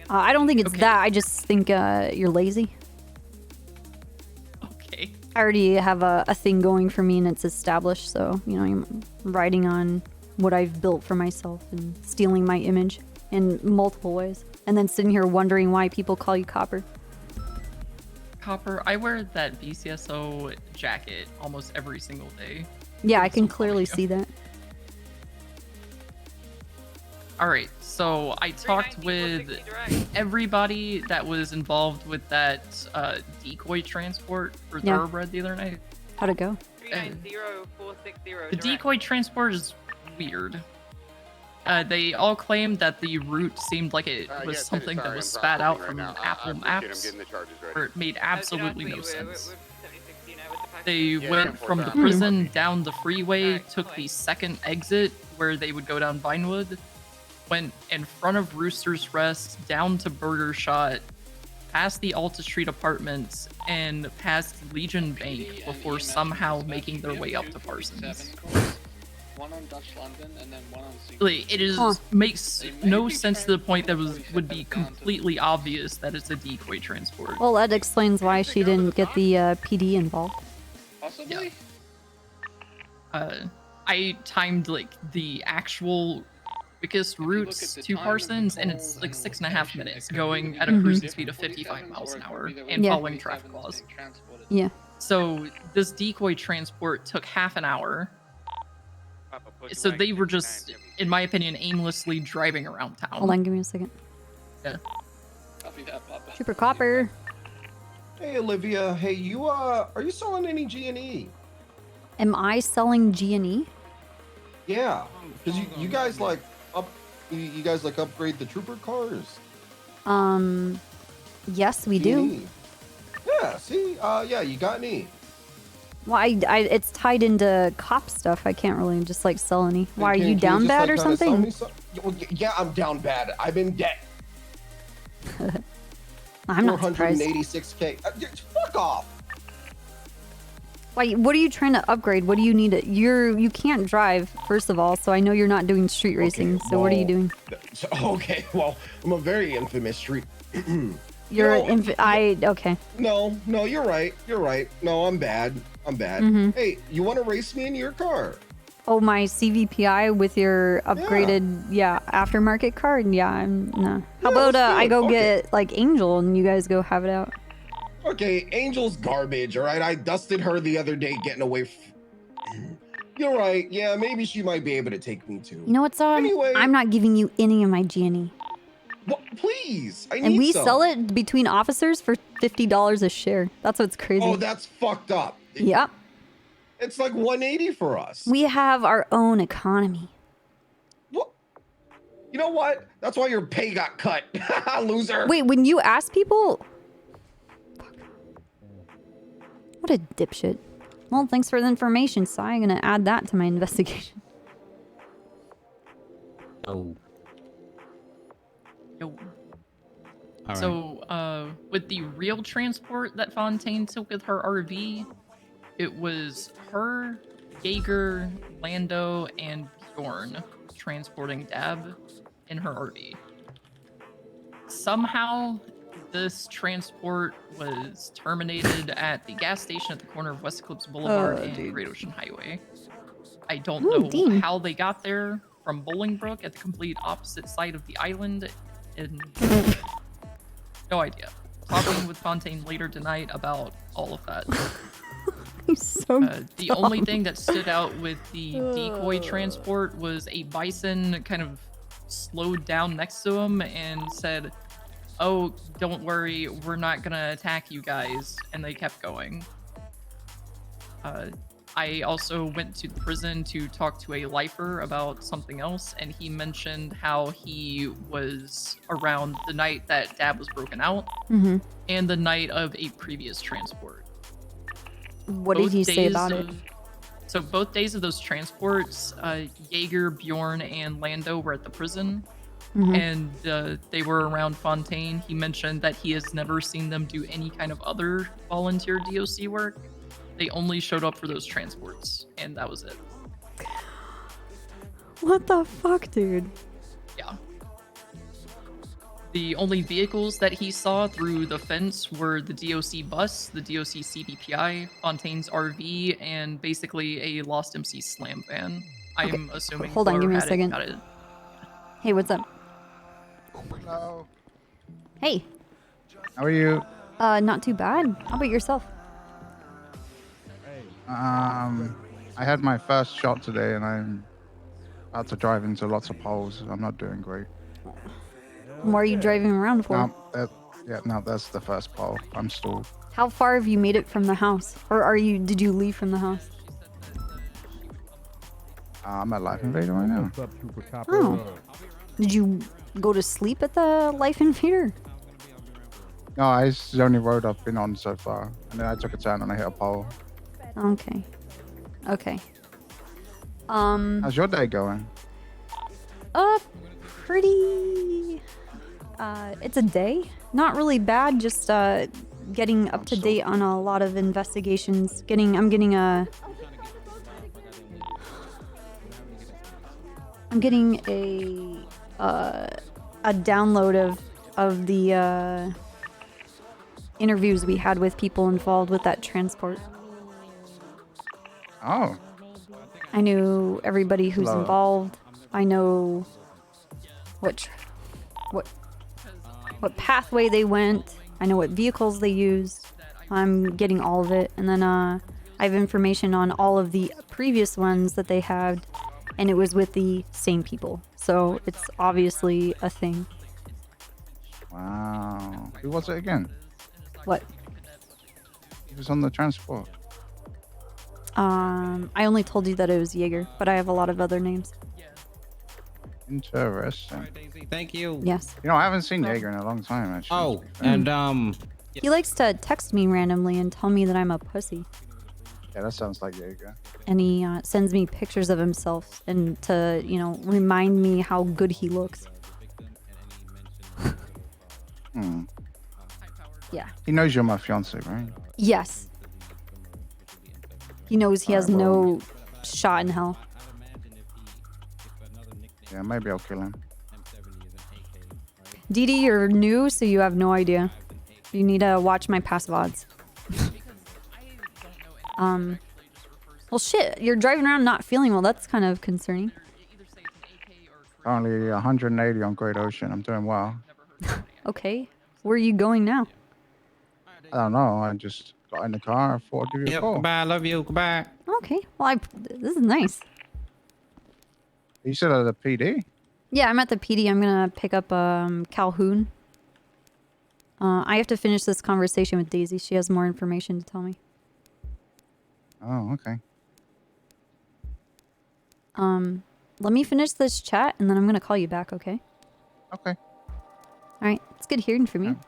I don't think it's that. I just think you're lazy. Okay. I already have a thing going for me, and it's established. So you know, I'm riding on what I've built for myself and stealing my image in multiple ways, and then sitting here wondering why people call you Copper. Copper, I wear that BCSO jacket almost every single day. Yeah, I can clearly see that. All right, so I talked with everybody that was involved with that decoy transport for Yeah. Thoroughbred the other night. How'd it go? The decoy transport is weird. They all claimed that the route seemed like it was something that was spat out from Apple Maps, where it made absolutely no sense. They went from the prison down the freeway, took the second exit where they would go down Vinewood, went in front of Rooster's Rest, down to Burger Shot, past the Alta Street Apartments, and past Legion Bank before somehow making their way up to Parsons. One on Dutch London and then one on Like, it is makes no sense to the point that would be completely obvious that it's a decoy transport. Well, that explains why she didn't get the PD involved. Possibly? I timed like the actual quickest routes to Parsons, and it's like 6.5 minutes going at a cruising speed of 55 miles an hour and Yeah. following traffic laws. Yeah. So this decoy transport took half an hour. So they were just, in my opinion, aimlessly driving around town. Hold on, give me a second. Yeah. Copy that, Papa. Trooper Copper. Hey Olivia, hey you are you selling any G&E? Am I selling G&E? Yeah, because you guys like you guys like upgrade the trooper cars. Yes, we do. G&E. Yeah, see, yeah, you got any? Well, I it's tied into cop stuff. I can't really just like sell any. Why, are you down just, bad like, or kinda sell something? me some? Well, yeah, I'm down bad. I'm in debt. I'm not surprised. 486K. Fuck off. Why, what are you trying to upgrade? What do you need? You can't drive, first of all, so I know you're not doing street racing. So what are you doing? Okay, well, I'm a very infamous street. You're You know, okay. No, you're right. You're right. No, I'm bad. I'm bad. Mhm. Hey, you want to race me in your car? Oh, my CVPI with your upgraded, aftermarket card? Yeah, I'm no. How about let's do I it. go Okay. get like Angel and you guys go have it out? Okay, Angel's garbage, all right? I dusted her the other day getting away. You're right. Yeah, maybe she might be able to take me too. You know what's Anyway. I'm not giving you any of my G&E. What? Please, I need And we some. sell it between officers for $50 a share. That's what's crazy. Oh, that's fucked up. Yep. It's like 180 for us. We have our own economy. You know what? That's why your pay got cut, loser. Wait, when you ask people... Fuck. What a dipshit. Well, thanks for the information, Si. I'm gonna add that to my investigation. Oh. Yo. All right. So, with the real transport that Fontaine took with her RV, it was her, Jaeger, Lando, and Bjorn transporting Dab in her RV. Somehow, this transport was terminated at the gas station at the corner of West Eclipse Boulevard and Great Ocean Highway. I don't know how they got there from Bolingbrook at the complete opposite side of the island, and no idea. Talking with Fontaine later tonight about all of that. He's so the only thing that stood out with the decoy transport was a bison kind of slowed down next to him and said, "Oh, don't worry, we're not gonna attack you guys," and they kept going. I also went to the prison to talk to a lifer about something else, and he mentioned how he was around the night that Dab was broken out and the night of a previous transport. What did he say about it? So both days of those transports, Jaeger, Bjorn, and Lando were at the prison, and they were around Fontaine. He mentioned that he has never seen them do any kind of other volunteer DOC work. They only showed up for those transports, and that was it. What the fuck, dude? Yeah. The only vehicles that he saw through the fence were the DOC bus, the DOC CBPI, Fontaine's RV, and basically a Lost MC slam van. I'm assuming. Hold on, give me a second. Got it. Hey, what's up? Hello. Hey. How are you? Not too bad. How about yourself? I had my first shot today, and I'm about to drive into lots of poles. I'm not doing great. What are you driving around for? No, that's the first pole. I'm stalled. How far have you made it from the house? Or did you leave from the house? I'm at Life Invader right now. Oh. Did you go to sleep at the Life Invader? No, it's the only road I've been on so far. And then I took a turn and I hit a pole. Okay. Okay. How's your day going? Pretty... it's a day. Not really bad, just getting up to date on a lot of investigations. I'm getting a download of the interviews we had with people involved with that transport. Oh. I knew everybody who's Hello. involved. I know what pathway they went. I know what vehicles they used. I'm getting all of it. And then I have information on all of the previous ones that they had, and it was with the same people. So it's obviously a thing. Wow. Who was it again? What? He was on the transport. I only told you that it was Jaeger, but I have a lot of other names. Interesting. Thank you. Yes. You know, I haven't seen Jaeger in a long time, actually. Oh, and He likes to text me randomly and tell me that I'm a pussy. Yeah, that sounds like Jaeger. And he sends me pictures of himself and to, remind me how good he looks. Yeah. He knows you're my fiance, right? Yes. He knows he has no shot in hell. Yeah, maybe I'll kill him. Dee Dee, you're new, so you have no idea. You need to watch my past VODs. Well, shit, you're driving around not feeling well. That's kind of concerning. Currently 180 on Great Ocean. I'm doing well. Okay. Where are you going now? I don't know. I just got in the car. I thought I'd give you a call. Goodbye. Love you. Goodbye. Okay. Well, this is nice. You said at the PD? Yeah, I'm at the PD. I'm gonna pick up Calhoun. I have to finish this conversation with Daisy. She has more information to tell me. Oh, okay. Let me finish this chat and then I'm gonna call you back, okay? Okay. Alright, it's good hearing from you.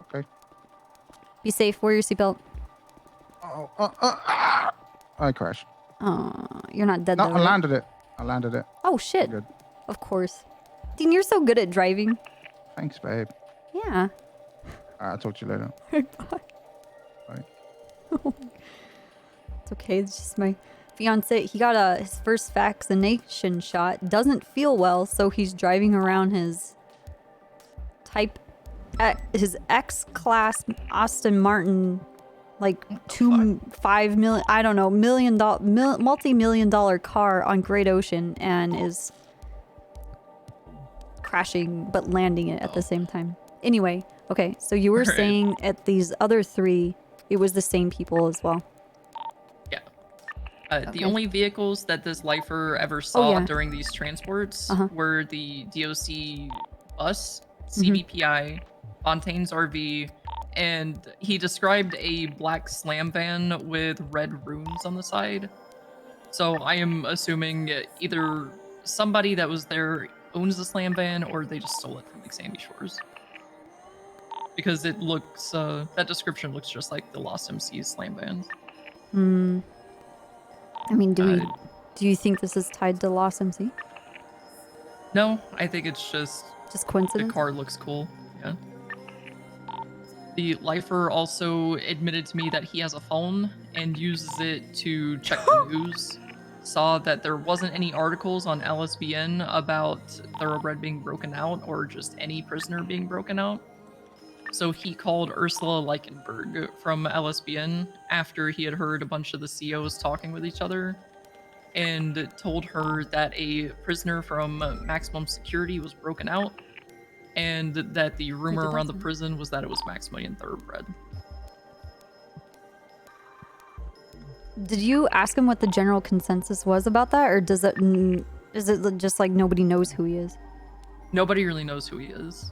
Okay. Be safe, wear your seatbelt. I crashed. You're not dead No, though, I right? landed it. I landed it. Oh shit. Good. Of course. Dean, you're so good at driving. Thanks, babe. Yeah. Alright, I'll talk to you later. Bye. Bye. It's okay, it's just my fiance, he got his first vaccination shot. Doesn't feel well, so he's driving around his his X-Class Aston Martin, like 5 million, I don't know, multi-million-dollar car on Great Ocean, and is crashing but landing it at the same time. Anyway, okay, so you were saying at these other 3, it was the same people as well. The only vehicles that this lifer ever saw during these transports were the DOC bus, CBPI, Fontaine's RV, and he described a black slam van with red runes on the side. So I am assuming either somebody that was there owns the slam van, or they just stole it from like Sandy Shores. Because it looks, that description looks just like the Lost MC's slam vans. I mean, do you think this is tied to Lost MC? No, I think it's just coincidence. The car looks cool. Yeah. The lifer also admitted to me that he has a phone and uses it to check the news. Saw that there wasn't any articles on LSBN about Thoroughbred being broken out or just any prisoner being broken out. So he called Ursula Leichenberg from LSBN after he had heard a bunch of the COs talking with each other and told her that a prisoner from maximum security was broken out and that the rumor around the prison was that it was Maximilian Thoroughbred. Did you ask him what the general consensus was about that, or is it just like nobody knows who he is? Nobody really knows who he is.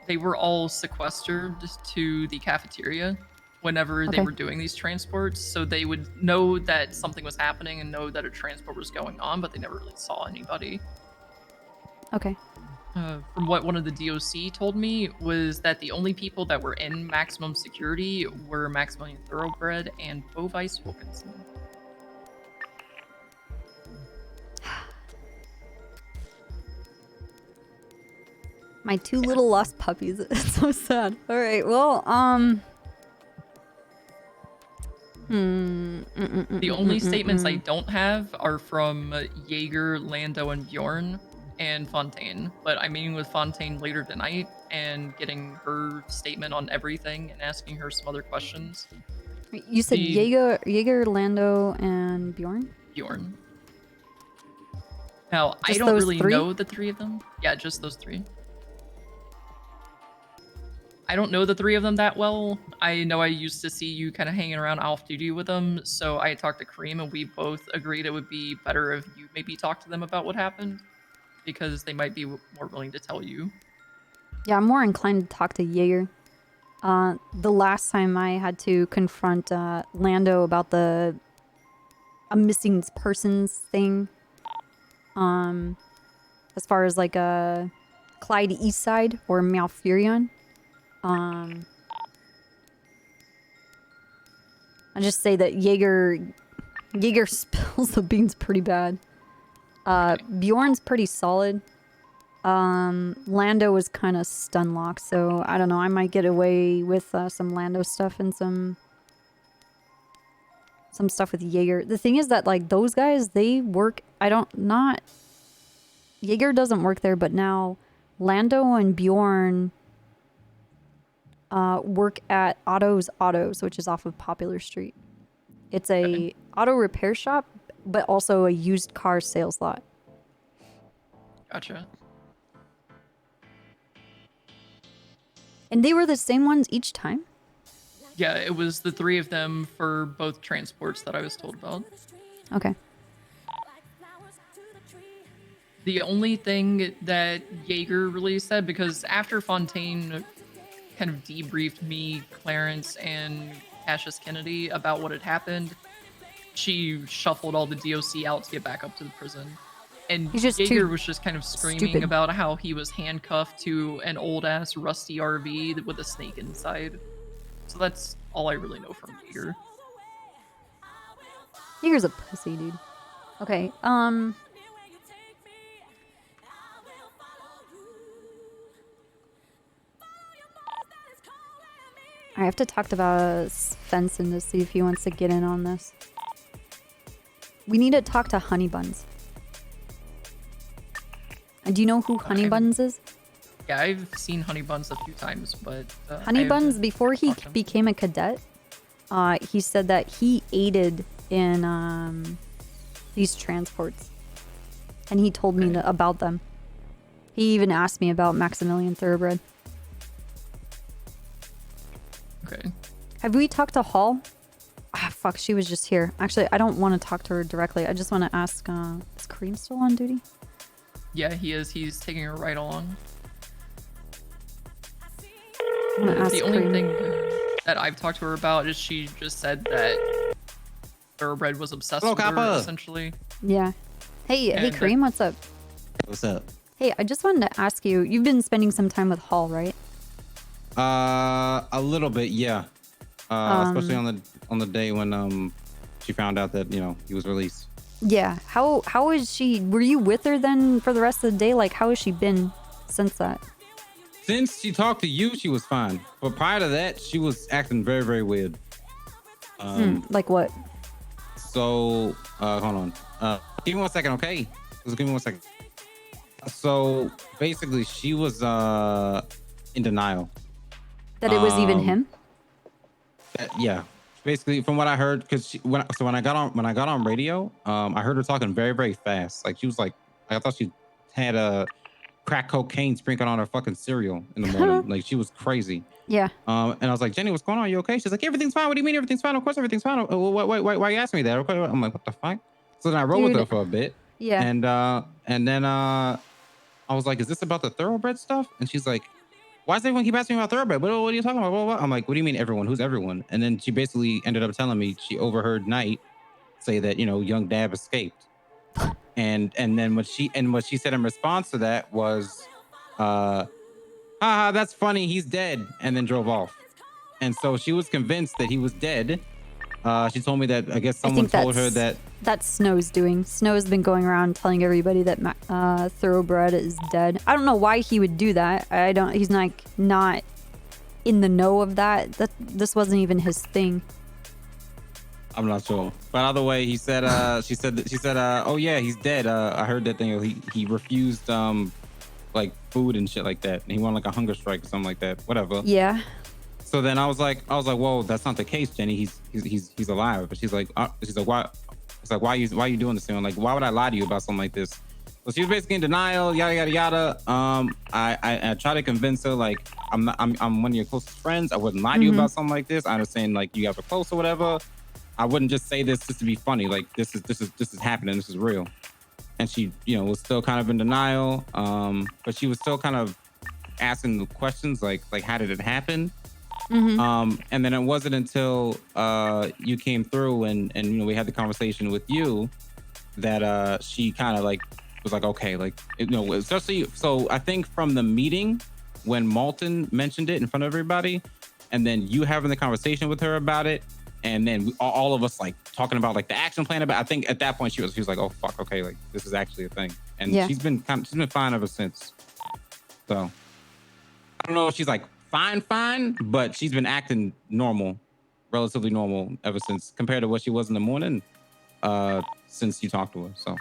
They were all sequestered to the cafeteria whenever they were doing these transports, so they would know that something was happening and know that a transport was going on, but they never really saw anybody. Okay. From what one of the DOC told me was that the only people that were in maximum security were Maximilian Thoroughbred and Bovice Wilkinson. My 2 little lost puppies. It's so sad. All right. Well, The only statements I don't have are from Jaeger, Lando, and Bjorn, and Fontaine. But I'm meeting with Fontaine later tonight and getting her statement on everything and asking her some other questions. You said Jaeger, Lando, and Bjorn? Bjorn. Now, Just I don't those really 3? know the 3 of them. Yeah, just those 3. I don't know the 3 of them that well. I know I used to see you kind of hanging around off duty with them, so I talked to Kareem and we both agreed it would be better if you maybe talk to them about what happened, because they might be more willing to tell you. Yeah, I'm more inclined to talk to Jaeger. The last time I had to confront Lando about a missing persons thing, as far as like Clyde East Side or Malfurion. I just say that Jaeger spills the beans pretty bad. Bjorn's pretty solid. Lando was kind of stun locked, so I don't know. I might get away with some Lando stuff and some stuff with Jaeger. The thing is that like those guys, they work. Jaeger doesn't work there, but now Lando and Bjorn work at Otto's Autos, which is off of Popular Street. It's a auto repair shop, but also a used car sales lot. Gotcha. And they were the same ones each time? Yeah, it was the 3 of them for both transports that I was told about. Okay. The only thing that Jaeger really said, because after Fontaine kind of debriefed me, Clarence, and Cassius Kennedy about what had happened, she shuffled all the DOC out to get back up to the prison. And Jaeger was just kind of screaming about how he was handcuffed to an old-ass rusty RV with a snake inside. So that's all I really know from Jaeger. Jaeger's a pussy, dude. Okay, I have to talk about Svensson to see if he wants to get in on this. We need to talk to Honey Buns. And do you know who Honey Buns is? Yeah, I've seen Honey Buns a few times, but Honey Buns, before he became a cadet, he said that he aided in these transports. And he told me about them. He even asked me about Maximilian Thoroughbred. Okay. Have we talked to Hall? Ah, fuck, she was just here. Actually, I don't want to talk to her directly. I just want to ask, is Kareem still on duty? Yeah, he is. He's taking her right along. I'm gonna ask The only Kareem. thing that I've talked to her about is she just said that Thoroughbred was obsessed with her, essentially. Yeah. Hey, And Kareem, what's up? What's up? Hey, I just wanted to ask you, you've been spending some time with Hall, right? A little bit, yeah. Especially on the day when she found out that he was released. Yeah. How is she? Were you with her then for the rest of the day? Like, how has she been since that? Since she talked to you, she was fine. But prior to that, she was acting very, very weird. Like what? So, hold on. Give me 1 second, okay? Just give me 1 second. So, basically, she was in denial. That it was even him? Yeah. Basically, from what I heard, because when I got on radio, I heard her talking very, very fast. Like she was like, I thought she had a crack cocaine sprinkled on her fucking cereal in the morning. Like she was crazy. Yeah. And I was like, Jenny, what's going on? Are you okay? She's like, everything's fine. What do you mean everything's fine? Of course everything's fine. Why are you asking me that? Okay. I'm like, what the fuck? So then I rode with her for a bit. Yeah. And then I was like, is this about the Thoroughbred stuff? And she's like, why does everyone keep asking me about Thoroughbred? What are you talking about? What? I'm like, what do you mean everyone? Who's everyone? And then she basically ended up telling me she overheard Knight say that, young Dab escaped. And then what she said in response to that was, haha, that's funny, he's dead, and then drove off. And so she was convinced that he was dead. She told me that I guess someone told her that that's Snow's doing. Snow's been going around telling everybody that Thoroughbred is dead. I don't know why he would do that. He's like not in the know of that. This wasn't even his thing. I'm not sure. But either way, she said, oh yeah, he's dead. I heard that thing. He refused like food and shit like that. And he went like a hunger strike or something like that. Whatever. Yeah. So then I was like, whoa, that's not the case, Jenny. He's alive. But she's like, why? It's like, why are you doing this thing? Like, why would I lie to you about something like this? So she was basically in denial, yada yada yada. I tried to convince her like I'm one of your closest friends. I wouldn't lie to you about something like this. I understand like you guys are close or whatever. I wouldn't just say this just to be funny. Like this is happening. This is real. And she, was still kind of in denial. But she was still kind of asking the questions like how did it happen? And then it wasn't until you came through and we had the conversation with you that she kind of like was like, okay, like especially so I think from the meeting when Malton mentioned it in front of everybody, and then you having the conversation with her about it, and then all of us like talking about like the action plan about. I think at that point she was like, oh fuck, okay, like this is actually a thing, and she's been fine ever since. So I don't know if she's like fine, but she's been acting normal, relatively normal ever since compared to what she was in the morning since you talked to her. So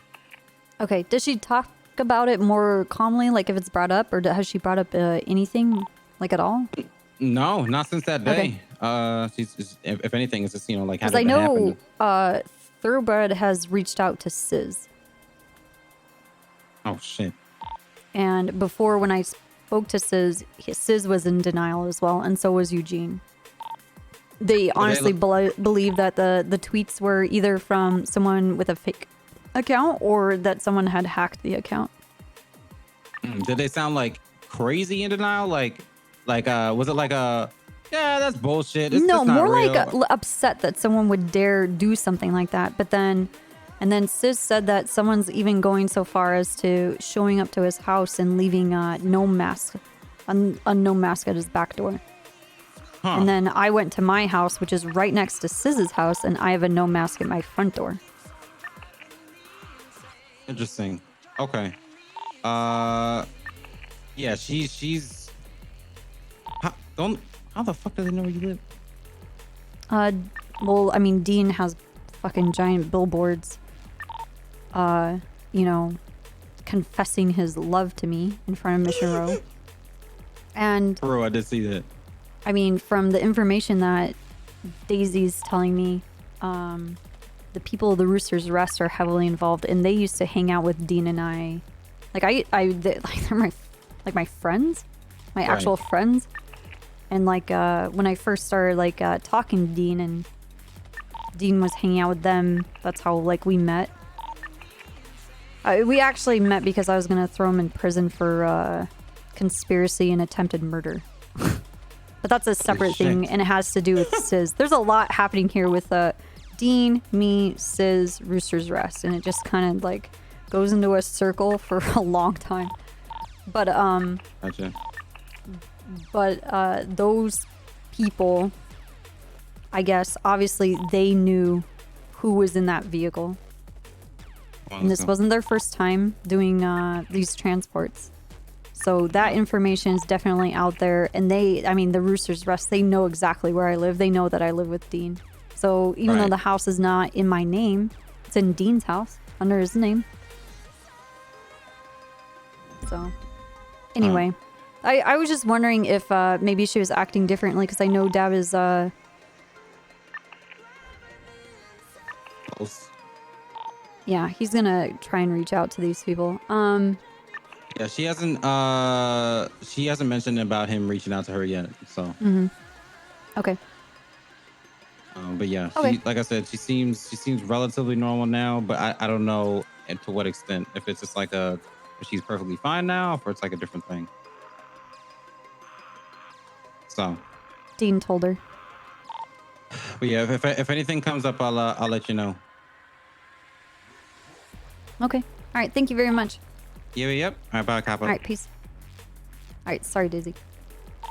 Okay, does she talk about it more calmly, like if it's brought up, or has she brought up anything like at all? No, not since that day. She's if anything, it's just like how Because did I it know happen? Thoroughbred has reached out to Sizz, Oh shit. and before when I spoke to Sizz was in denial as well, and so was Eugene. They honestly believe that the tweets were either from someone with a fake account or that someone had hacked the account. Did they sound like crazy in denial? Like was it like a yeah, that's bullshit. It's No, just not more real. like upset that someone would dare do something like that. But then Sizz said that someone's even going so far as to showing up to his house and leaving no mask, a no mask at his back door. Huh. And then I went to my house, which is right next to Sizz's house, and I have a no mask at my front door. Interesting. Okay. Yeah, she's how the fuck do they know where you live? Well, I mean, Dean has fucking giant billboards you know, confessing his love to me in front of Mission Row. And Bro, I did see that. I mean, from the information that Daisy's telling me, the people of the Rooster's Rest are heavily involved, and they used to hang out with Dean and I. Like they're my friends, my actual friends. And like when I first started like talking to Dean, and Dean was hanging out with them, that's how like we met. We actually met because I was gonna throw him in prison for conspiracy and attempted murder. But that's a separate thing, and it has to do with Sizz. There's a lot happening here with Dean, me, Sizz, Rooster's Rest, and it just kind of like goes into a circle for a long time. But Gotcha. But those people, I guess, obviously they knew who was in that vehicle. And this wasn't their first time doing these transports. So that information is definitely out there. And I mean, the Rooster's Rest, they know exactly where I live. They know that I live with Dean. So even though the house is not in my name, it's in Dean's house, under his name. So, anyway. I was just wondering if maybe she was acting differently, because I know Dab is yeah, he's gonna try and reach out to these people. Yeah, she hasn't mentioned about him reaching out to her yet, so. Okay. But yeah, Okay. she, like I said, she seems relatively normal now, but I don't know to what extent. If it's just like she's perfectly fine now, or it's like a different thing. So. Dean told her. But yeah, if anything comes up, I'll let you know. Okay. All right. Thank you very much. Yep. All right, bye, Capo. All right. Peace. All right. Sorry, Daisy.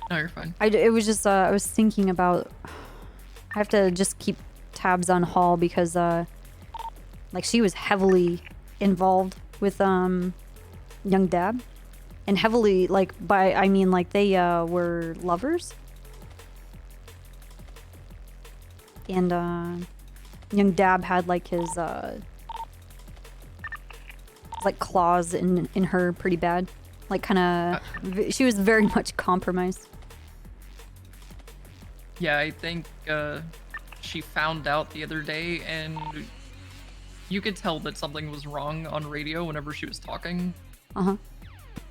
No, you're fine. It was just I was thinking about. I have to just keep tabs on Hall because like she was heavily involved with young Dab, and heavily like I mean like they were lovers. And young Dab had like his like claws in her pretty bad, like kind of she was very much compromised. Yeah, I think she found out the other day, and you could tell that something was wrong on radio whenever she was talking.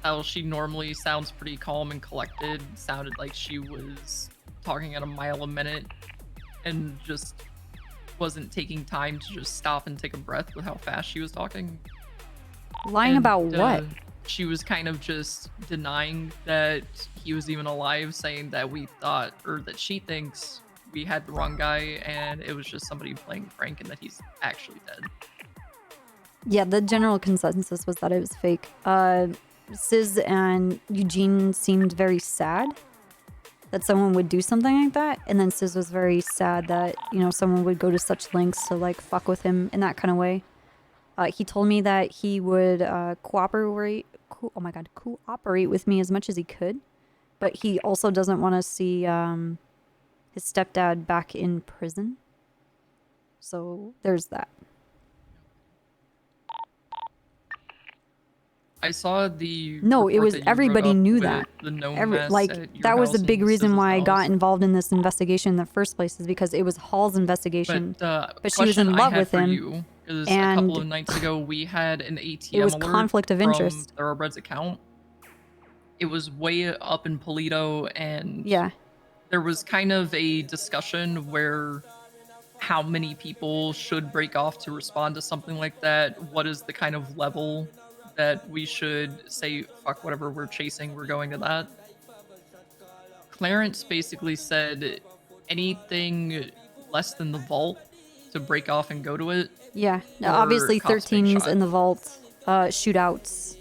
How she normally sounds pretty calm and collected, sounded like she was talking at a mile a minute, and just wasn't taking time to just stop and take a breath with how fast she was talking. Lying about what? She was kind of just denying that he was even alive, saying that we thought, or that she thinks we had the wrong guy, and it was just somebody playing prank, and that he's actually dead. Yeah, the general consensus was that it was fake. Sizz and Eugene seemed very sad that someone would do something like that, and then Sizz was very sad that, you know, someone would go to such lengths to like fuck with him in that kind of way. He told me that he would cooperate with me as much as he could, but he also doesn't want to see his stepdad back in prison. So there's that. I saw the No, it report was that you everybody wrote up knew with that. the gnome mess Like at your that was a house big and reason Sizz's why I got house. involved in this investigation in the first place, is because it was Hall's investigation. But she was in question I love had with for him, you is and a couple of nights ago we had an ATM it was alert conflict of from interest. Thoroughbred's account. It was way up in Polito, and Yeah. there was kind of a discussion where how many people should break off to respond to something like that. What is the kind of level that we should say, fuck whatever we're chasing, we're going to that? Clarence basically said anything less than the vault to break off and go to it. Yeah, or obviously cops being 13s shot. in the vault, shootouts,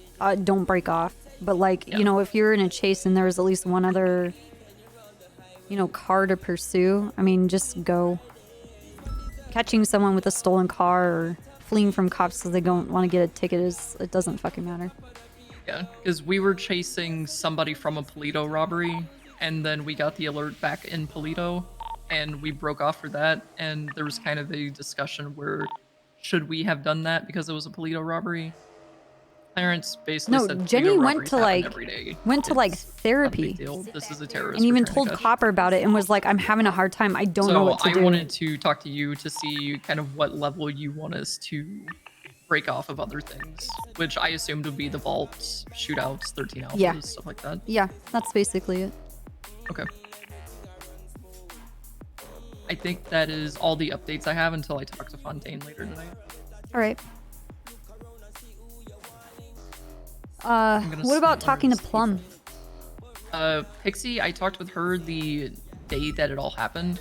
don't break off. But like, you know, if you're in a chase and there's at least one other, you know, car to pursue, I mean, just go. Catching someone with a stolen car or fleeing from cops because they don't want to get a ticket it doesn't fucking matter. Yeah, because we were chasing somebody from a Polito robbery, and then we got the alert back in Polito, and we broke off for that, and there was kind of a discussion where should we have done that because it was a Polito robbery? Clarence basically No, said Jenny Polito went robberies to happen like every day. went to like It's not a big therapy, deal. This is a terrorist. and we're even trying to told catch. Copper about it, and was like, "I'm having a hard time. I don't know what to I do." wanted to talk to you to see kind of what level you want us to break off of other things, which I assumed would be the vaults, shootouts, 13 alphas, Yeah. stuff like that. Yeah, that's basically it. Okay. I think that is all the updates I have until I talk to Fontaine later tonight. All right. What about talking to Plum? Pixie, I talked with her the day that it all happened.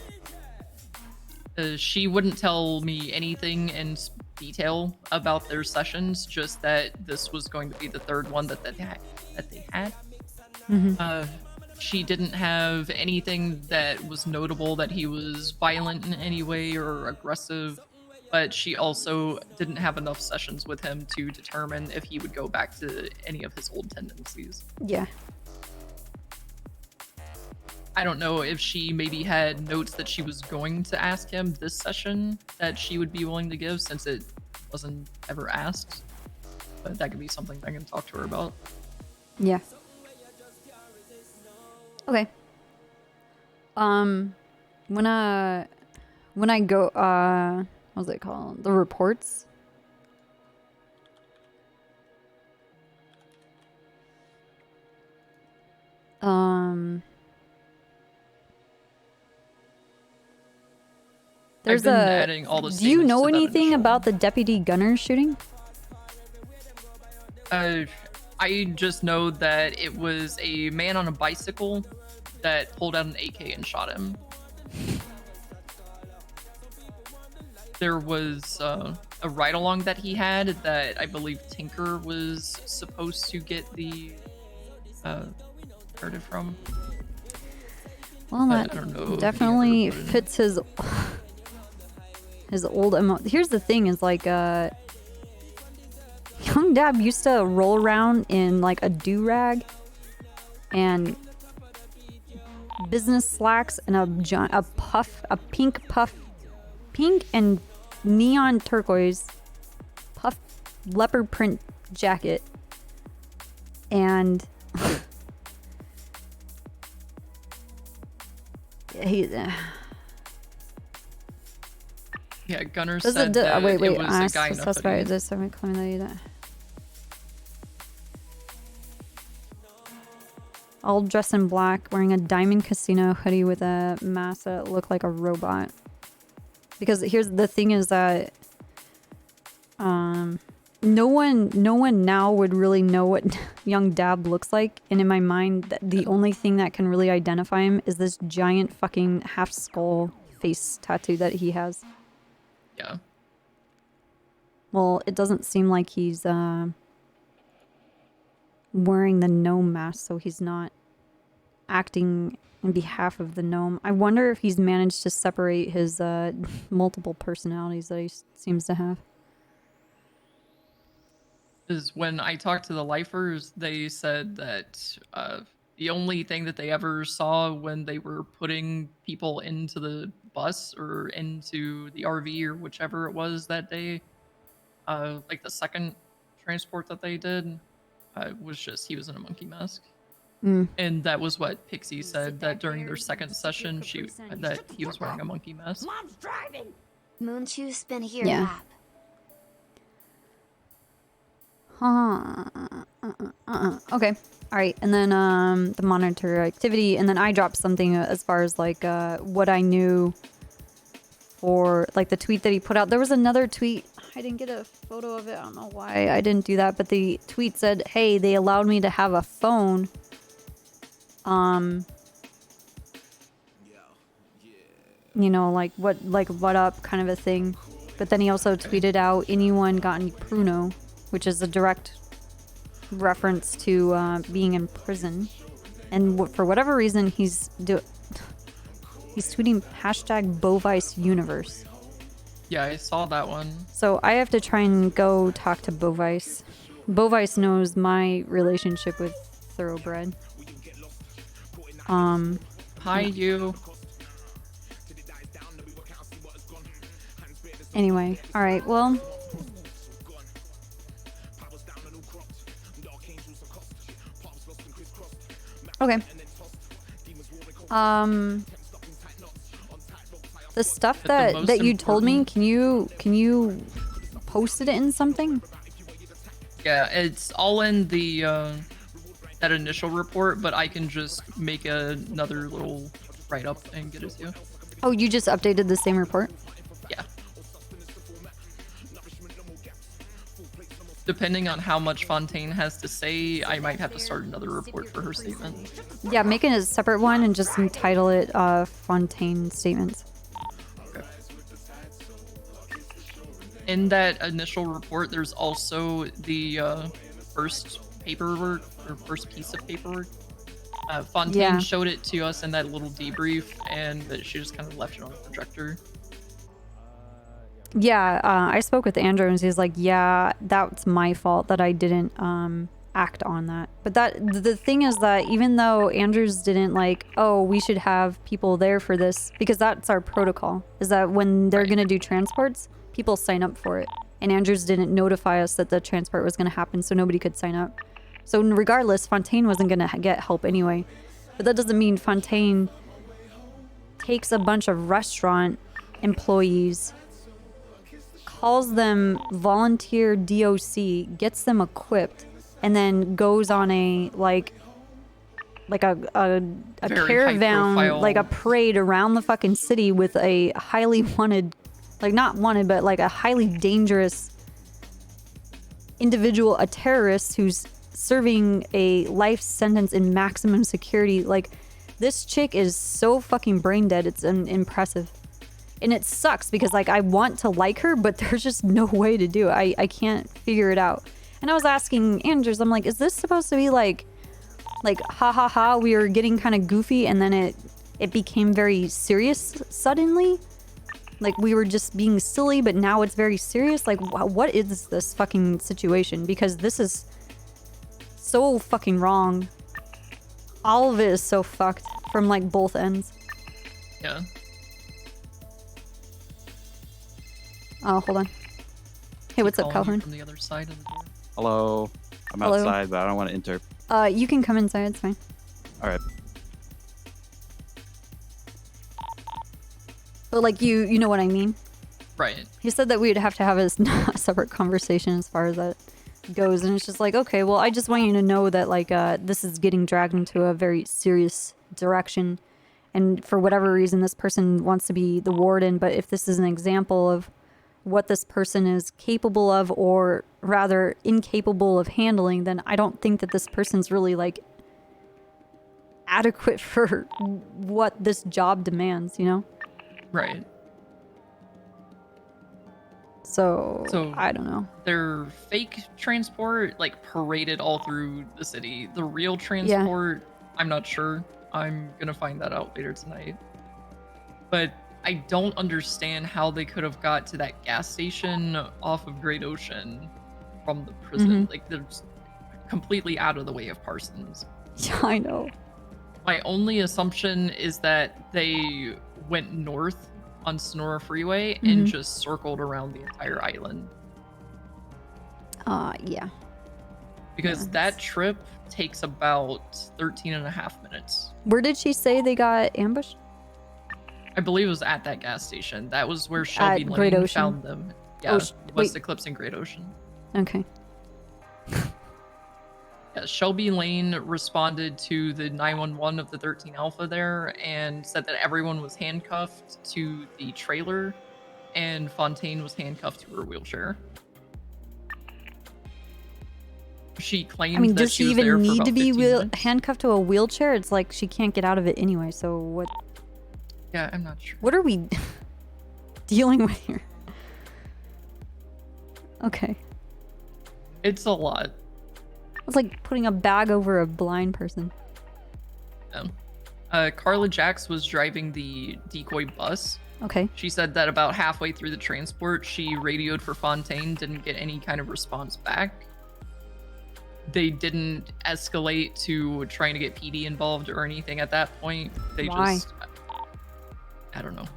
She wouldn't tell me anything in detail about their sessions, just that this was going to be the third one that they had. She didn't have anything that was notable that he was violent in any way or aggressive, but she also didn't have enough sessions with him to determine if he would go back to any of his old tendencies. Yeah. I don't know if she maybe had notes that she was going to ask him this session that she would be willing to give, since it wasn't ever asked. But that could be something I can talk to her about. Yeah. Okay. When I go, what's it called? The reports. There's adding all the do you know statements to that anything about the deputy gunner shooting? I just know that it was a man on a bicycle that pulled out an AK and shot him. There was a ride-along that he had that I believe Tinker was supposed to get the credit from. Well, But I don't know if he definitely ever put it in. fits his old MO. Here's the thing: is like Young Dab used to roll around in like a do-rag and business slacks and a pink and neon turquoise puff leopard print jacket, and Yeah, Gunner does said that wait, it was ask a guy the in a suspect. hoodie. Does someone claim that all dressed in black, wearing a diamond casino hoodie with a mask that looked like a robot? Because here's the thing: is that no one now would really know what Young Dab looks like, and in my mind, the only thing that can really identify him is this giant fucking half skull face tattoo that he has. Yeah. Well, it doesn't seem like he's wearing the gnome mask, so he's not acting in behalf of the gnome. I wonder if he's managed to separate his multiple personalities that he seems to have. Is when I talked to the lifers, they said that the only thing that they ever saw when they were putting people into the bus or into the RV or whichever it was that day, like the second transport that they did, was just he was in a monkey mask. And that was what Pixie said, that during their second session, that he was wearing a monkey mask. Mom's driving. Moonchew's been here. Yeah. Lab. Okay. All right. And then the monitor activity, and then I dropped something as far as like what I knew for like the tweet that he put out. There was another tweet. I didn't get a photo of it. I don't know why I didn't do that, but the tweet said, "Hey, they allowed me to have a phone." You know, like what up kind of a thing. But then he also tweeted out, "Anyone got any pruno?" which is a direct reference to being in prison. And for whatever reason, he's tweeting hashtag Bovice Universe. Yeah, I saw that one. So I have to try and go talk to Bovice. Bovice knows my relationship with Thoroughbred. Hi, you. Anyway, all right. Well, okay. The stuff that you told me, can you posted it in something? Yeah, it's all in the that initial report, but I can just make another little write-up and get it to you. Oh, you just updated the same report? Yeah. Depending on how much Fontaine has to say, I might have to start another report for her statement. Yeah, make it a separate one and just entitle it Fontaine Statements. Okay. In that initial report, there's also the first paperwork, or first piece of paperwork. Fontaine showed it to us in that little debrief, and that she just kind of left it on the projector. Yeah, I spoke with Andrew and he's like, yeah, that's my fault that I didn't act on that. But the thing is that even though Andrews didn't like, oh, we should have people there for this, because that's our protocol, is that when they're gonna do transports, people sign up for it. And Andrews didn't notify us that the transport was gonna happen, so nobody could sign up. So regardless, Fontaine wasn't gonna get help anyway. But that doesn't mean Fontaine takes a bunch of restaurant employees, calls them volunteer DOC, gets them equipped, and then goes on a caravan, like a parade around the fucking city with a highly wanted, like not wanted, but like a highly dangerous individual, a terrorist who's serving a life sentence in maximum security. Like, this chick is so fucking brain dead. It's impressive. And it sucks because like I want to like her, but there's just no way to do it. I can't figure it out. And I was asking Andrews, I'm like, is this supposed to be like ha ha ha, we were getting kind of goofy and then it became very serious suddenly? Like we were just being silly, but now it's very serious? Like what is this fucking situation? Because this is so fucking wrong. All of it is so fucked from like both ends. Yeah. Oh, hold on. Hey, what's up, Calhoun? From the other side of the door. Hello. I'm Hello. outside, but I don't want to enter. You can come inside, it's fine. All right. But like you know what I mean? Right. He said that we'd have to have a separate conversation as far as that goes, and it's just like, okay, well, I just want you to know that like this is getting dragged into a very serious direction, and for whatever reason, this person wants to be the warden. But if this is an example of what this person is capable of, or rather incapable of handling, then I don't think that this person's really like adequate for what this job demands, you know? Right. So I don't know. Their fake transport like paraded all through the city. The real transport, I'm not sure. I'm gonna find that out later tonight. But I don't understand how they could have got to that gas station off of Great Ocean from the prison. Like, they're just completely out of the way of Parsons. Yeah, I know. My only assumption is that they went north on Sonora Freeway and just circled around the entire island. Yeah. Because that trip takes about 13 and a half minutes. Where did she say they got ambushed? I believe it was at that gas station. That was where Shelby Great Lane Ocean? found them. Yeah, West wait. Eclipse and Great Ocean. Okay. Yeah, Shelby Lane responded to the 911 of the 13 Alpha there and said that everyone was handcuffed to the trailer and Fontaine was handcuffed to her wheelchair. She claimed I mean, that does she was there even for need about to be 15 minutes. handcuffed to a wheelchair? It's like she can't get out of it anyway, so what? Yeah, I'm not sure. What are we dealing with here? Okay. It's a lot. It's like putting a bag over a blind person. Carla Jax was driving the decoy bus. Okay. She said that about halfway through the transport, she radioed for Fontaine, didn't get any kind of response back. They didn't escalate to trying to get PD involved or anything at that point. They Why? just, I don't know.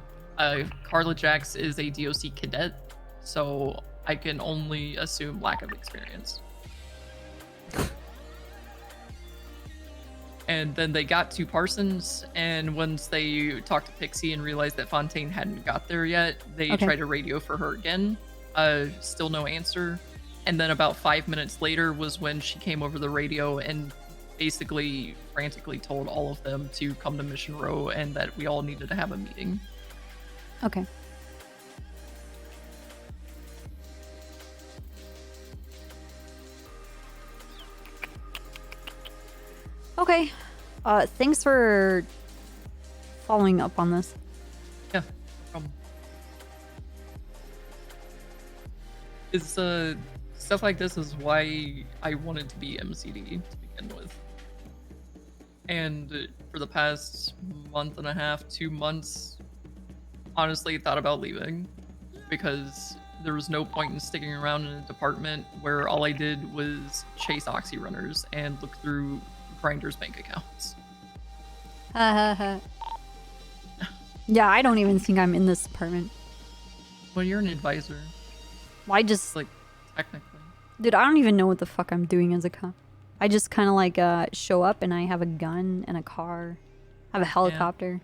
Carla Jax is a DOC cadet, so I can only assume lack of experience. And then they got to Parsons, and once they talked to Pixie and realized that Fontaine hadn't got there yet, they tried to radio for her again. Still no answer. And then about 5 minutes later was when she came over the radio and basically frantically told all of them to come to Mission Row and that we all needed to have a meeting. Okay. Okay. Thanks for following up on this. Yeah, no problem. It's stuff like this is why I wanted to be MCD to begin with. And for the past month and a half, 2 months, honestly thought about leaving because there was no point in sticking around in a department where all I did was chase Oxy runners and look through Grindr's bank accounts. Yeah, I don't even think I'm in this department. Well, you're an advisor. Well, I just like technically. Dude, I don't even know what the fuck I'm doing as a cop. I just kind of like show up and I have a gun and a car, I have a helicopter.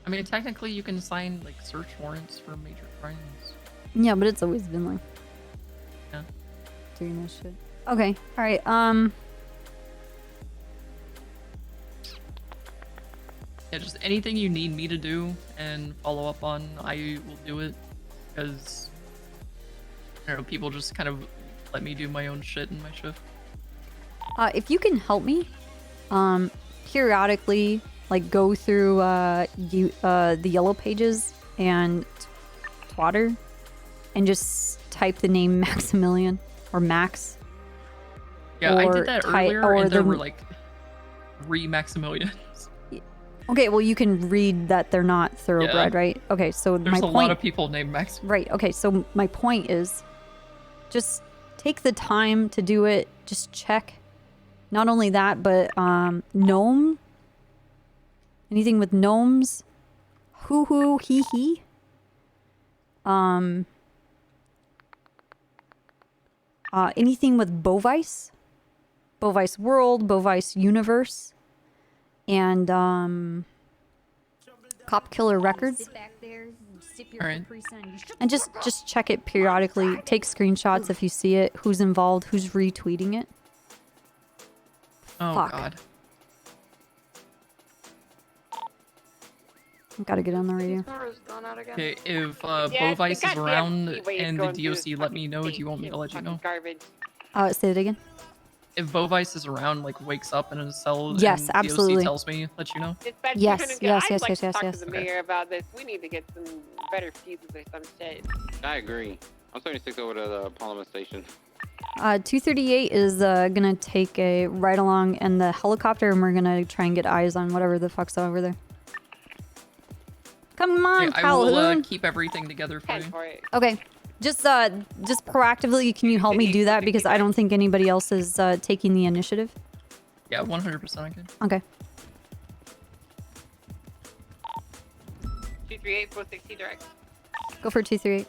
I mean, technically, you can sign like search warrants for major crimes. Yeah, but it's always been like doing this shit. Okay, all right. Yeah, just anything you need me to do and follow up on, I will do it. Because, I don't know, people just kind of let me do my own shit in my shift. If you can help me, periodically, like go through the yellow pages and Twitter, and just type the name Maximilian or Max. Yeah, I did that earlier, and there the- were like 3 Maximilians. Okay, well you can read that they're not thoroughbred, right? Okay, so There's my a point. lot of people named Max. Right. Okay, so my point is, just take the time to do it. Just check. Not only that, but gnome. Anything with gnomes. Hoo hoo hee hee. Anything with Bovice. Bovice World, Bovice Universe. And Cop Killer Records. Sit back there, sip your Alright. Capri Sun. You shut And just check it periodically. Take screenshots if you see it. Who's involved? Who's retweeting it? Oh Fuck. god. Gotta get on the radio. Okay, if Yeah, Bovice the is goddamn around Seaway is and the going through DOC this let me know, do fucking you want me to let you know? Garbage. Say it again. If Bovice is around, like wakes up in his cell Yes, and absolutely. DOC tells me, let you know. Dispatch, Yes, you're gonna yes, I'd yes, like yes, to yes, talk yes. to the mayor about this. We need to get some better fuses or some shit. I agree. I'm 76 over to the Parliament Station. 238 is gonna take a ride along in the helicopter, and we're gonna try and get eyes on whatever the fuck's over there. Come on, Okay, I will Calhoun. keep everything together for you. Okay, just proactively, can you help me do that? Because I don't think anybody else is taking the initiative. Yeah, 100% I can. Okay. 238 460 direct. Go for 238.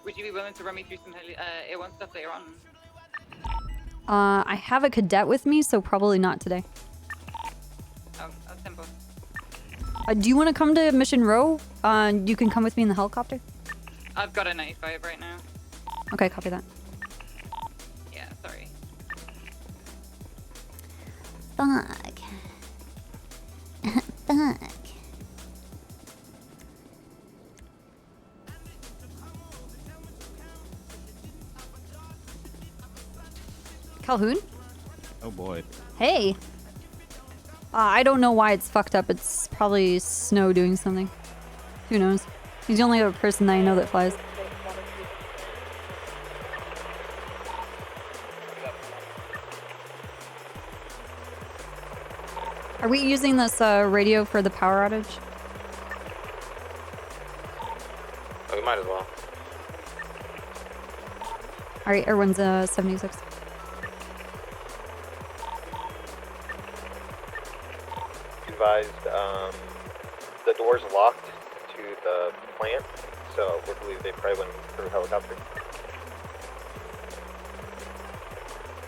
Would you be willing to run me through some A1 stuff later on? I have a cadet with me, so probably not today. I'll tempo. Do you want to come to Mission Row? You can come with me in the helicopter. I've got a 95 right now. Okay, copy that. Yeah, sorry. Fuck. Fuck. Calhoun? Oh boy. Hey. I don't know why it's fucked up. It's probably Snow doing something. Who knows? He's the only other person that I know that flies. Are we using this radio for the power outage? Oh, we might as well. Alright, everyone's 76. Advised, the door's locked to the plant, so we believe they probably went through a helicopter.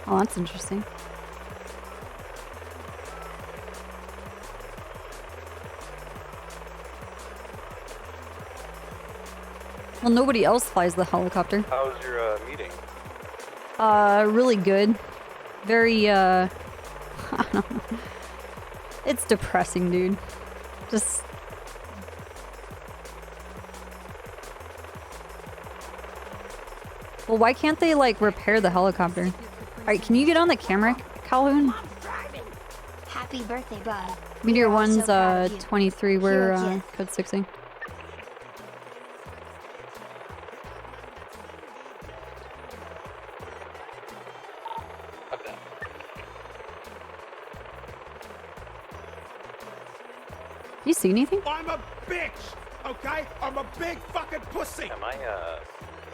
Oh, that's interesting. Well, nobody else flies the helicopter. How was your meeting? Really good. Very, I don't know. It's depressing, dude. Just... Well, why can't they, like, repair the helicopter? Alright, can you get on the camera, Calhoun? Happy birthday, bud. Meteor We're all so 1's, proud of you. 23, Here we're, a gift. code 60. You see anything? I'm a bitch, okay? I'm a big fucking pussy. Am I,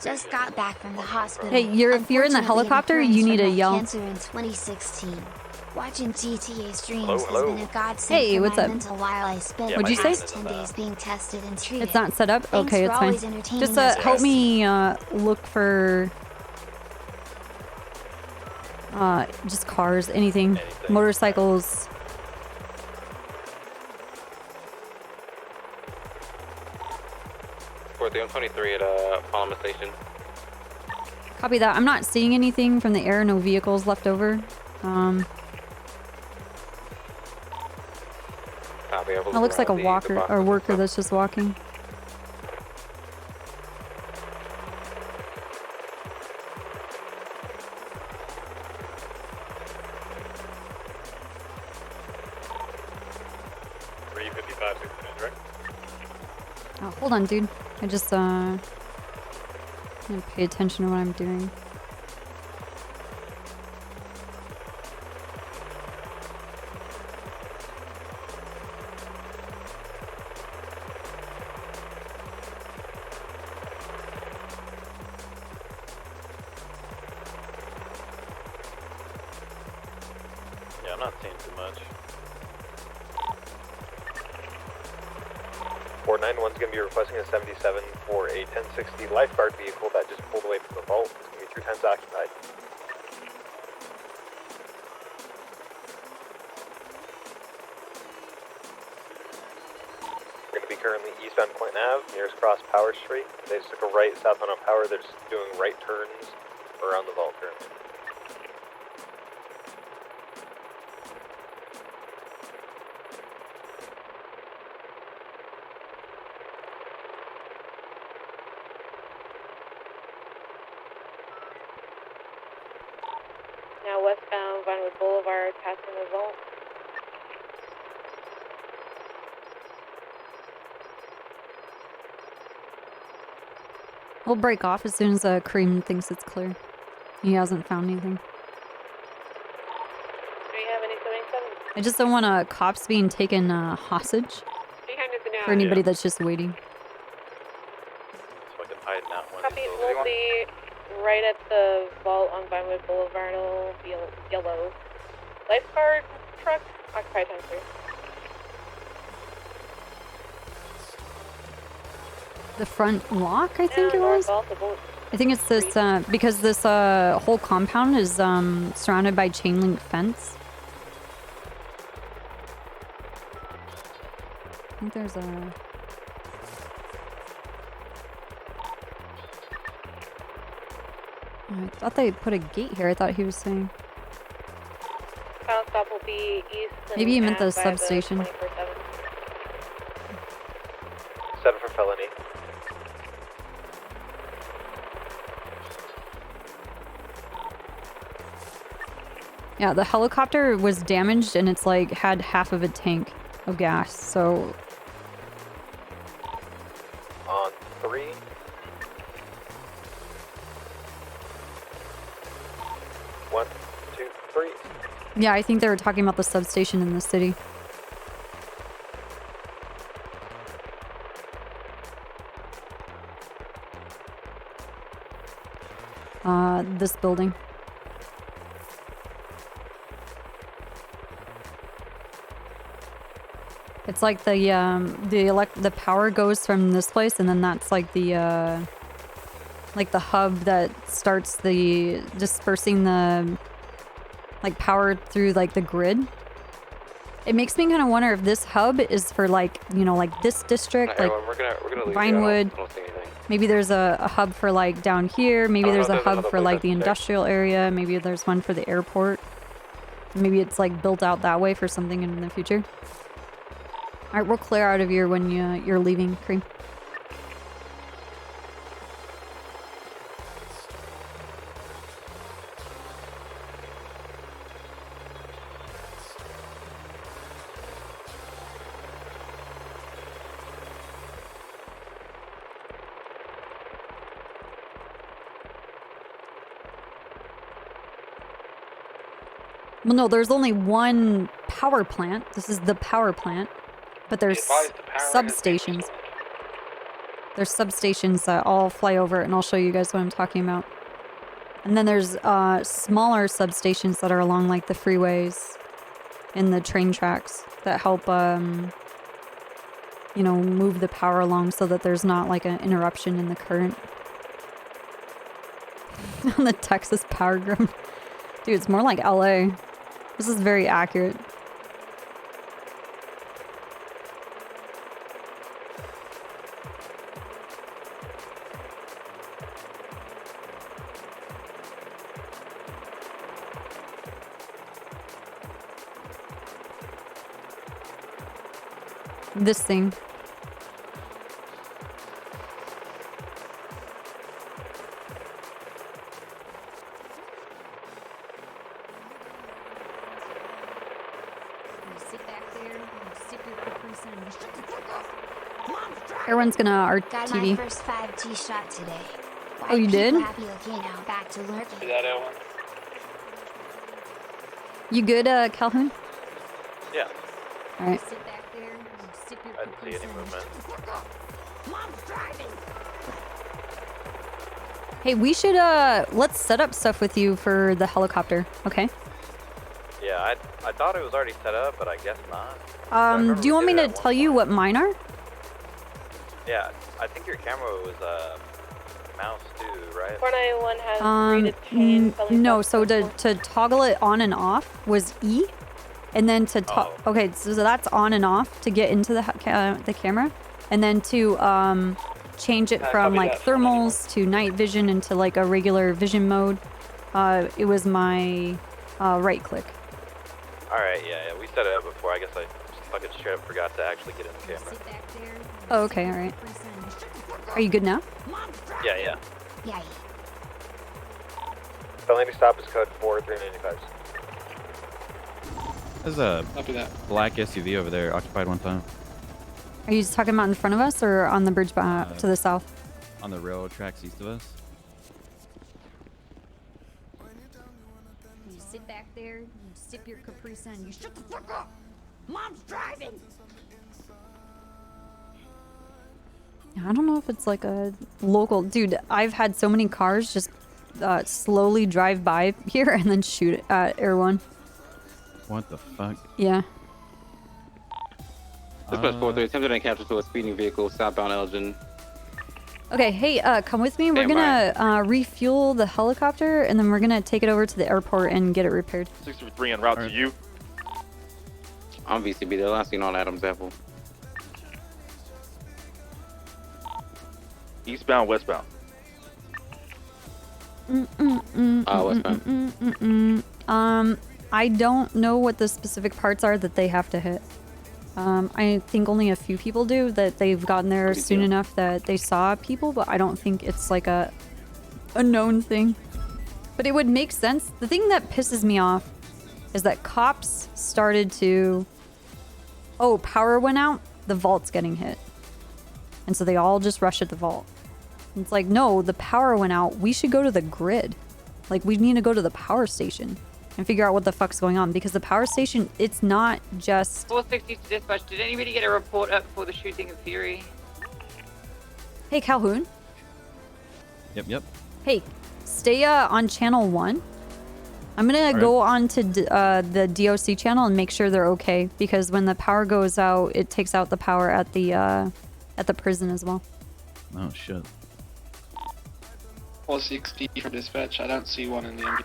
Just got back from the hospital. Hey, if you're in the Unfortunately, helicopter, recurrence you need from to my yell. Cancer in 2016. Watching GTA streams Hello, has hello. been a godsend Hey, for what's my up? mental while I spent What'd you the say? last 10 days being tested and treated. It's not set up? Thanks Okay, for it's always fine. entertaining Just us, help guys. me look for just cars, anything. Motorcycles. For the 123 at Palma Station. Copy that. I'm not seeing anything from the air, no vehicles left over. Copy, It looks like a walker or worker that's just walking. Oh, hold on, dude. I just I'm gonna pay attention to what I'm doing. Yeah, I'm not seeing too much. 491's going to be requesting a 77 for a 1060 lifeguard vehicle that just pulled away from the vault. It's going to be 3 times occupied. We're going to be currently eastbound Clinton Ave, nearest cross Power Street. They just took a right southbound on Power. They're just doing right turns around the vault currently. Now westbound Vinewood Boulevard, passing the vault. We'll break off as soon as Kareem thinks it's clear. He hasn't found anything. Do you have any 77? I just don't want cops being taken hostage Behind us now. for anybody that's just waiting. So I can hide in that one. Copies will be right at the vault on Vinewood Boulevard. It'll be yellow. Lifeguard truck, occupied times 3. The front lock, I think it was? I think it's this, because this whole compound is surrounded by chain link fence. I think there's a... I thought they put a gate here. I thought he was saying. Final stop will be east. Maybe he meant the substation. 24/7. 7 for felony. Yeah, the helicopter was damaged and it's like had half of a tank of gas, so... On 3. 1, 2, 3. Yeah, I think they were talking about the substation in the city. This building. It's like the power goes from this place, and then that's like the hub that starts the dispersing the like power through like the grid. It makes me kind of wonder if this hub is for like, you know, like this district, like We're gonna leave Vinewood. I don't see anything. Maybe there's a hub for like down here. Maybe there's a hub for like the industrial area. Maybe there's one for the airport. Maybe it's like built out that way for something in the future. All right, we'll clear out of here when you're leaving, Cream. Well, no, there's only one power plant. This is the power plant. But there's substations. There's substations that all fly over, and I'll show you guys what I'm talking about. And then there's smaller substations that are along like the freeways and the train tracks that help, you know, move the power along so that there's not like an interruption in the current. On the Texas power grid. Dude, it's more like LA. This is very accurate. This thing. Everyone's gonna Got my RTV. first 5G shot today. Oh, you did? Happy looking now. Back to lurking. See that, Ellen? You good, Calhoun? Yeah. All right. Sit back there and sip your I didn't see any movement. Mom's driving. Hey, we should let's set up stuff with you for the helicopter, okay? Yeah, I thought it was already set up, but I guess not. Do you want me to tell you what mine are? Yeah, I think your camera was mouse too, right? 491 has 3 to 10. No, so to toggle it on and off was E, and then to okay, so that's on and off to get into the camera, and then to change it from like thermals to night vision into like a regular vision mode. It was my right click. All right, yeah, we set it up before. I guess I fucking straight up forgot to actually get in the camera. Oh, okay, all right. Are you good now? Yeah. Yeah. The landing stop is code 4395. There's a black SUV over there, occupied one time. Are you just talking about in front of us or on the bridge to the south? On the railroad tracks east of us. You sit back there, you sip your Capri Sun, you shut the fuck up! Mom's driving! I don't know if it's like a local... Dude, I've had so many cars just slowly drive by here and then shoot at Air One. What the fuck? Yeah. Dispatch 4-3, attempted encounter to a speeding vehicle southbound Elgin. Okay, hey, come with me. We're Stand gonna refuel the helicopter, and then we're gonna take it over to the airport and get it repaired. 63 en route to you. I'm VCB, they're last seen on Adams Apple. Eastbound, westbound. Westbound. I don't know what the specific parts are that they have to hit. I think only a few people do, that they've gotten there soon enough that they saw people, but I don't think it's like a known thing. But it would make sense. The thing that pisses me off is that cops started to... Oh, power went out? The vault's getting hit. And so they all just rush at the vault. And it's like, no, the power went out. We should go to the grid. Like, we need to go to the power station and figure out what the fuck's going on, because the power station, it's not just... 460 to dispatch. Did anybody get a report up for the shooting of Fury? Hey, Calhoun. Yep. Hey, stay on channel 1. I'm gonna go on to the DOC channel and make sure they're okay, because when the power goes out, it takes out the power at the prison as well. Oh shit. Policy XD for dispatch. I don't see one in the MD.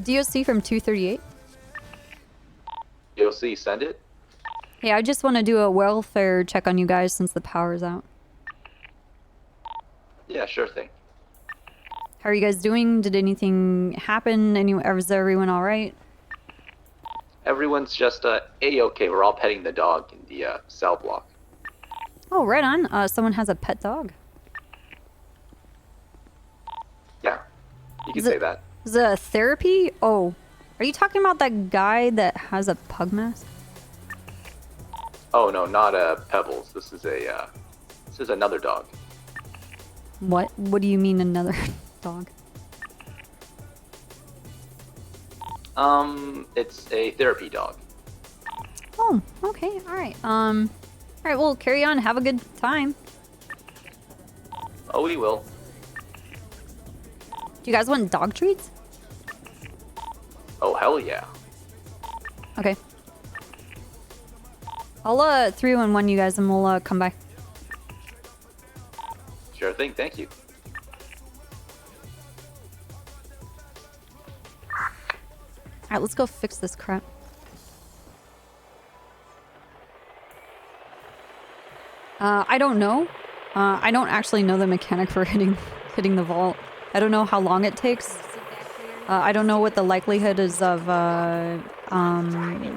DOC from 238. DOC, send it. Hey, I just want to do a welfare check on you guys since the power's out. Yeah, sure thing. How are you guys doing? Did anything happen? Was everyone all right? Everyone's just A-okay. We're all petting the dog in the cell block. Oh, right on. Someone has a pet dog. Yeah, you can say that. Is it a therapy? Oh, are you talking about that guy that has a pug mask? Oh no, not Pebbles. This is another dog. What? What do you mean another dog? It's a therapy dog. Oh, okay. All right. All right, well, carry on. Have a good time. Oh, we will. Do you guys want dog treats? Oh, hell yeah. Okay. I'll 311 you guys and we'll come by. Sure thing, thank you. Alright, let's go fix this crap. I don't know. I don't actually know the mechanic for hitting the vault. I don't know how long it takes. I don't know what the likelihood is of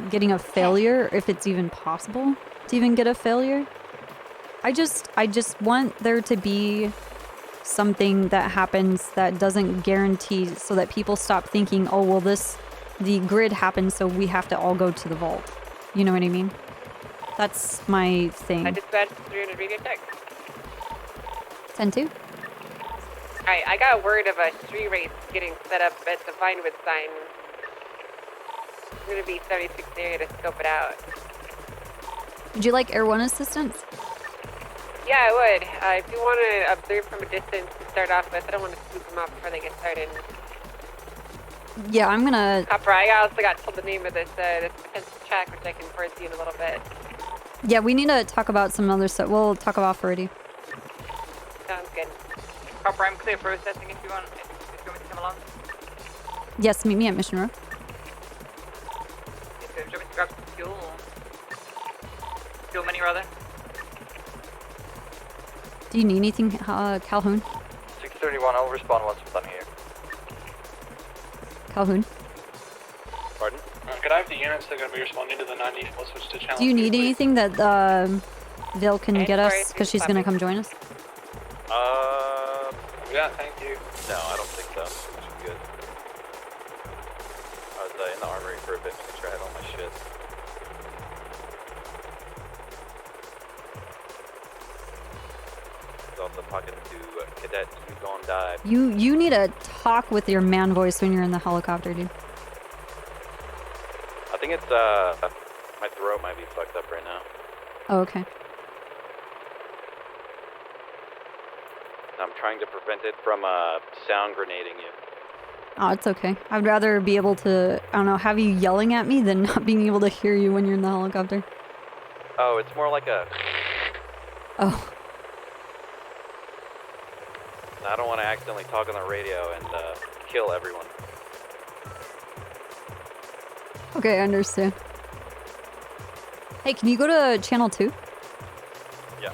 getting a failure, if it's even possible to even get a failure. I just want there to be something that happens that doesn't guarantee, so that people stop thinking, oh well, the grid happens, so we have to all go to the vault. You know what I mean? That's my thing. I dispatched 300 radio tech. 10-2. Alright, I got word of a street race getting set up at the Vinewood sign. I'm gonna be 76 area to scope it out. Would you like Air 1 assistance? Yeah, I would. If you want to observe from a distance to start off with, I don't want to scoop them off before they get started. Yeah, I'm gonna... Copper, I also got told the name of this potential check, which I can forward to you in a little bit. Yeah, we need to talk about some other stuff. We'll talk about already. Sounds good. Copper, I'm clear processing if you want me to come along. Yes, meet me at Mission Road. If you want me to grab some fuel. Fuel menu, rather. Do you need anything, Calhoun? 631, I'll respond once we're done here. Calhoun? Pardon? Could I have the units that are going to be responding to the 90? We'll switch to channel. Do you 2, need please. anything that Vale can get us? Because she's going to come join us. Yeah, thank you. No, I don't think so. Should be good. I was in the armory for a bit to make sure I had all my shit. Also talking to Cadet who's gone dive. You need to talk with your man voice when you're in the helicopter, dude. I think it's my throat might be fucked up right now. Oh, okay. I'm trying to prevent it from sound grenading you. Oh, it's okay. I'd rather be able to, I don't know, have you yelling at me than not being able to hear you when you're in the helicopter. Oh, it's more like a... Oh. I don't want to accidentally talk on the radio and kill everyone. Okay, I understand. Hey, can you go to channel 2? Yeah.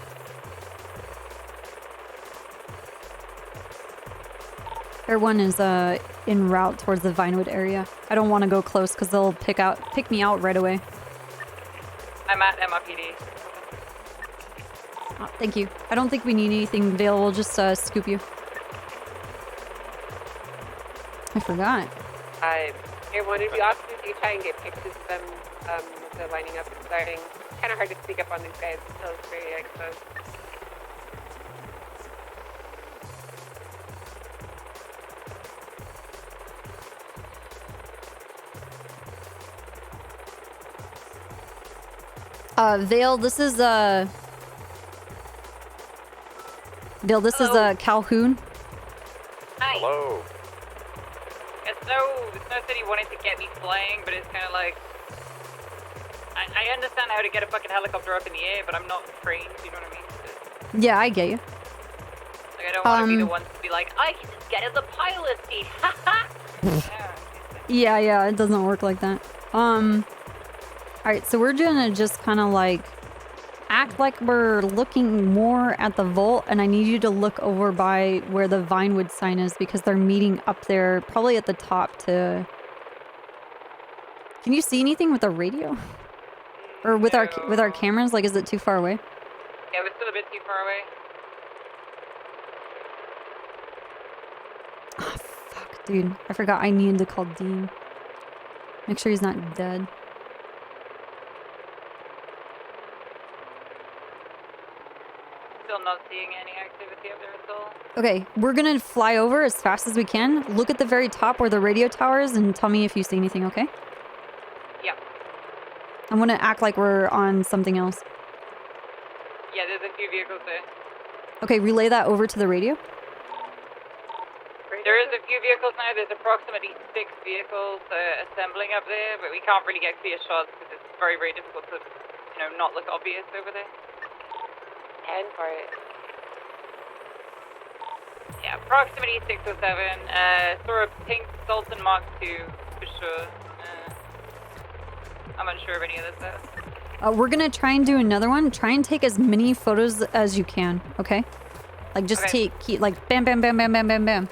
Air 1 is en route towards the Vinewood area. I don't want to go close because they'll pick me out right away. I'm at MRPD. Oh, thank you. I don't think we need anything, Vale. We'll just scoop you. I forgot. Here, one of the officers, you try and get pictures of them as they're lining up and starting. It's kind of hard to speak up on these guys until it's very exposed. Vale, this is Vale, this is Calhoun. Hi. Hello. Yes, Snow said he wanted to get me flying, but it's kind of like I understand how to get a fucking helicopter up in the air, but I'm not trained. You know what I mean? Yeah, I get you. Like I don't want to be the one to be like, I can just get in the pilot seat. Ha ha. Yeah, it doesn't work like that. Alright, so we're gonna just kind of like act like we're looking more at the vault, and I need you to look over by where the Vinewood sign is because they're meeting up there, probably at the top to... Can you see anything with the radio? Or with our cameras? Like, is it too far away? Yeah, we're still a bit too far away. Oh, fuck, dude. I forgot I needed to call Dean. Make sure he's not dead. Still not seeing any activity up there at all. Okay, we're gonna fly over as fast as we can. Look at the very top where the radio tower is and tell me if you see anything, okay? Yeah. I'm gonna act like we're on something else. Yeah, there's a few vehicles there. Okay, relay that over to the radio. There is a few vehicles now. There's approximately 6 vehicles assembling up there, but we can't really get clear shots because it's very, very difficult to, not look obvious over there. 10 for it. Yeah, approximately 6 or 7. Saw a pink Sultan Mark II for sure. I'm unsure of any of this though. We're gonna try and do another one. Try and take as many photos as you can, okay? Like, just keep, like, bam, bam, bam, bam, bam, bam, bam.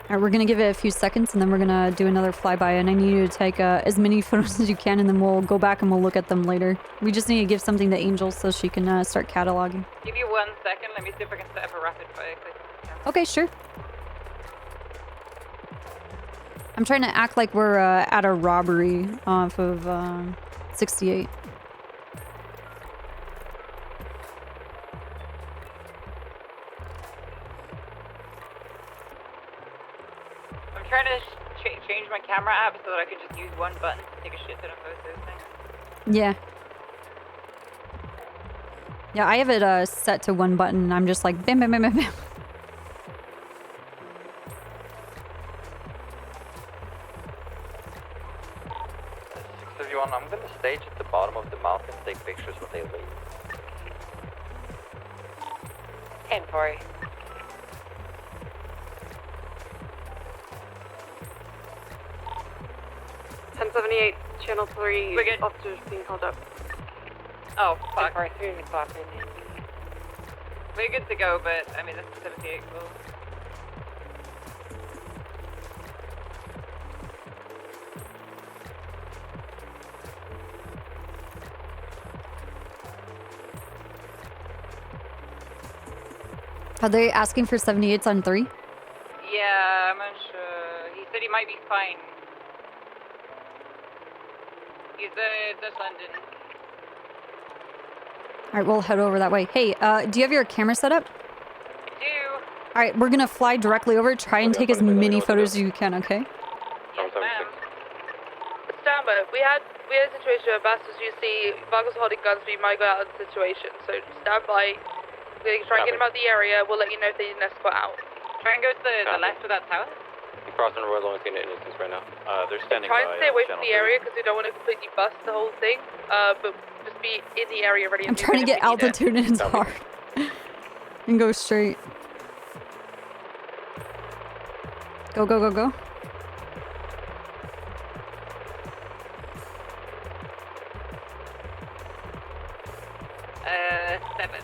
Alright, we're gonna give it a few seconds and then we're gonna do another flyby, and I need you to take as many photos as you can, and then we'll go back and we'll look at them later. We just need to give something to Angel so she can start cataloging. Give you 1 second. Let me see if I can set up a rapid fire quick. Okay, sure. I'm trying to act like we're at a robbery off of 68. I'm trying to change my camera app so that I can just use one button to take a shit ton of photos. Yeah. Yeah, I have it set to one button, and I'm just like bam, bam, bam, bam, bam. I'm gonna stage at the bottom of the mountain, take pictures when they leave. 10 for it. Channel 3, we're good. Officers being held up. Oh, fuck. 3 o'clock in. We're good to go, but I mean, this is 78 cool. Are they asking for 78s on 3? Yeah, I'm unsure. He said he might be fine. He's Dutch London. Alright, we'll head over that way. Hey, do you have your camera set up? I do. Alright, we're gonna fly directly over. Try and take as many photos as you can, okay? Yes, ma'am. Stand by. We had a situation where Bastards Vargas holding guns, we might go out of the situation. So stand by. We're try and get them out of the area. We'll let you know if they need an escort out. Try and go to the left of that tower. I'm crossing the road, only seeing an instance right now. They're standing Try by. and stay away from the area because we don't want to completely bust the whole thing. But just be in the area ready. I'm trying to get altitude and it's hard. And go straight. Go, go, go, go. Seven.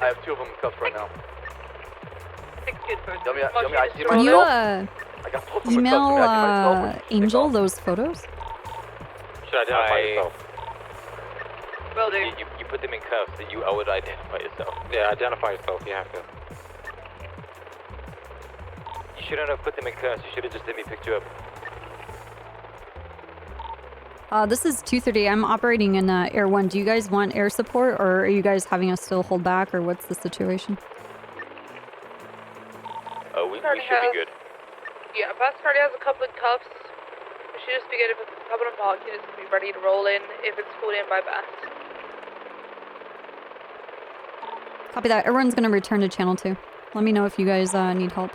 I have 2 of them in cuffs right now. 6 good photos. You want me to ID Can you I got both of them in cuffs. email Angel those photos? Should I identify yourself? Will do. You put them in cuffs, then you would identify yourself. Yeah, identify yourself. You have to. You shouldn't have put them in cuffs. You should have just let me pick you up. This is 2:30. I'm operating in Air 1. Do you guys want air support, or are you guys having us still hold back, or what's the situation? We should be good. Yeah, Bass already has a couple of cuffs. We should just be good if it's a couple of park units to be ready to roll in if it's pulled in by Bass. Copy that. Everyone's gonna return to channel 2. Let me know if you guys need help.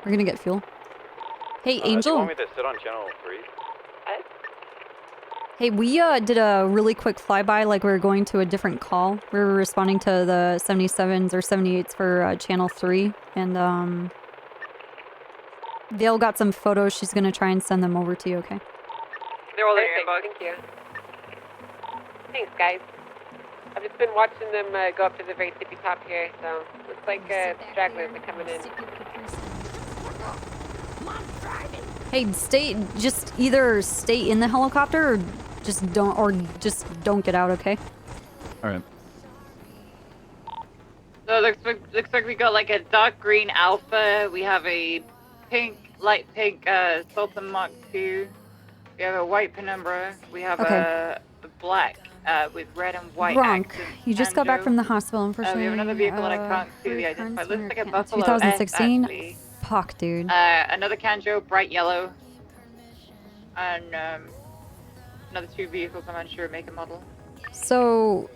We're gonna get fuel. Hey, Do you Angel. want me to sit on channel 3? Hey, we did a really quick flyby, like we were going to a different call. We were responding to the 77s or 78s for channel 3, and Vale got some photos. She's gonna try and send them over to you. Okay. They're all in your inbox. Thank you. Thanks, guys. I've just been watching them go up to the very tippy top here, so looks like stragglers are coming in. Hey, just either stay in the helicopter or just don't get out, okay? Alright. So it looks like we got like a dark green Alpha. We have a pink, light pink Sultan Mark II. We have a white Penumbra. We have a black with red and white accents. You just got back from the hospital, unfortunately. We have another vehicle that I can't clearly identify. Looks like a Buffalo 2016? S, actually. Fuck, dude. Another Kanjo, bright yellow. And another 2 vehicles, I'm unsure, make and model. So...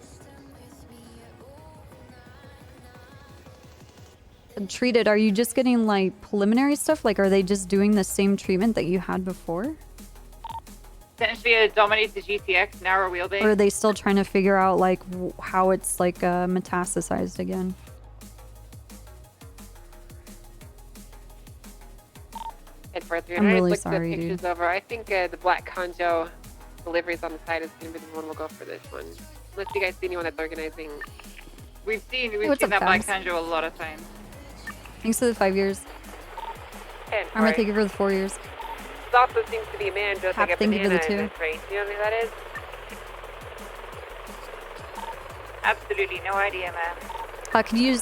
Treated, are you just getting like preliminary stuff? Like, are they just doing the same treatment that you had before? Essentially, it dominates the GTX, narrow wheelbase. Or are they still trying to figure out like how it's like metastasized again? I'm really sorry, the pictures dude. over. I think the black Kanjo deliveries on the side is going to be the one we'll go for this one. Unless you guys see anyone that's organizing. We've seen What's that up, black Fabs? Kanjo a lot of times. Thanks for the 5 years. And I'm gonna thank you for the 4 years. This also seems to be a man dressed like a Thank you for banana the in 2. this race. You know who that is? Absolutely no idea, man. Could you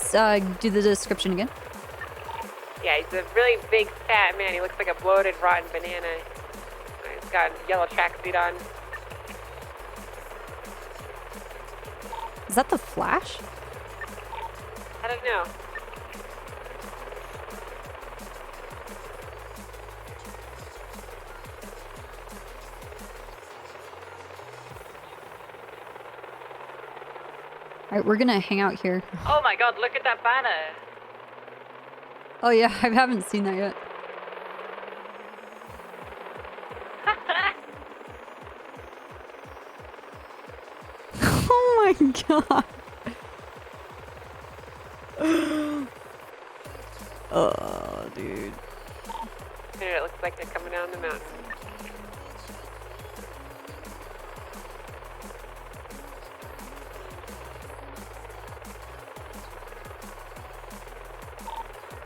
do the description again? Yeah, he's a really big, fat man. He looks like a bloated, rotten banana. He's got a yellow tracksuit on. Is that the Flash? I don't know. Alright, we're gonna hang out here. Oh my god, look at that banner. Oh yeah, I haven't seen that yet. Oh my god. Oh, dude. It looks like they're coming down the mountain.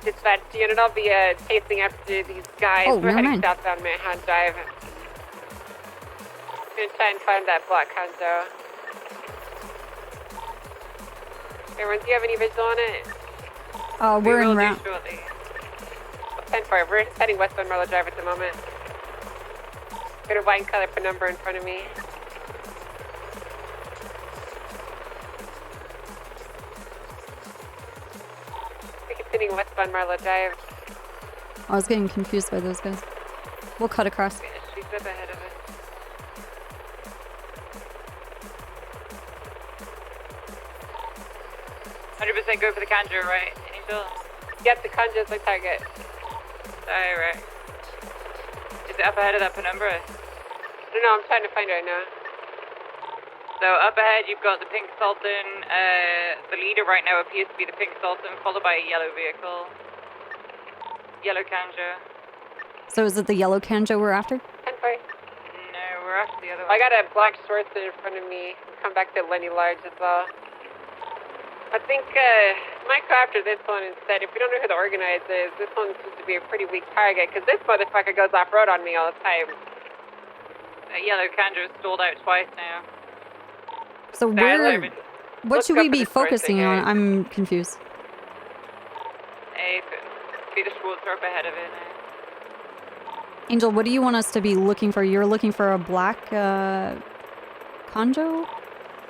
Dispatch unit, I'll be chasing after these guys. Oh, We're never heading mind. southbound Manhunt Drive. Gonna try and find that black Kanzo. Everyone, do you have any visual on it? We're en route. 10-4, we're heading westbound Marlow Drive at the moment. Got a white color penumbra in front of me. We're continuing westbound Marlow Drive. I was getting confused by those guys. We'll cut across. She's up ahead of us. Go for the Kanjo, right? Angel? Yep, the Kanjo's my target. Alright. Is it up ahead of that penumbra? I don't know, I'm trying to find it right now. So up ahead you've got the pink Sultan. The leader right now appears to be the pink Sultan, followed by a yellow vehicle. Yellow Kanjo. So is it the yellow Kanjo we're after? 10-4. No, we're after the other one. I got a black shorts in front of me. Come back to Lenny Large as well. I think might go after this one instead. If we don't know who the organizer is, this one seems to be a pretty weak target because this motherfucker goes off-road on me all the time. That yellow Kanjo stalled out twice now. So what should we be focusing on? I'm confused. See the Schwartz are up ahead of it now. Angel, what do you want us to be looking for? You're looking for a black Kanjo?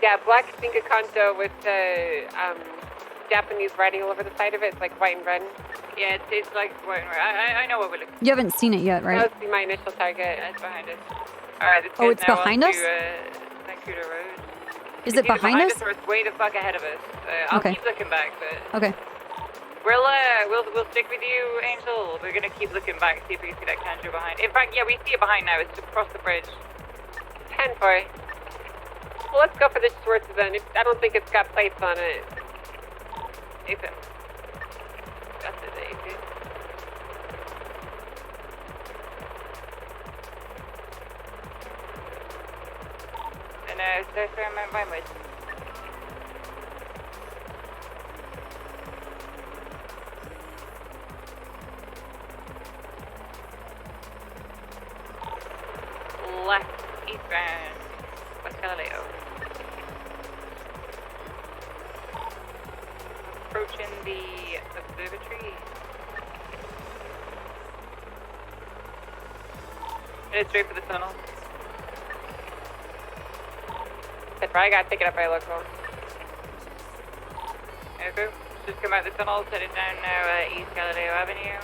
Yeah, black Stinka Kanto with Japanese writing all over the side of it. It's like white and red. Yeah, it's like white and red. I know what we're looking for. You haven't seen it yet, right? That would be my initial target. Yeah, it's behind us. Alright, Oh, it's behind us? Tudor Road. Is It's it either behind us? Or it's way the fuck ahead of us. I'll Okay. keep looking back, but Okay. we'll stick with you, Angel. We're gonna keep looking back, see if we can see that Kanjo behind. In fact, yeah, we see it behind now. It's just across the bridge. 10-4. Well, let's go for the Schwartz then. I don't think it's got plates on it. Ethan. That's it, Ethan. And so far, I'm fine with. Left, eastbound, West Galileo. Approaching the observatory. Headed straight for the tunnel. I probably got taken up by a local. Okay, just come out the tunnel, headed down now East Galileo Avenue.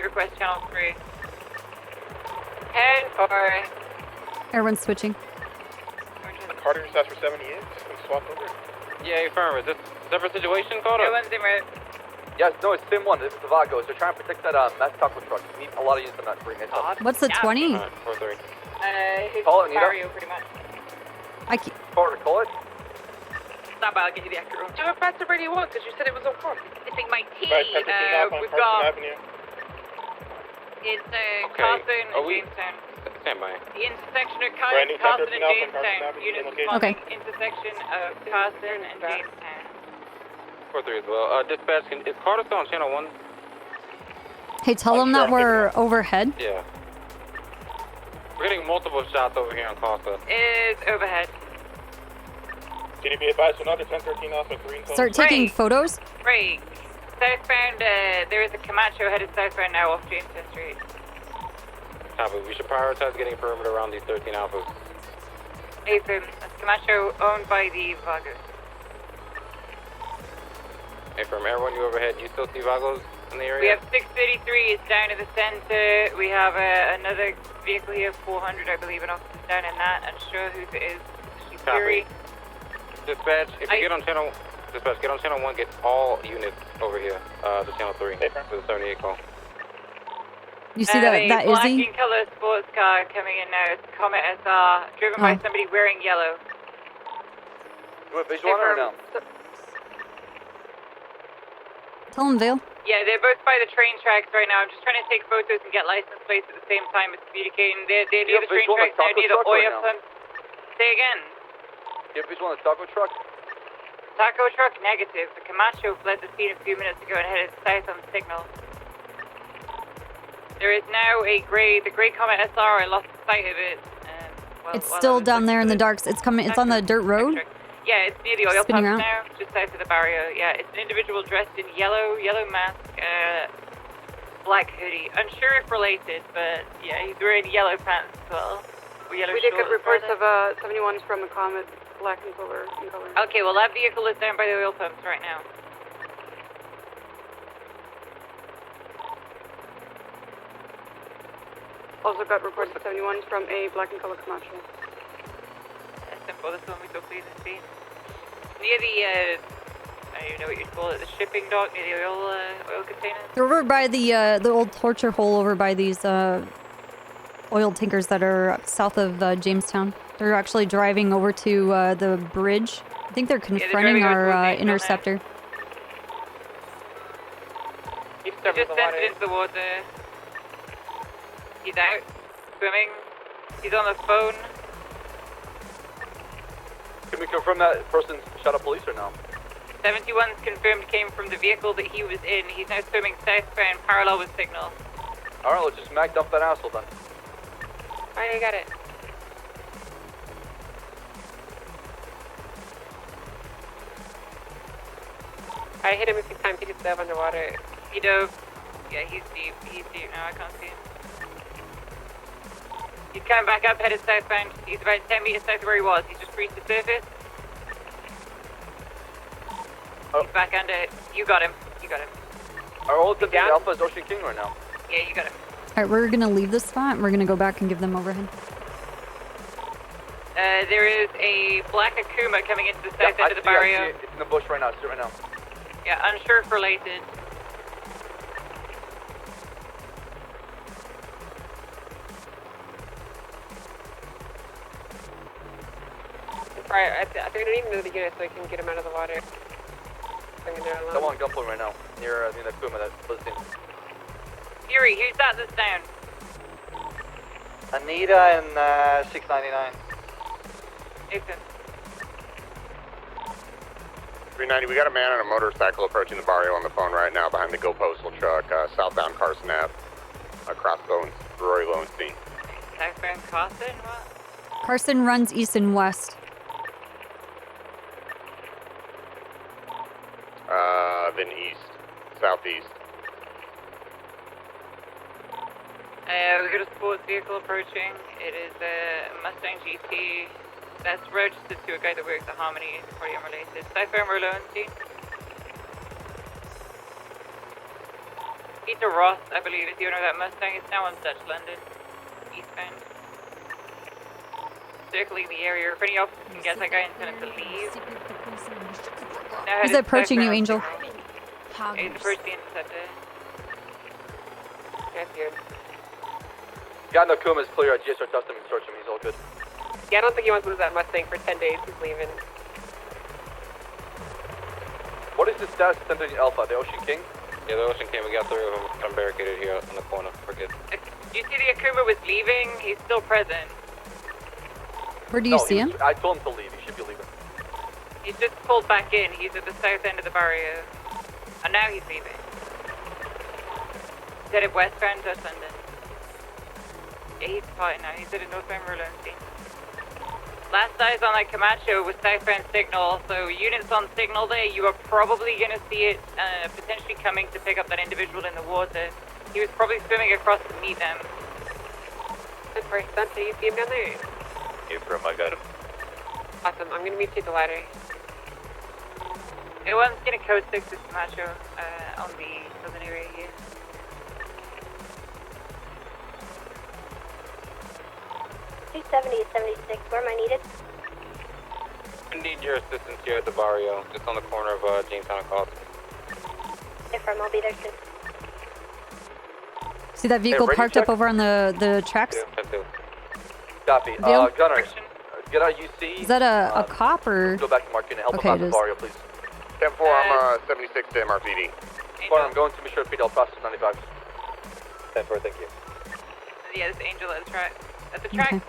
Request channel 3. 10-4. Everyone's switching. Carter just asked for 78. Can swap over. Yeah, affirm. Is this a separate situation, Carter? Everyone's in red. Yes, no, it's same one. This is the Vagos. They're trying to protect that meth taco truck. We need a lot of units on that green. What's the 20? 4-3. Call it, Anita. Mario, pretty much. I can't. Carter, call it. Stop by, I'll get you the accurate room. Do it faster where you want, because you said it was on front. Sipping my tea. Right, 10-15 on We've Carson got... Avenue. It's Okay. Carson Are and we- Jamestown. Stand by. The intersection of Brandon, Carson 10-15 and Alpha, Jamestown. Carson Avenue, Units location. responding. Okay. Intersection of Carson and Jamestown. 4-3 as well. Dispatch, is Carter still on channel 1? Hey, tell them that we're overhead. Yeah. We're getting multiple shots over here on Costa. Is overhead. TDP advised another 10-13 Alpha, green. Start taking photos. Break. Southbound, there is a Camacho headed southbound now off Jamestown Street. Copy. We should prioritize getting perimeter around these 13 Alphas. Nathan, that's Camacho owned by the Vagos. Hey, from everyone you overhead, you still see Vagos in the area? We have 633 is down in the center. We have another vehicle here, 400, I believe, an officer's down in that. Unsure who it is. She's Copy. Fury. Dispatch, if you get on channel... Dispatch, get on channel 1, get all units over here to channel 3 for the 78 call. You see that a black Izzy? in color sports car coming in now. It's a Comet SR, driven by somebody wearing yellow. You want visual on it or no? Tell them, Vale. Yeah, they're both by the train tracks right now. I'm just trying to take photos and get license plates at the same time as communicating. They're near the train tracks now, near the oil pump. Say again. Do you have visual on the taco truck? Taco truck negative. The Camacho fled the scene a few minutes ago and headed south on signal. There is now the gray Comet SR. I lost sight of it. It's still down there in the darks. It's coming. It's on the dirt road. Yeah, it's near the oil Spinning pumps around. now, just south of the barrier. Yeah, it's an individual dressed in yellow mask, black hoodie. Unsure if related, but yeah, he's wearing yellow pants as well. Or yellow We did get shorts, reports rather. of 71s from the Comet, black and silver in color. Okay, well that vehicle is down by the oil pumps right now. Also got reports of 71s from a black and color Camacho. That's simple, this one we go please and see. Near the, I don't even know what you'd call it, the shipping dock, near the oil containers. They're over by the old torture hole over by these oil tankers that are south of Jamestown. They're actually driving over to the bridge. I think they're confronting our interceptor. He just entered into the water. He's out, swimming. He's on the phone. Can we confirm that person shot up police or no? 71's confirmed came from the vehicle that he was in. He's now swimming southbound, parallel with signal. Alright, let's just mag dump that asshole then. I got it. I hit him a few times. He could dive underwater. He dove. Yeah, he's deep. He's deep now. I can't see him. He's coming back up, headed southbound. He's about 10 meters south of where he was. He's just reached the surface. He's back under. You got him. You got him. Are all the Alphas Ocean King right now? Yeah, you got him. Alright, we're gonna leave this spot and we're gonna go back and give them overhead. There is a black Akuma coming into the south end of the barrio. It's in the bush right now. It's right now. Yeah, unsure if related. Alright, I think I need to move the unit so I can get him out of the water. Someone on gunpoint right now, near the Akuma that was in. Fury, who's that that's down? Anita and 699. Nathan. 390, we got a man on a motorcycle approaching the barrio on the phone right now behind the Go Postal truck, southbound Carson Ave, across Roy Lowenstein. Southbound Carson, what? Carson runs east and west. Then east, southeast. We've got a sports vehicle approaching. It is a Mustang GT that's registered to a guy that works at Harmony, probably unrelated. Southbound Lowenstein. Peter Ross, I believe, is the owner of that Mustang. It's now on Dutch London, eastbound. Circling the area. If any officers can get that guy and tell him to leave. He's approaching you, Angel. He's approaching the interceptor. That's good. Got no Kuma is clear at GSR Custom and search him. He's all good. Yeah, I don't think he wants to lose that Mustang for 10 days. He's leaving. What is the status of 1013 Alpha, the Ocean King? Yeah, the Ocean King, we got 3 of them. I'm barricaded here on the corner. We're good. You see the Akuma was leaving? He's still present. Where do you see him? I told him to leave. He should be leaving. He's just pulled back in. He's at the south end of the barrio. And now he's leaving. He's headed westbound to London. Yeah, he's fighting now. He's headed northbound Lowenstein. Last eyes on that Camacho was southbound signal, so units on signal there, you are probably going to see it potentially coming to pick up that individual in the water. He was probably swimming across to meet them. Good first stunt. Do you see him down there? Yeah, I got him. Awesome. I'm gonna meet you at the ladder. One's gonna code 6 to Camacho on the southern area here. $270-76, where am I needed? I need your assistance here at the barrio, just on the corner of Jamestown and Carson. Affirm, I'll be there soon. See that vehicle parked up over on the tracks? Copy. Veal? Gunner, get out UC. Is that a cop or? Go back to Mark and help Okay, him out it the is. barrio, please. 10-4, I'm 76 to MRPD. I'm going to Mission Repeat, I'll process 95. 10-4, thank you. Yeah, this Angel at the track. At the track. Okay.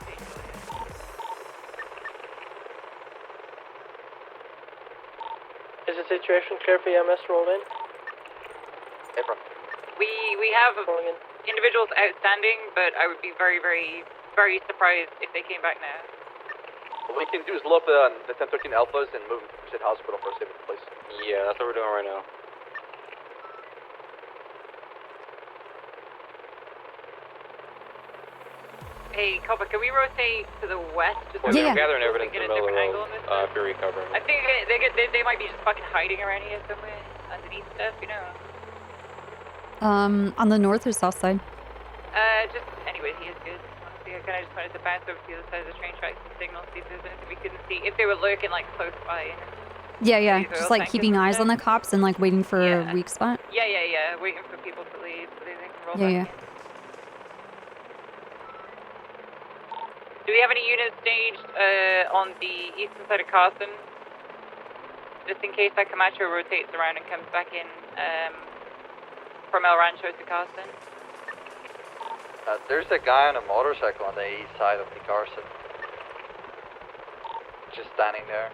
Is the situation clear for EMS rolled in? April. We have individuals outstanding, but I would be very, very, very surprised if they came back now. What we can do is load up the 1013 Alphas and move them to State Hospital for a safe place. Yeah, that's what we're doing right now. Hey, Copper, can we rotate to the west? Just We're gathering evidence get in a the middle different of angle on this? if you're recovering. I think they might be just fucking hiding around here somewhere underneath stuff, you know. On the north or south side? Just anyways, he is good. Honestly, I kind of just wanted to bounce over to the other side of the train tracks and signal, see if there's anything we couldn't see. If they were lurking like close by. Yeah. Just like keeping eyes on the cops and like waiting for a weak spot. Yeah. Waiting for people to leave so they can roll Yeah. back in. Do we have any units staged on the eastern side of Carson? Just in case that Camacho rotates around and comes back in from El Rancho to Carson. There's a guy on a motorcycle on the east side of the Carson. Just standing there.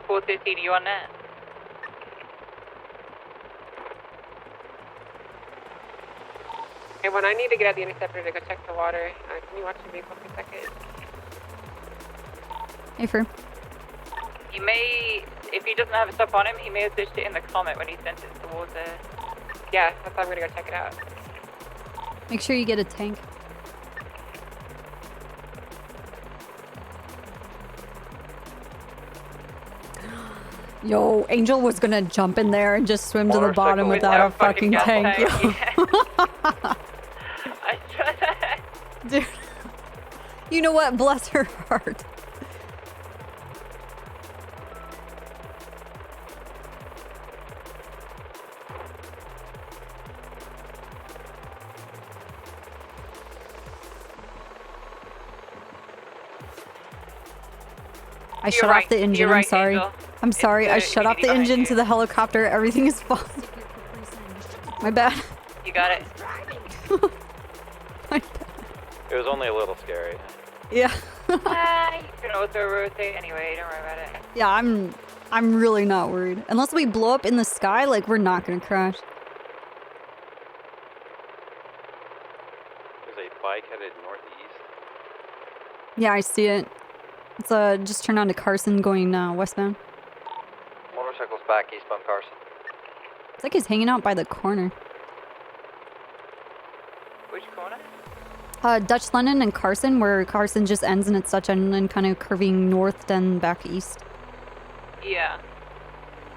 Are you on that? Hey, when I need to get out the interceptor to go check the water, can you watch the vehicle for a second? Hey, Fur. He may, if he doesn't have stuff on him, he may have ditched it in the Comet when he sent it to the water. Yeah, that's why I'm gonna go check it out. Make sure you get a tank. Yo, Angel was gonna jump in there and just swim to the bottom without a fucking tank. Dude, you know what? Bless her heart. I shut off the engine, I'm sorry. I'm sorry, I shut off the engine to the helicopter. Everything is fine. My bad. You got it. It was only a little scary. Yeah. You can auto rotate anyway, don't worry about it. Yeah, I'm really not worried. Unless we blow up in the sky, like, we're not gonna crash. There's a bike headed northeast. Yeah, I see it. It's just turn on to Carson going westbound. Motorcycle's back eastbound Carson. It's like he's hanging out by the corner. Which corner? Dutch London and Carson, where Carson just ends and it's Dutch London kind of curving north then back east. Yeah.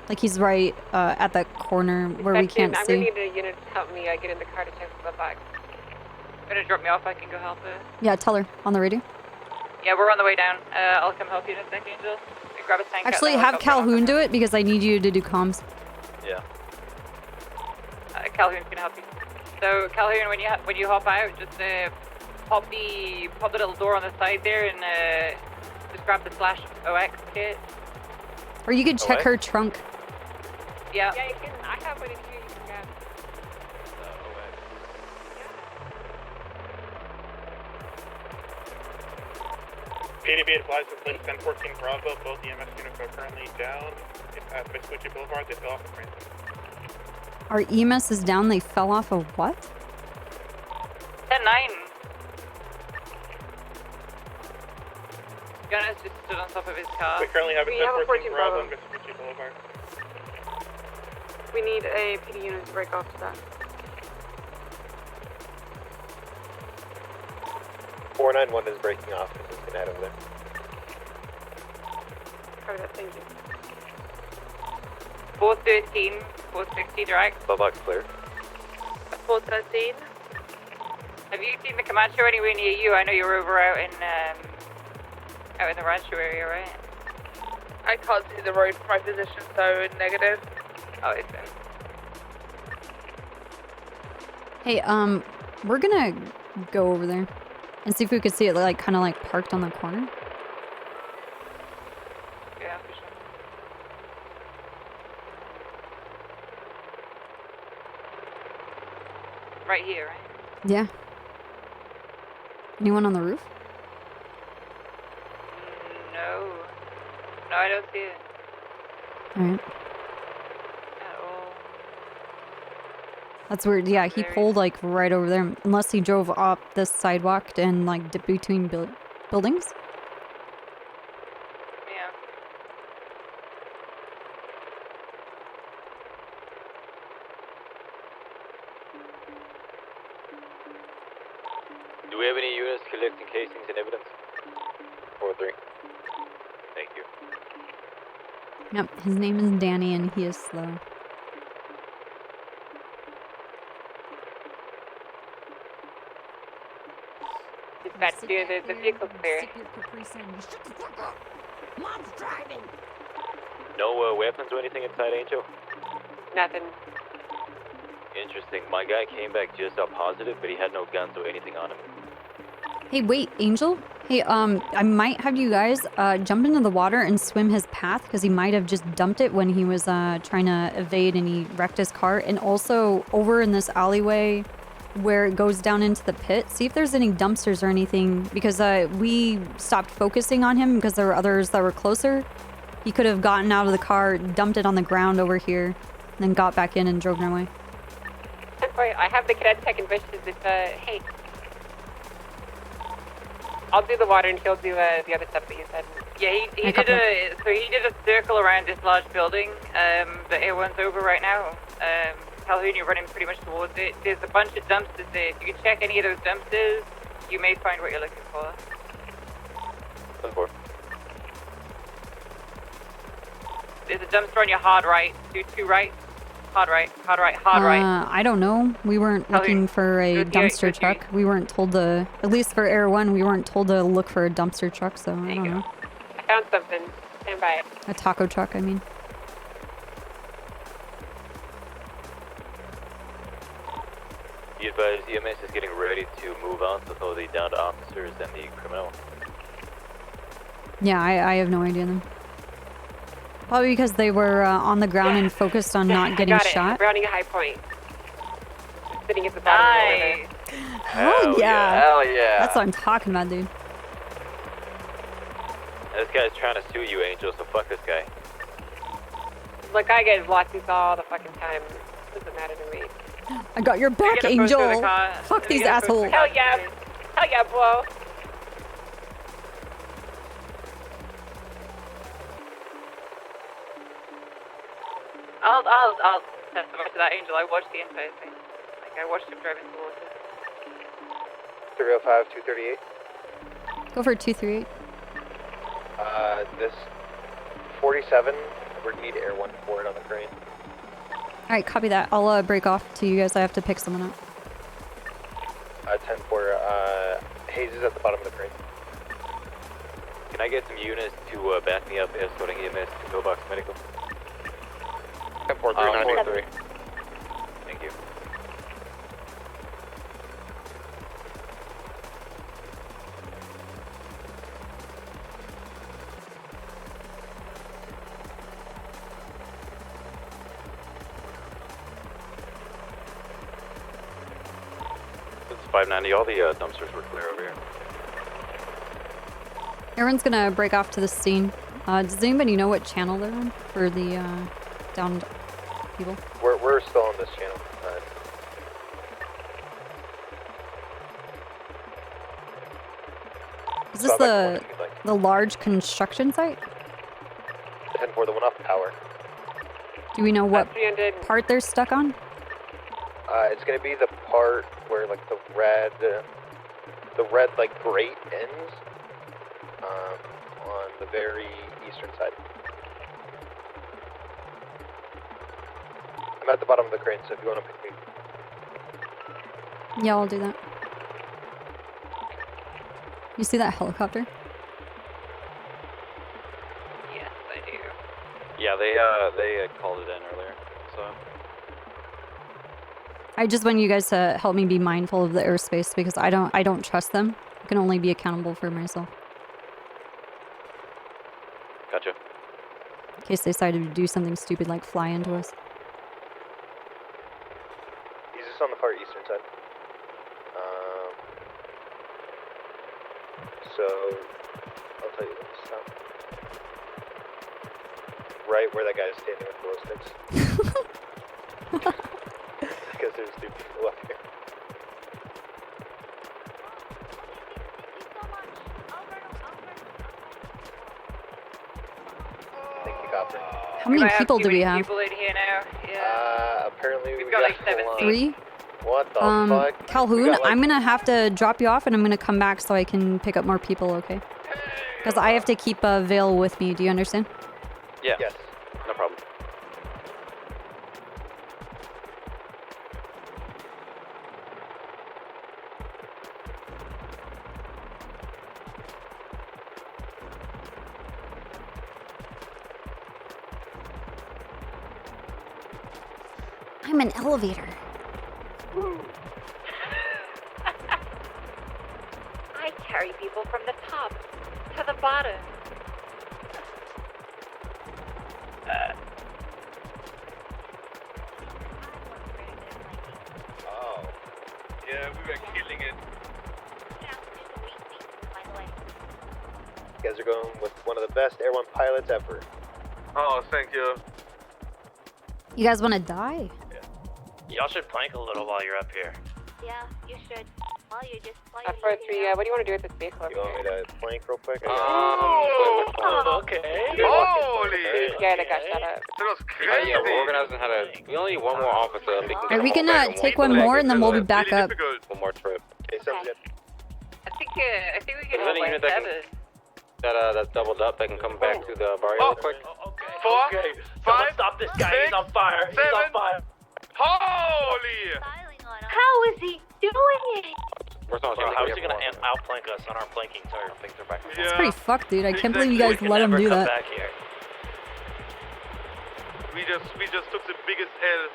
Like he's right at that corner where we can't I'm see. gonna need a unit to help me get in the car to check for the bike. Gonna drop me off, I can go help her. Yeah, tell her on the radio. Yeah, we're on the way down. I'll come help you in a second, Angel. Grab a tank. Actually, have Calhoun do it because I need you to do comms. Yeah. Calhoun's gonna help you. So Calhoun, when you hop out, just pop the little door on the side there and just grab the /OX kit. Or you could check her trunk. Yeah. Yeah, you can. I have one in here. You can grab. PDB advised with Lynch 1014 Bravo. Both EMS units are currently down at Vespucci Boulevard. They fell off the frame. Our EMS is down, they fell off of what? 10-9. Gunner's just stood on top of his car. We currently have a We have a 1014 14 Bravo Bravo. on Vespucci Boulevard. We need a PD unit to break off to that. 491 is breaking off and is gonna head over there. Cover that, thank you. 413, 460 direct. The box clear. 413. Have you seen the Camacho anywhere near you? I know you're over out in the Rancho area, right? I can't see the road from my position, so negative. Oh, it's in. Hey, we're gonna go over there and see if we could see it like kind of like parked on the corner. Yeah, for sure. Right here, right? Yeah. Anyone on the roof? No. No, I don't see it. Alright. At all. That's weird. Yeah, he pulled like right over there. Unless he drove up this sidewalk and like dipped between buildings. Yeah. Do we have any units collecting casings and evidence? 4-3. Thank you. Yep, his name is Danny and he is slow. Dispatch, the vehicle's clear. Mom's driving. No weapons or anything inside, Angel? Nothing. Interesting. My guy came back just up positive, but he had no guns or anything on him. Hey, wait, Angel? Hey, I might have you guys jump into the water and swim his path because he might have just dumped it when he was trying to evade and he wrecked his car. And also over in this alleyway where it goes down into the pit, see if there's any dumpsters or anything because we stopped focusing on him because there were others that were closer. He could have gotten out of the car, dumped it on the ground over here, and then got back in and drove our way. I have the cadet tech and wishes if, hey. I'll do the water and he'll do the other stuff that you said. Yeah, he did a circle around this large building that everyone's over right now. Calhoun, you're running pretty much towards it. There's a bunch of dumpsters there. If you can check any of those dumpsters, you may find what you're looking for. 10-4. There's a dumpster on your hard right. Two right. Hard right. Hard right. Hard right. I don't know. We weren't looking for a dumpster truck. We weren't told to, at least for Air 1, we weren't told to look for a dumpster truck, so I don't know. I found something. Stand by. A taco truck, I mean. Be advised, EMS is getting ready to move out to throw the downed officers and the criminal. Yeah, I have no idea then. Probably because they were on the ground and focused on not getting shot. Rounding a high point. Sitting at the bottom of the river. Hell yeah. Hell yeah. That's what I'm talking about, dude. This guy's trying to sue you, Angel, so fuck this guy. Look, I get lawsuits all the fucking time. Doesn't matter to me. I got your back, Angel. Fuck these assholes. Hell yeah. Hell yeah, bro. I'll testify to that, Angel. I watched the entire thing. Like, I watched him driving towards it. 305, 238. Go for 238. This 47, we need Air 1 forward on the crane. Alright, copy that. I'll break off to you guys. I have to pick someone up. 10-4, Hayes is at the bottom of the crane. Can I get some units to back me up escorting EMS to Pillbox Medical? 10-4, 393. Thank you. It's 590, all the dumpsters were clear over here. Everyone's gonna break off to the scene. Does anybody know what channel they're on for the downed people? We're still on this channel. Is this the large construction site? 10-4, the one off power. Do we know what part they're stuck on? It's gonna be the part where like the red like grate ends on the very eastern side. I'm at the bottom of the crane, so if you want to pick me. Yeah, I'll do that. You see that helicopter? Yes, I do. Yeah, they called it in earlier, so. I just want you guys to help me be mindful of the airspace because I don't trust them. I can only be accountable for myself. Gotcha. In case they decided to do something stupid like fly into us. He's just on the far eastern side. So, I'll tell you when to stop. Right where that guy is standing with glow sticks. Because there's two people up here. Thank you, Copper. How many people do we have? People in here now. Yeah. Apparently we've got like 17. 3? What the fuck? Calhoun, I'm gonna have to drop you off and I'm gonna come back so I can pick up more people, okay? Because I have to keep a Vale with me, do you understand? Yeah. Yes. No problem. I'm an elevator. I carry people from the top to the bottom. Oh. Yeah, we were killing it. You guys are going with one of the best Air 1 pilots ever. Oh, thank you. You guys want to die? Y'all should plank a little while you're up here. Yeah, you should. While you're just while For 3, what do you want to do with this vehicle? You want me to plank real quick? Okay. Holy! Yeah, that got shut up. That was crazy. Yeah, we're organizing how to. We only need one more officer. And we can Alright, we can take one more and then we'll be back up. One more trip. Okay, sounds good. I think we can Is there hold any like unit that 7. that's doubled up that can come back to the barrio real quick? Okay. Okay. Someone stop this guy. He's on fire. He's on fire. Holy! How is he doing it? How is he gonna outflank us on our flanking turn? Things are back. That's pretty fucked, dude. I can't believe you guys let him do that. Back here. We just took the biggest L.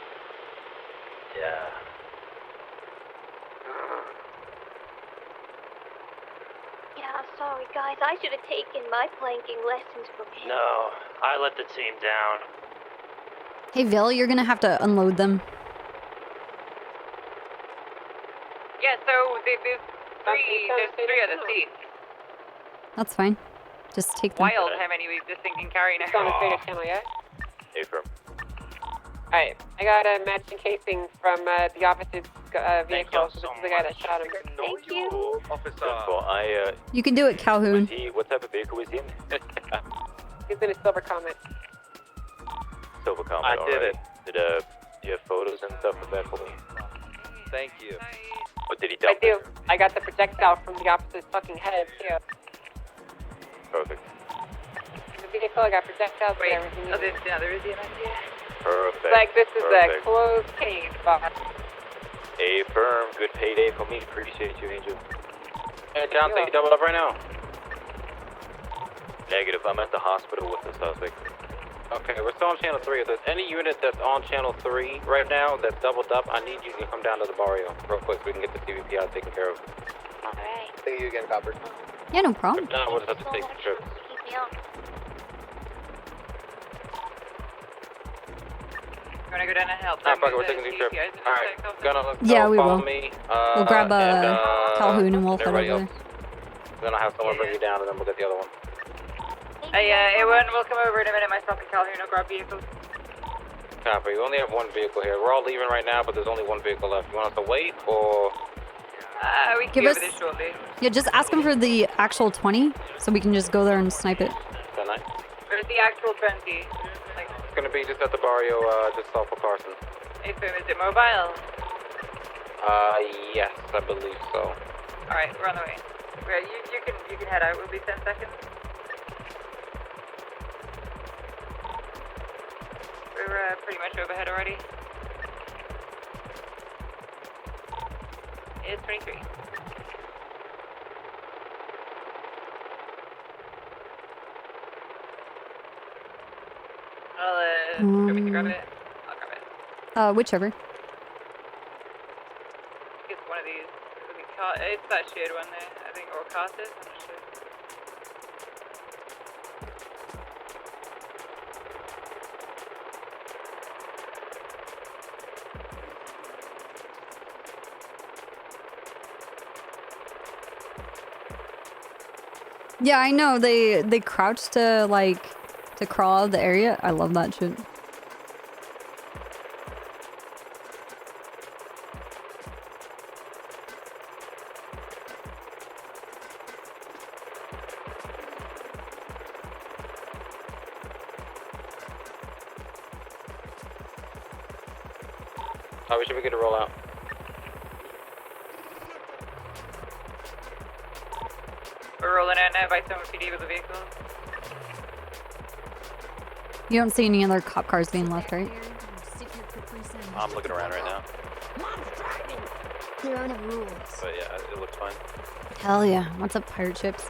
Yeah. Yeah, sorry guys. I should have taken my flanking lessons from him. No, I let the team down. Hey, Vil, you're gonna have to unload them. Yeah, so there's three of the seats. That's fine. Just take them. Wild how many this thing can carry now. It's on the Trader channel, yeah? Affirm. Alright, I got a matching casing from the opposite vehicle, so this is the guy that shot him. Thank you. Officer. You can do it, Calhoun. What type of vehicle was he in? He's in a silver Comet. Silver Comet. I did it. Did you have photos and stuff of that for me? Thank you. What did he I dump? do. I got the projectile from the opposite fucking head, too. Perfect. The vehicle, I got projectiles and everything. There is the idea. Perfect. Like, this is a Perfect. closed cage, boss. Affirm. Good payday for me. Appreciate you, Angel. Hey, Johnson, you doubled up right now? Negative. I'm at the hospital with the suspect. Okay, we're still on channel 3. If there's any unit that's on channel 3 right now that's doubled up, I need you to come down to the barrio real quick so we can get the CVP out taken care of. Alright. Thank you again, Copper. Yeah, no problem. If not, we'll just have to take some trips. Keep me on. You wanna go down and help? Alright, fuck it, we're taking 2 trips. Alright, gonna Yeah, we follow will. me. We'll grab and, Calhoun and we'll head everybody over else. Then I'll have someone bring you down and then we'll get the other one. A1 will come over in a minute. Myself and Calhoun will grab vehicles. Copy. We only have one vehicle here. We're all leaving right now, but there's only one vehicle left. You want us to wait, or...? We can Give go us- over this shortly. Yeah, just ask him for the actual 20, so we can just go there and snipe it. That night? There's the actual 20. Like, It's gonna be just at the barrio, just off of Carson. is it mobile? Yes, I believe so. Alright, we're on the way. Right, you can head out. We'll be 10 seconds. We're pretty much overhead already. It's 23. Do you want me to grab it? I'll grab it. Whichever. It's one of these. It's that shared one there, I think, or Casas. I'm not sure. Yeah, I know. They crouch to crawl out of the area. I love that shit. We should be good to roll out. We're rolling out now by 7 PD with the vehicle. You don't see any other cop cars being left, right? I'm looking around right now. Hirona rules. But yeah, it looks fine. Hell yeah. What's up, pirate ships?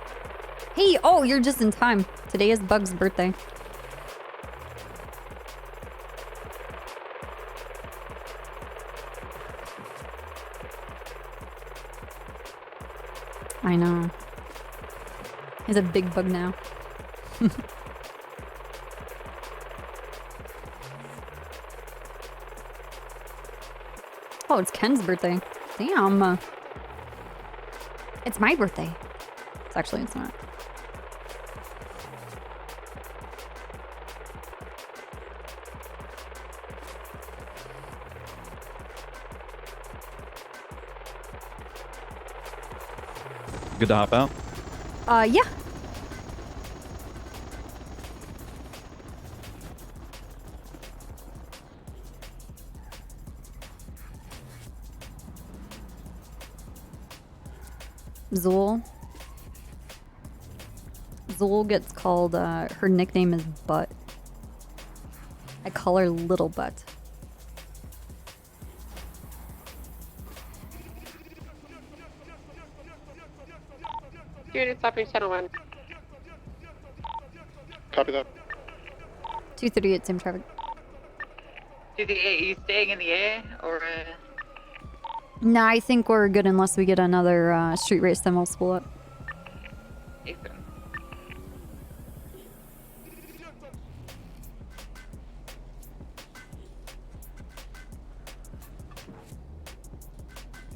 Hey, oh, you're just in time. Today is Bug's birthday. I know. He's a big bug now. Oh, it's Ken's birthday. Damn. It's my birthday. It's not. Good to hop out? Yeah. Zool. Zool gets called, her nickname is Butt. I call her Little Butt. Unit stopping channel 1. Copy that. 238, same traffic. 238, you staying in the air or? Nah, I think we're good unless we get another street race, then we'll spool up. Ethan.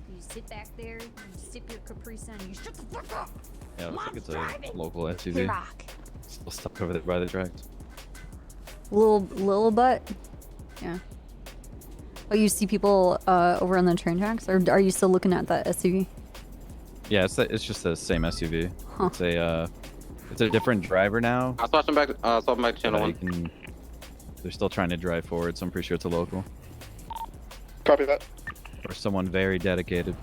You sit back there, you sip your Capri Sun, you shut the fuck up! Yeah, looks like it's a driving. local SUV. Still stuck over there by the tracks. Little Butt? Yeah. Oh, you see people over on the train tracks? Or are you still looking at that SUV? Yeah, it's just the same SUV. Huh. It's a different driver now. I'll swap them back. Swap back to channel 1. They're still trying to drive forward, so I'm pretty sure it's a local. Copy that. Or someone very dedicated.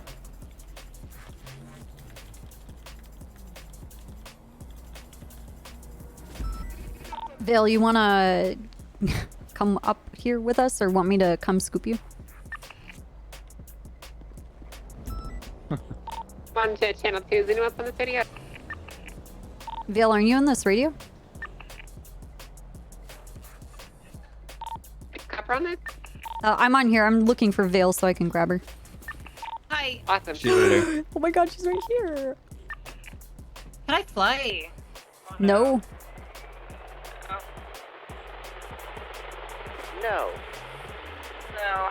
Vale, you wanna come up here with us, or want me to come scoop you? On to channel 2. Is anyone on this video? Vale, are you on this radio? Copper on this? I'm on here. I'm looking for Vale so I can grab her. Hi. Awesome. She's right here. Oh my god, she's right here. Can I fly? No. No. No.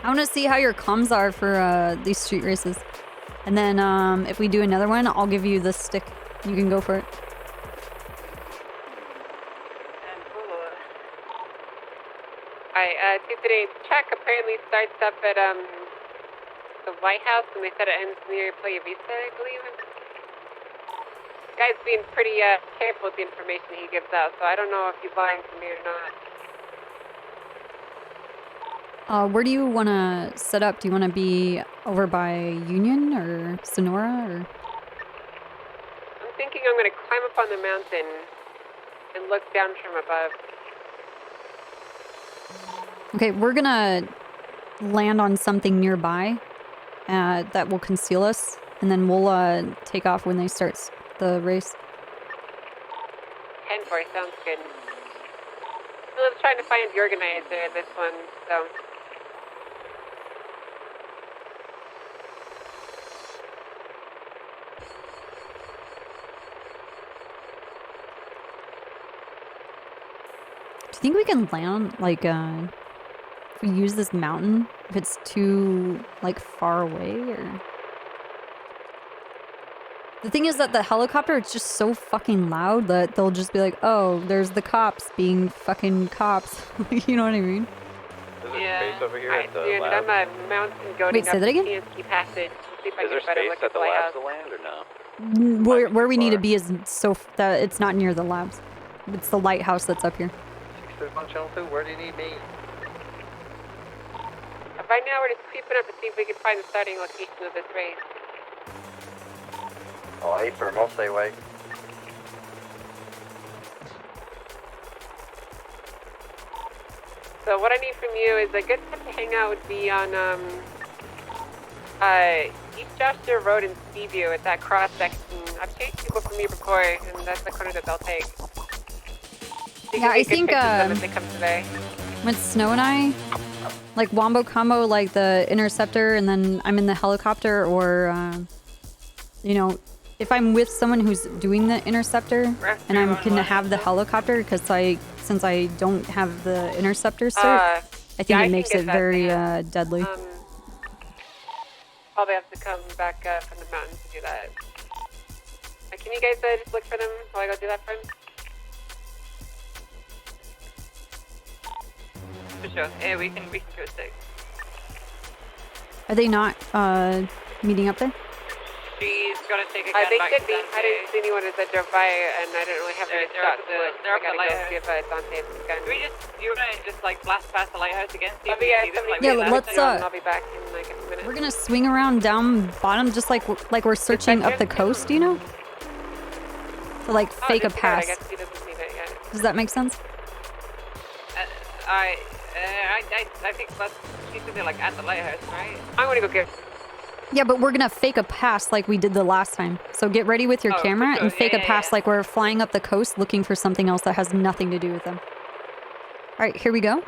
I want to see how your comms are for these street races. And then if we do another one, I'll give you this stick. You can go for it. Alright, 238 track apparently starts up at the White House, and they said it ends near Playa Vista, I believe. Guy's being pretty careful with the information he gives out, so I don't know if he's lying to me or not. Where do you want to set up? Do you want to be over by Union or Sonora or? I'm thinking I'm going to climb up on the mountain and look down from above. Okay, we're gonna land on something nearby that will conceal us, and then we'll take off when they start the race. 10-4 sounds good. Philip's trying to find the organizer of this one, so. Do you think we can land, like, if we use this mountain, if it's too, like, far away, or? The thing is that the helicopter, it's just so fucking loud that they'll just be like, oh, there's the cops being fucking cops. You know what I mean? Is there space over here Alright, at the dude, lab? I'm a mountain goating Wait, say up that again? Kansky Passage. See if I Is there can better space look at the White labs House. to land or no? Where we need to be is so that it's not near the labs. It's the lighthouse that's up here. 6 on channel 2, where do you need me? Right now, we're just creeping up to see if we can find the starting location of this race. Oh, 8 firm, I'll stay away. So what I need from you is a good spot to hang out would be on East Joshua Road in Seaview at that cross section. I've chased people from here before, and that's the corner that they'll take. Yeah, I think if they come today. with Snow and I, like wombo combo, like the interceptor, and then I'm in the helicopter, or you know, if I'm with someone who's doing the interceptor and I'm gonna have the helicopter, because since I don't have the interceptor cert, I think yeah, it makes it very deadly. Probably have to come back from the mountain to do that. Can you guys just look for them while I go do that for them? For sure. Yeah, we can go 6. Are they not meeting up there? She's gonna take a They gun back should be. to I didn't see anyone as I drove by, and I didn't really have any shot to it. they're I up the gotta go lighthouse. see if Dante has his gun. Do you wanna just like blast past the lighthouse again? See if we Yeah, can see them, like, Yeah, we let's left? I'll be back in like a minute. We're gonna swing around down bottom, just like we're searching up the coast, you know? To like fake a pass. I guess he doesn't need it yet. Does that make sense? I think that's, she said they're like at the lighthouse, right? I'm gonna go get. Yeah, but we're gonna fake a pass like we did the last time. So get ready with your camera and fake a pass like we're flying up the coast looking for something else that has nothing to do with them. All right, here we go.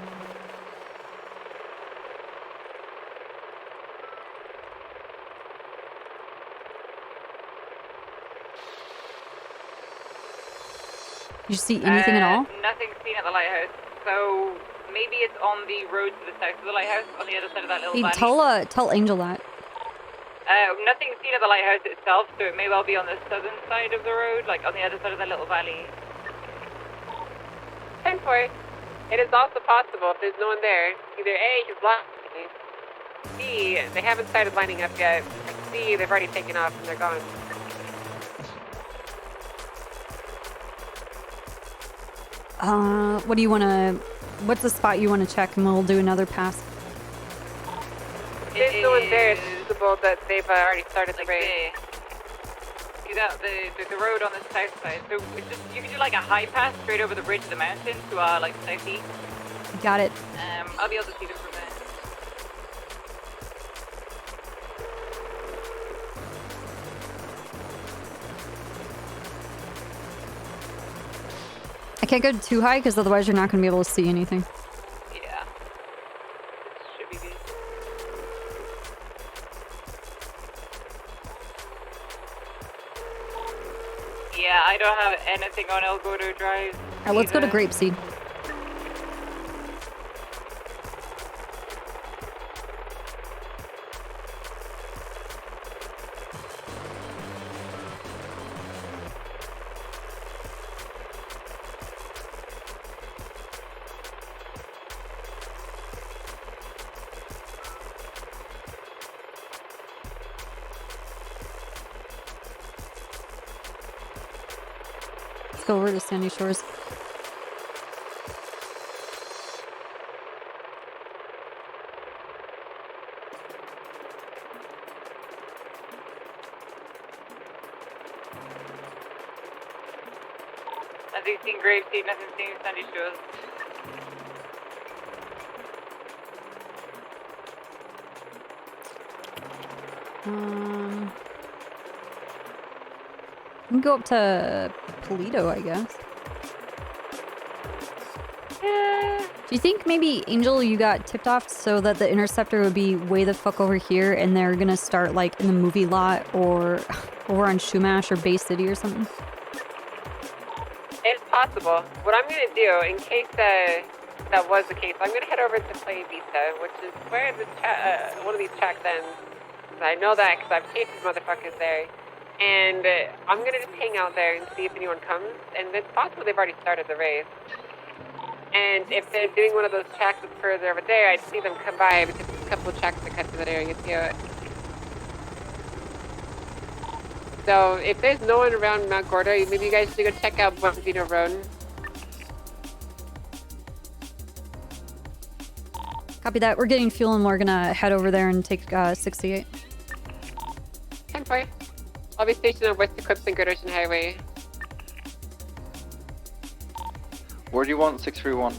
Did you see anything at all? Nothing seen at the lighthouse. So maybe it's on the road to the south of the lighthouse, on the other side of that little valley. Tell Angel that. Nothing seen at the lighthouse itself, so it may well be on the southern side of the road, like on the other side of that little valley. 10-4. It is also possible if there's no one there, either A, he's lying, B, they haven't started lining up yet, or C, they've already taken off and they're gone. What do you want to... What's the spot you want to check, and we'll do another pass. If there's no one there, it's possible that they've already started the race. See that, the road on the south side. So it's just, you can do like a high pass straight over the bridge of the mountain to like southeast. Got it. I'll be able to see them from there. I can't go too high because otherwise you're not going to be able to see anything. Yeah. Should be good. Yeah, I don't have anything on El Gordo Drive. Alright, let's go to Grapeseed. Let's go over to Sandy Shores. Nothing seen Grapeseed, nothing seen Sandy Shores. We can go up to Polito, I guess. Do you think maybe, Angel, you got tipped off so that the interceptor would be way the fuck over here and they're gonna start like in the movie lot or over on Shumash or Bay City or something? It's possible. What I'm gonna do, in case that was the case, I'm gonna head over to Playa Vista, which is where the one of these tracks ends. I know that because I've chased these motherfuckers there. And I'm gonna just hang out there and see if anyone comes. And it's possible they've already started the race. And if they're doing one of those tracks that's further over there, I'd see them come by because there's a couple of tracks that cut through that area too. So if there's no one around Mount Gordo, maybe you guys should go check out Benzino Road. Copy that. We're getting fuel and we're gonna head over there and take 68. 10-4. I'll be stationed on West Eclipse and Great Ocean Highway. Where do you want 631?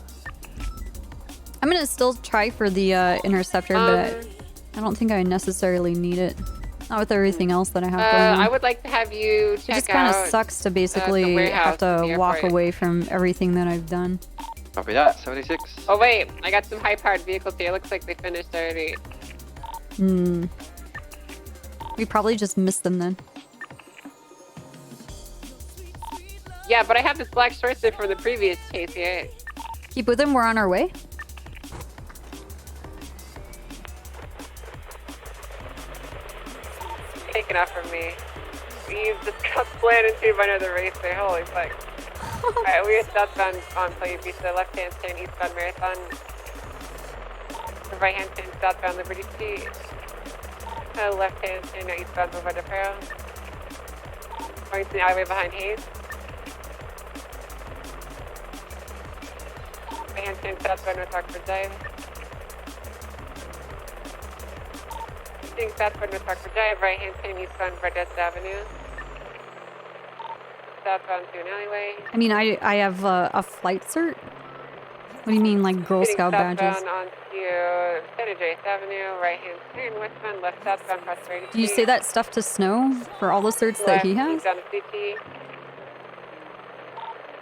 I'm gonna still try for the interceptor, but I don't think I necessarily need it. Not with everything else that I have going on. I would like to have you check out. It just kind of sucks to basically have to walk away from everything that I've done. Copy that, 76. Oh wait, I got some high-powered vehicles here. Looks like they finished already. We probably just missed them then. Yeah, but I have this black shortset from the previous chase here. Keep with him, we're on our way. Taken off from me. We just got slammed into by another racer. Holy fuck. Alright, we are southbound on Playa Vista, left-hand turn eastbound Marathon. Right-hand turn southbound Liberty Street. Left-hand turn eastbound Boulevard de Perro. Going to the alleyway behind Hayes. Right-hand turn southbound North Rockford Drive. Easting southbound North Rockford Drive, right-hand turn eastbound Vardesta Avenue. Southbound to an alleyway. I mean, I have a flight cert. What do you mean, like Girl Scout badges? Southbound onto San Andreas Avenue, right-hand turn, westbound, left southbound, Prosperity Do you say that stuff to Snow for all the certs that he has? Left, east on Suchi.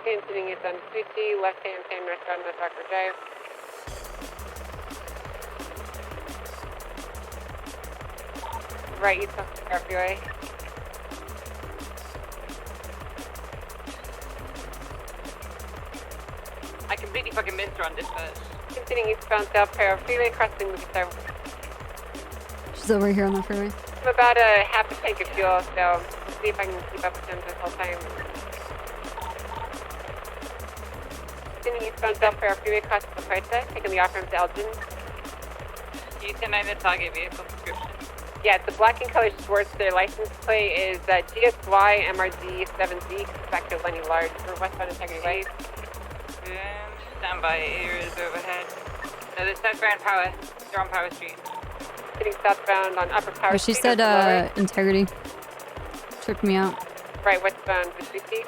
Continuing east on Suchi, left-hand turn, westbound, West Rockford Drive. Right, east on the freeway. I completely fucking missed her on this first. Continuing eastbound South Parallel Freeway, crossing the Star. She's over here on the freeway. I'm about a half a tank of fuel, so we'll see if I can keep up with them this whole time. Continuing eastbound South Parallel Freeway, crossing the price tag, taking the off-ramp to Elgin. Can you send me the target vehicle description? Yeah, it's a black and colored Schwartz. Their license plate is GSY MRD 7Z, back to Lenny Large for westbound Integrity Way. Stand by, ears overhead. No, there's southbound power. They're on Power Street. Sitting southbound on Upper Power Oh, she Street. said integrity. Tripped me out. Right, westbound Vespucci.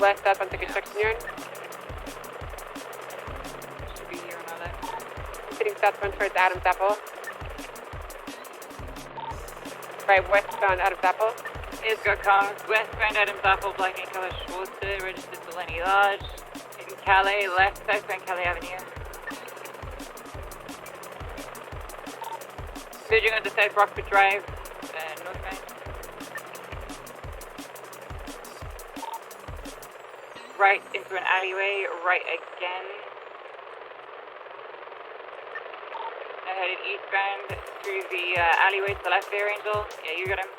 West southbound to construction yard. Should be here on our left. Sitting southbound towards Adams Apple. Right, westbound Adams Apple. It's got cars. Westbound Adams Apple, black and color Schwarzer, registered to Lenny Large. In Calais, left, southbound Calais Avenue. Verging onto South Rockford Drive, northbound. Right into an alleyway, right again. Now headed eastbound through the alleyway to the left there, Angel. Yeah, you got him.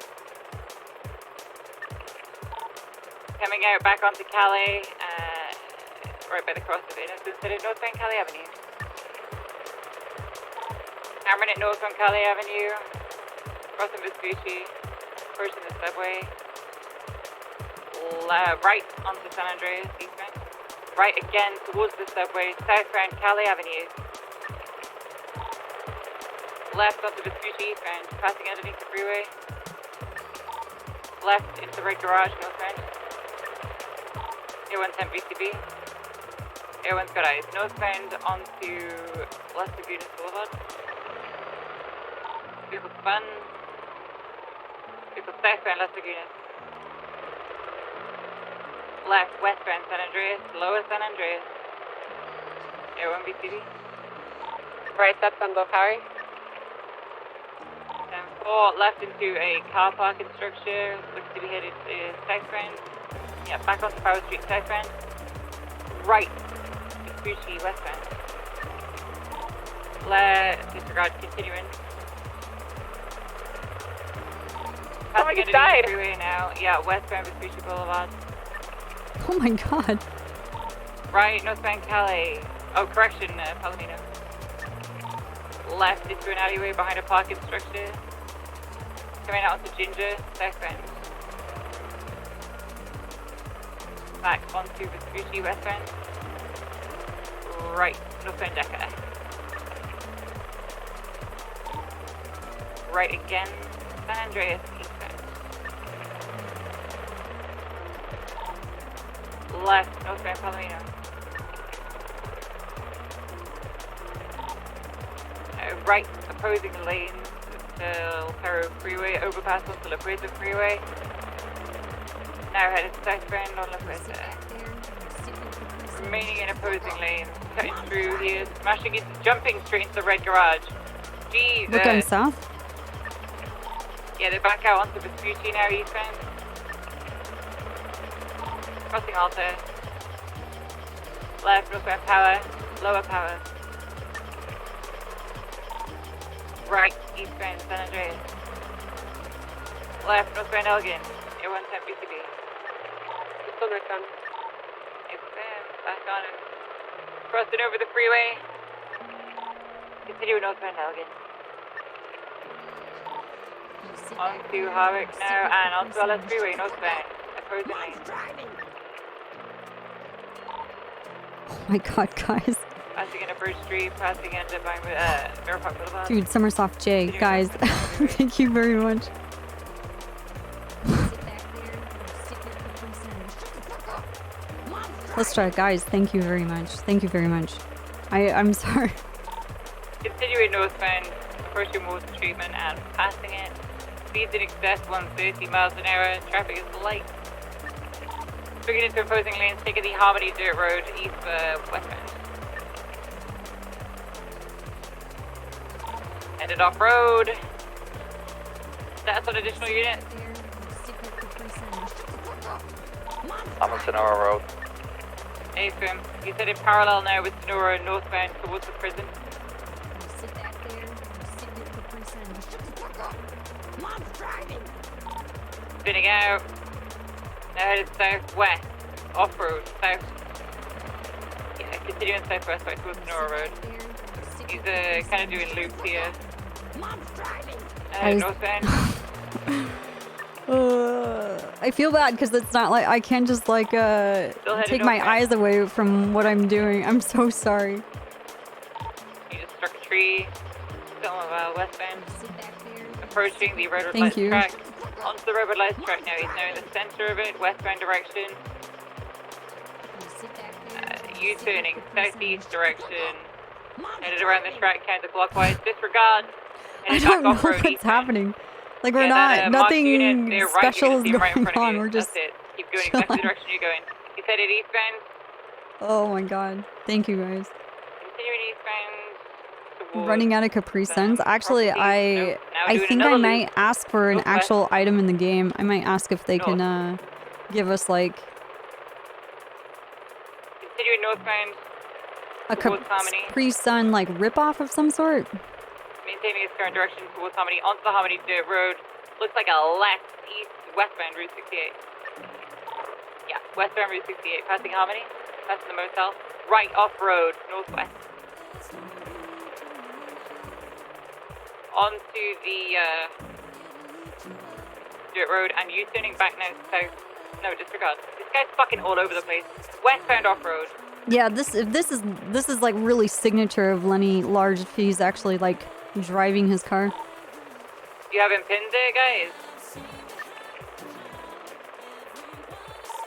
Coming out back onto Calais, right by the crossroads, instead of northbound Calais Avenue. Hammering it north on Calais Avenue, crossing Vespucci, approaching the subway. Right onto San Andreas, eastbound. Right again towards the subway, southbound Calais Avenue. Left onto Vespucci, eastbound, passing underneath the freeway. Left into the red garage, northbound. A110 BCB. A1's got eyes. Northbound onto Las Lagunas Boulevard. Vehicle spun. Vehicle southbound Las Lagunas. Left, westbound San Andreas, lower San Andreas. A1 BCB. Right, that's on low power. 4 left into a car parking structure. Looks to be headed southbound. Yeah, back onto Power Street southbound. Right, Vespucci westbound. Disregard, continuing. Passing into the freeway now. Yeah, westbound Vespucci Boulevard. Oh my god. Right, northbound Calais. Oh, correction, Palomino. Left into an alleyway behind a parking structure. Coming out onto Ginger, southbound. Back onto Vespucci westbound. Right, northbound Decker. Right again, San Andreas eastbound. Left, northbound Palomino. Right, opposing lanes to Perro Freeway, overpass onto La Puerta Freeway. Now headed southbound on La Puerta. Remaining in opposing lanes, cutting through here, smashing into, jumping straight into the red garage. Jesus. We're going south? Yeah, they're back out onto Vespucci now, eastbound. Crossing Alta. Left, northbound Power, lower Power. Right, eastbound San Andreas. Left, northbound Elgin, A110 BCB. Still northbound. Back on and crossing over the freeway. Continue northbound Elgin. Onto Harwick now and onto LS Freeway northbound. Opposing lane. Oh my god, guys. Passing into Bridge Street, passing into Mirror Park Boulevard. Dude, Summersoft J, guys, thank you very much. Let's try, guys. Thank you very much. Thank you very much. I'm sorry. Continuing northbound, approaching water treatment and passing it. Speeds in excess 130 miles an hour. Traffic is light. Swinging into opposing lanes, taking the Harmony Dirt Road east westbound. Headed off road. That's an additional unit. I'm on Sonora Road. Affirm. He's headed parallel now with Sonora northbound towards the prison. Sit back there. Sit your Capri Sun. Shut the fuck up. Mom's driving. Spinning out. Now headed southwest. Off-road. South. Yeah, continuing southwest right towards Sonora Road. He's kind of doing loops here. Mom's driving. Northbound. I feel bad because it's not like I can't just like take my eyes away from what I'm doing. I'm so sorry. You just struck a tree. Still westbound. Approaching the railroad Thank lights you. track. Onto the railroad lights track now. He's now in the center of it, westbound direction. U-turning southeast direction. Headed around the track counterclockwise. Disregard. I Headed don't know back off-road what's happening. Like we're Yeah, that, not, marked unit, nothing they're right, special you is can see 'em right in going front of on. you. We're just That's it. Keep going exactly the chilling. direction you're going. He's headed eastbound. Oh my god. Thank you guys. Continuing eastbound. Running out of Capri Suns. Actually, I doing think I another might ask for an actual item in the game. I might ask if they can give us like Continuing northbound. a Towards Harmony. Capri Sun like ripoff of some sort. Maintaining its current direction towards Harmony. Onto the Harmony Dirt Road. Looks like a left, east, westbound Route 68. Yeah, westbound Route 68. Passing Harmony. Passing the motel. Right off-road, northwest. Onto the dirt road and U-turning back now south. No, disregard. This guy's fucking all over the place. Westbound off-road. Yeah, this is like really signature of Lenny Large if he's actually like driving his car. You having pinned there, guys?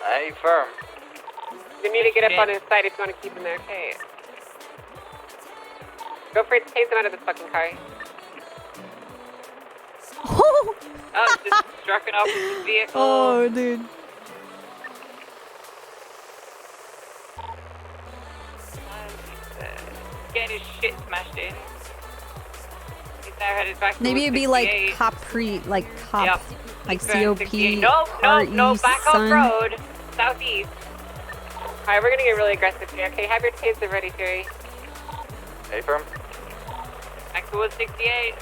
Hey, firm. You need to get up on his side if you want to keep him there, okay? Go for it, tase him out of this fucking car. Oh, just struck an opposite vehicle. Oh, dude. Getting his shit smashed in. He's now headed back Maybe it'd towards be like 68. Capri, like cop, Yep. like Eastbound COP. 68. No, back off Sun. road. Southeast. Alright, we're gonna get really aggressive here, okay? Have your taser ready, Jerry. Hey, firm. Back towards 68.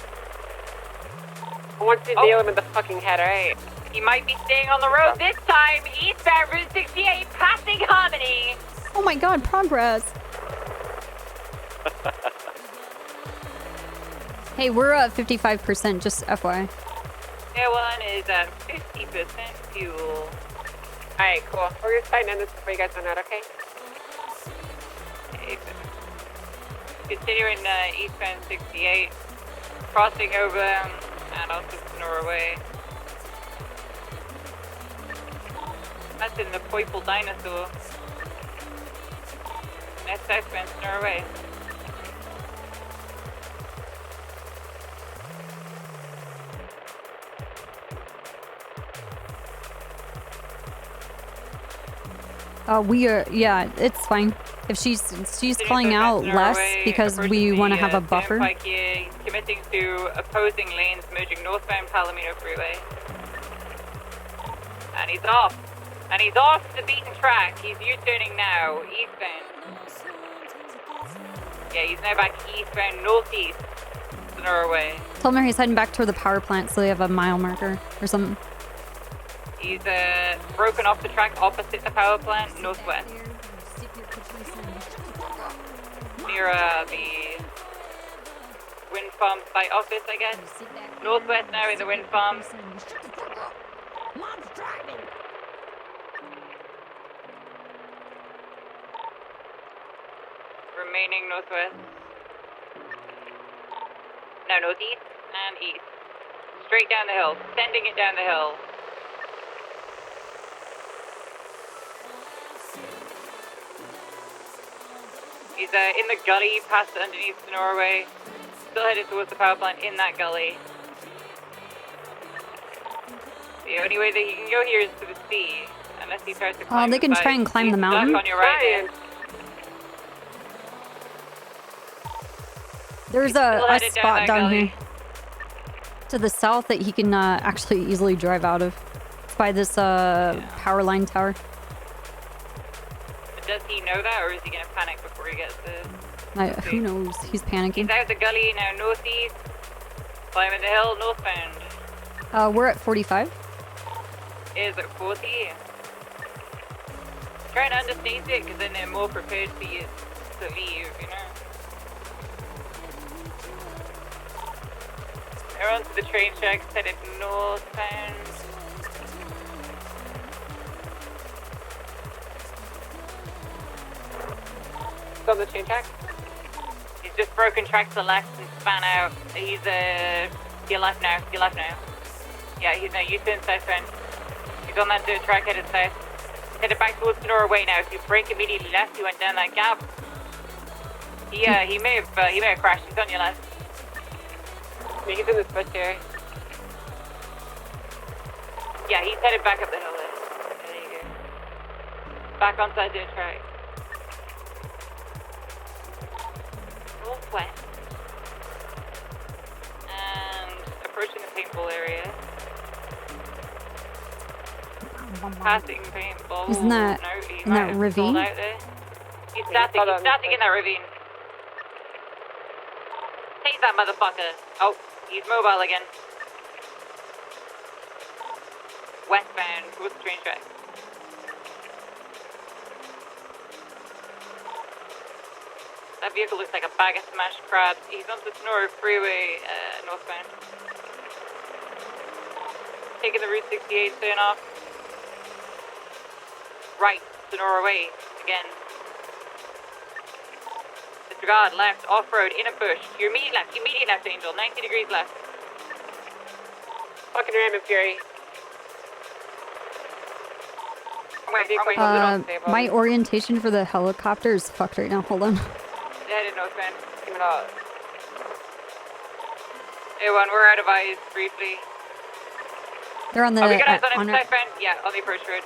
I want you to nail him in the fucking head, alright? He might be staying on the road this time. Eastbound Route 68, passing Harmony. Oh my god, progress. Hey, we're at 55%, just FYI. Air one is at 50% fuel. Alright, cool. We're gonna try and end this before you guys run out, okay? Continuing eastbound 68, crossing over and also Norway. That's in the Purple Dinosaur. That's southbound Norway. Yeah, it's fine. If she's calling out less because we want to have a buffer. Turnpike here, committing to opposing lanes merging northbound Palomino Freeway. And he's off. And he's off the beaten track. He's U-turning now, eastbound. Yeah, he's now back eastbound, northeast to Norway. Tell him he's heading back toward the power plant so they have a mile marker or something. He's broken off the track opposite the power plant, northwest. Near the wind farm site office, I guess. Northwest now in the wind farm. Remaining northwest. No, northeast and east. Straight down the hill, sending it down the hill. He's in the gully past underneath Norway. Still headed towards the power plant in that gully. The only way that he can go here is to the sea, unless he tries to climb they can try and climb the mountain. on your right there. There's a spot down here to the south that he can actually easily drive out of. It's by this power line tower. Does he know that, or is he gonna panic before he gets there? Who knows? He's panicking. He's out the gully now, northeast. Climbing the hill, northbound. We're at 45. Is at 40. Trying to understate it, because then they're more prepared for you to leave, you know? They're onto the train tracks, headed northbound. On the train track? He's just broken track to the left and span out. He's to your left now, Yeah, he's now U-turn southbound. He's on that dirt track headed south. Headed back towards Sonora Way now. If you break immediately left, he went down that gap. He may have crashed. He's on your left. Yeah, he's in this bush here. Yeah, he's headed back up the hill there. There you go. Back onto that dirt track. Northwest. And approaching the paintball area. Passing paintball. Isn't that in that ravine? Out there. He's static in that ravine. Take that motherfucker. Oh, he's mobile again. Westbound towards the train track. That vehicle looks like a bag of smashed crabs. He's on the Sonora Freeway, northbound. Taking the Route 68 turn off. Right, Sonora Way, again. Disregard, left, off-road, in a bush. Your immediate left, Angel, 90 degrees left. Fucking ram and fury. My orientation for the helicopter is fucked right now. Hold on. Headed northbound. Coming out. A1, we're out of eyes briefly. They're on the. We got eyes on him southbound. Yeah, on the approach road.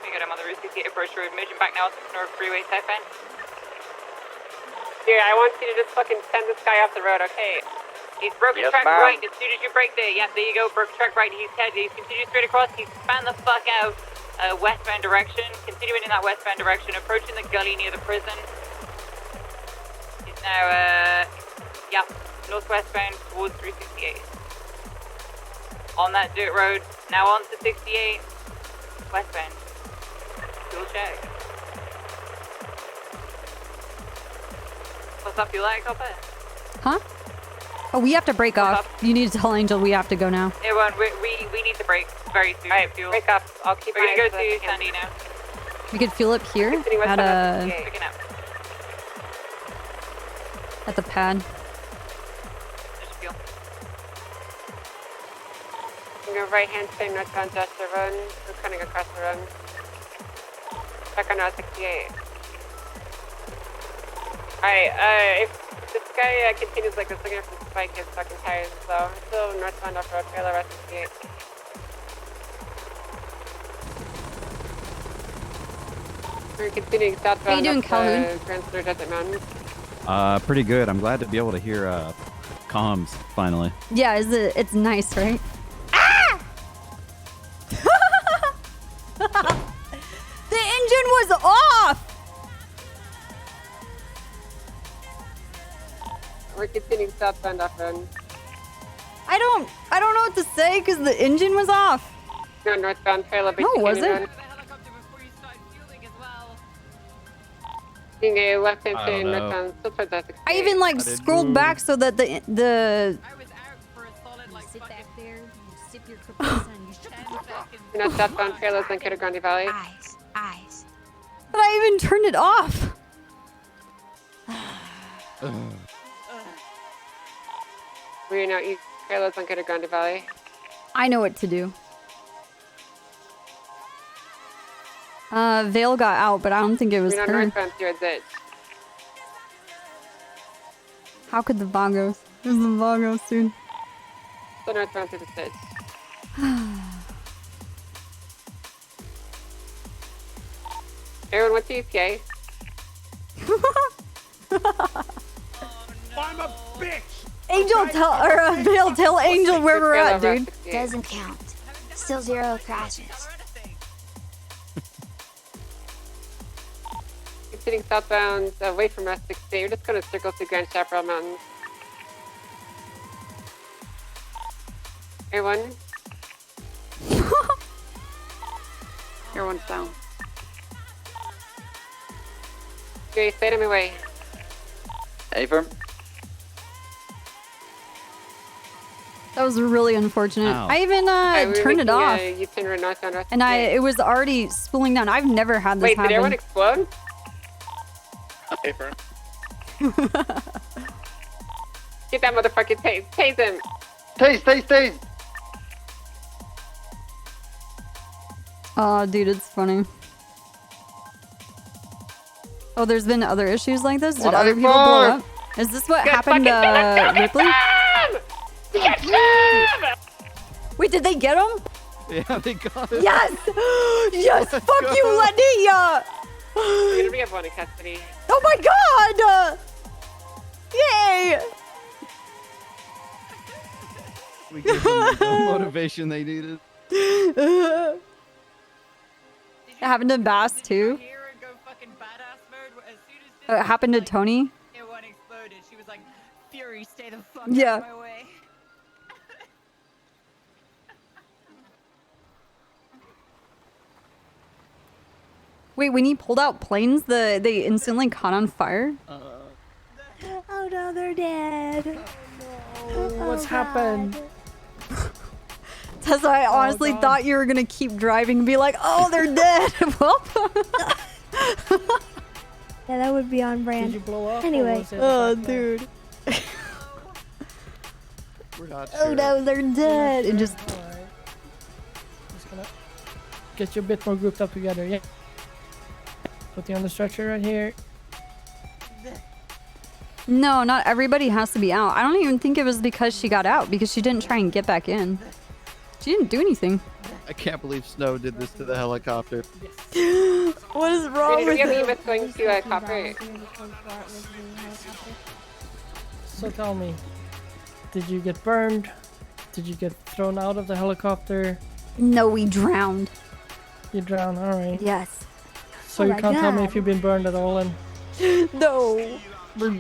We got him on the Route 68 approach road. Merging back now to the North Freeway southbound. Here, I want you to just fucking send this guy off the road, okay? He's broken track right as soon as you break there. Yeah, there you go. Broken track right. He's continued straight across. He's span the fuck out westbound direction. Continuing in that westbound direction. Approaching the gully near the prison. He's now, northwestbound towards 368. On that dirt road. Now on to 68. Westbound. Fuel check. What's up, you like, Copper? Huh? Oh, we have to break off. You need to tell Angel we have to go now. Everyone, we need to break very soon. Alright, fuel. Break up. I'll keep We're gonna go to Sandy now. We could fuel up here at the pad. I'm going to right hand turn northbound Jester Run. We're cutting across the run. Back on Route 68. Alright, if this guy continues like this, looking for spike his fucking tires, so still northbound off road, parallel Route 68. We're continuing southbound. How you doing, Calhoun? Grand Star Desert Mountain. Pretty good. I'm glad to be able to hear comms finally. Yeah, it's nice, right? The engine was off! We're continuing southbound off road. I don't know what to say because the engine was off. No, northbound parallel. No, was it? Being a left hand turn northbound, still towards that 68. I even like scrolled back so that the Sit back there, you sip your Capri Sun, you shut the fuck up. You're not southbound parallel in Coto Grande Valley. Eyes. But I even turned it off. We are now east parallel on Coto Grande Valley. I know what to do. Vale got out, but I don't think it was We're her. northbound towards it. How could the Vagos? There's the Vagos, dude. So northbound through the stitch. Aaron, what's the EPA? I'm a bitch! Angel, Bill, tell Angel where we're at, dude. Doesn't count. Still 0 crashes. Sitting southbound away from Rustic State. We're just going to circle through Grand Chaparral Mountains. Air 1. Air 1's down. Okay, stay on my way. Affirm. That was really unfortunate. Ow. I even turned it off. U-turn right northbound Rustic And State. it was already spooling down. I've never had this Wait, happen. did everyone explode? Affirm. Get that motherfucking tase. Tase him. Tase. Oh, dude, it's funny. Oh, there's been other issues like this? Did other people blow up? Is this what happened to Ripley? Get him! Wait, did they get him? Yeah, they got it. Yes! Yes! Fuck you, Ladia! You're gonna be up one in custody. Oh my god! Yay! We gave them the motivation they needed. It happened to Bass too. It happened to Tony. It one exploded. She was like, "Fury, stay the fuck Yeah. out of my way." Wait, when he pulled out planes, they instantly caught on fire? Oh no, they're dead. What's happened? Tessa, I honestly thought you were gonna keep driving and be like, oh, they're dead. Well, Yeah, that would be on brand. Did you blow up? Anyway. Oh, dude. We're not Oh no, they're dead. And just Just gonna get you a bit more grouped up together. Yeah. Put you on the stretcher right here. no, not everybody has to be out. I don't even think it was because she got out, because she didn't try and get back in. She didn't do anything. I can't believe Snow did this to the helicopter. What is wrong Wait, with do we have him? EMS going to Copper? So tell me, did you get burned? Did you get thrown out of the helicopter? No, we drowned. You drowned, alright. Yes. So Oh you my can't tell me God. if you've been burned at all and... No. We're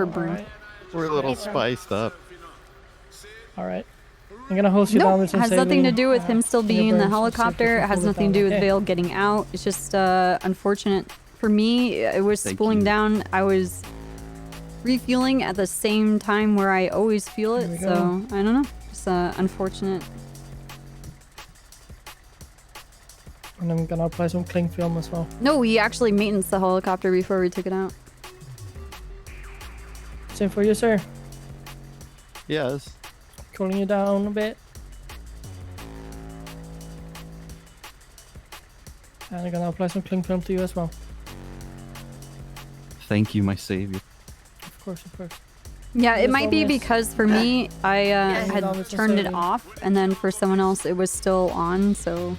burned. Alright. We're a little spiced up. Alright. I'm gonna host you No, down with it some has nothing to saline. do with him still Your being in the burns, so helicopter. It just has hold it nothing to do down, with okay? Vale getting out. It's just unfortunate. For me, it was Thank spooling you. down. I was refueling at the same time where I always feel There we it. go. So, I don't know. Just unfortunate. And I'm gonna apply some cling film as well. No, we actually maintenance the helicopter before we took it out. Same for you, sir. Yes. Cooling you down a bit. And I'm gonna apply some cling film to you as well. Thank you, my savior. Of course, of course. Yeah, it Just might be always- because for me, I had always turned it necessarily- off, and then for someone else, it was still on. So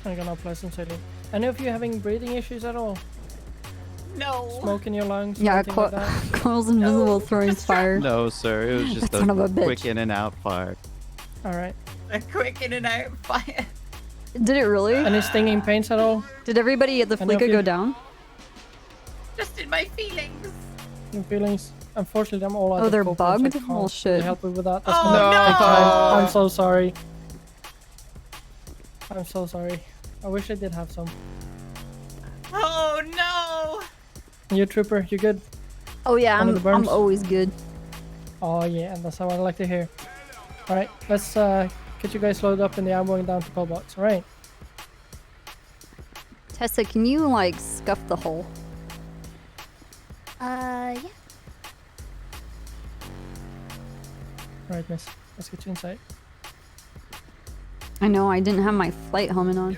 I'm gonna apply some saline. Any of you having breathing issues at all? No. Smoke in your lungs? yeah, anything like that? Coil's invisible throwing fire. No, sir. It was just That son of a bitch. quick in and out fire. Alright. A quick in and out fire. Did it really? Any stinging pains at all? Did everybody at the Any of Fleeka you? go down? Just in my feelings. Your feelings? Unfortunately, I'm all out Oh, of they're cold bugged? contact. Oh, Can't shit. really help you with that. That's Oh, gonna no. take time. I'm so sorry. I'm so sorry. I wish I did have some. Oh no. You trooper, you good? Oh yeah, Any of the I'm burns? always good. Oh yeah, that's how I like to hear. Alright, let's get you guys loaded up in the ambulance down to call box, alright? Tessa, can you like scuff the hole? Yeah. Alright, miss. Let's get you inside. I know I didn't have my flight helmet on.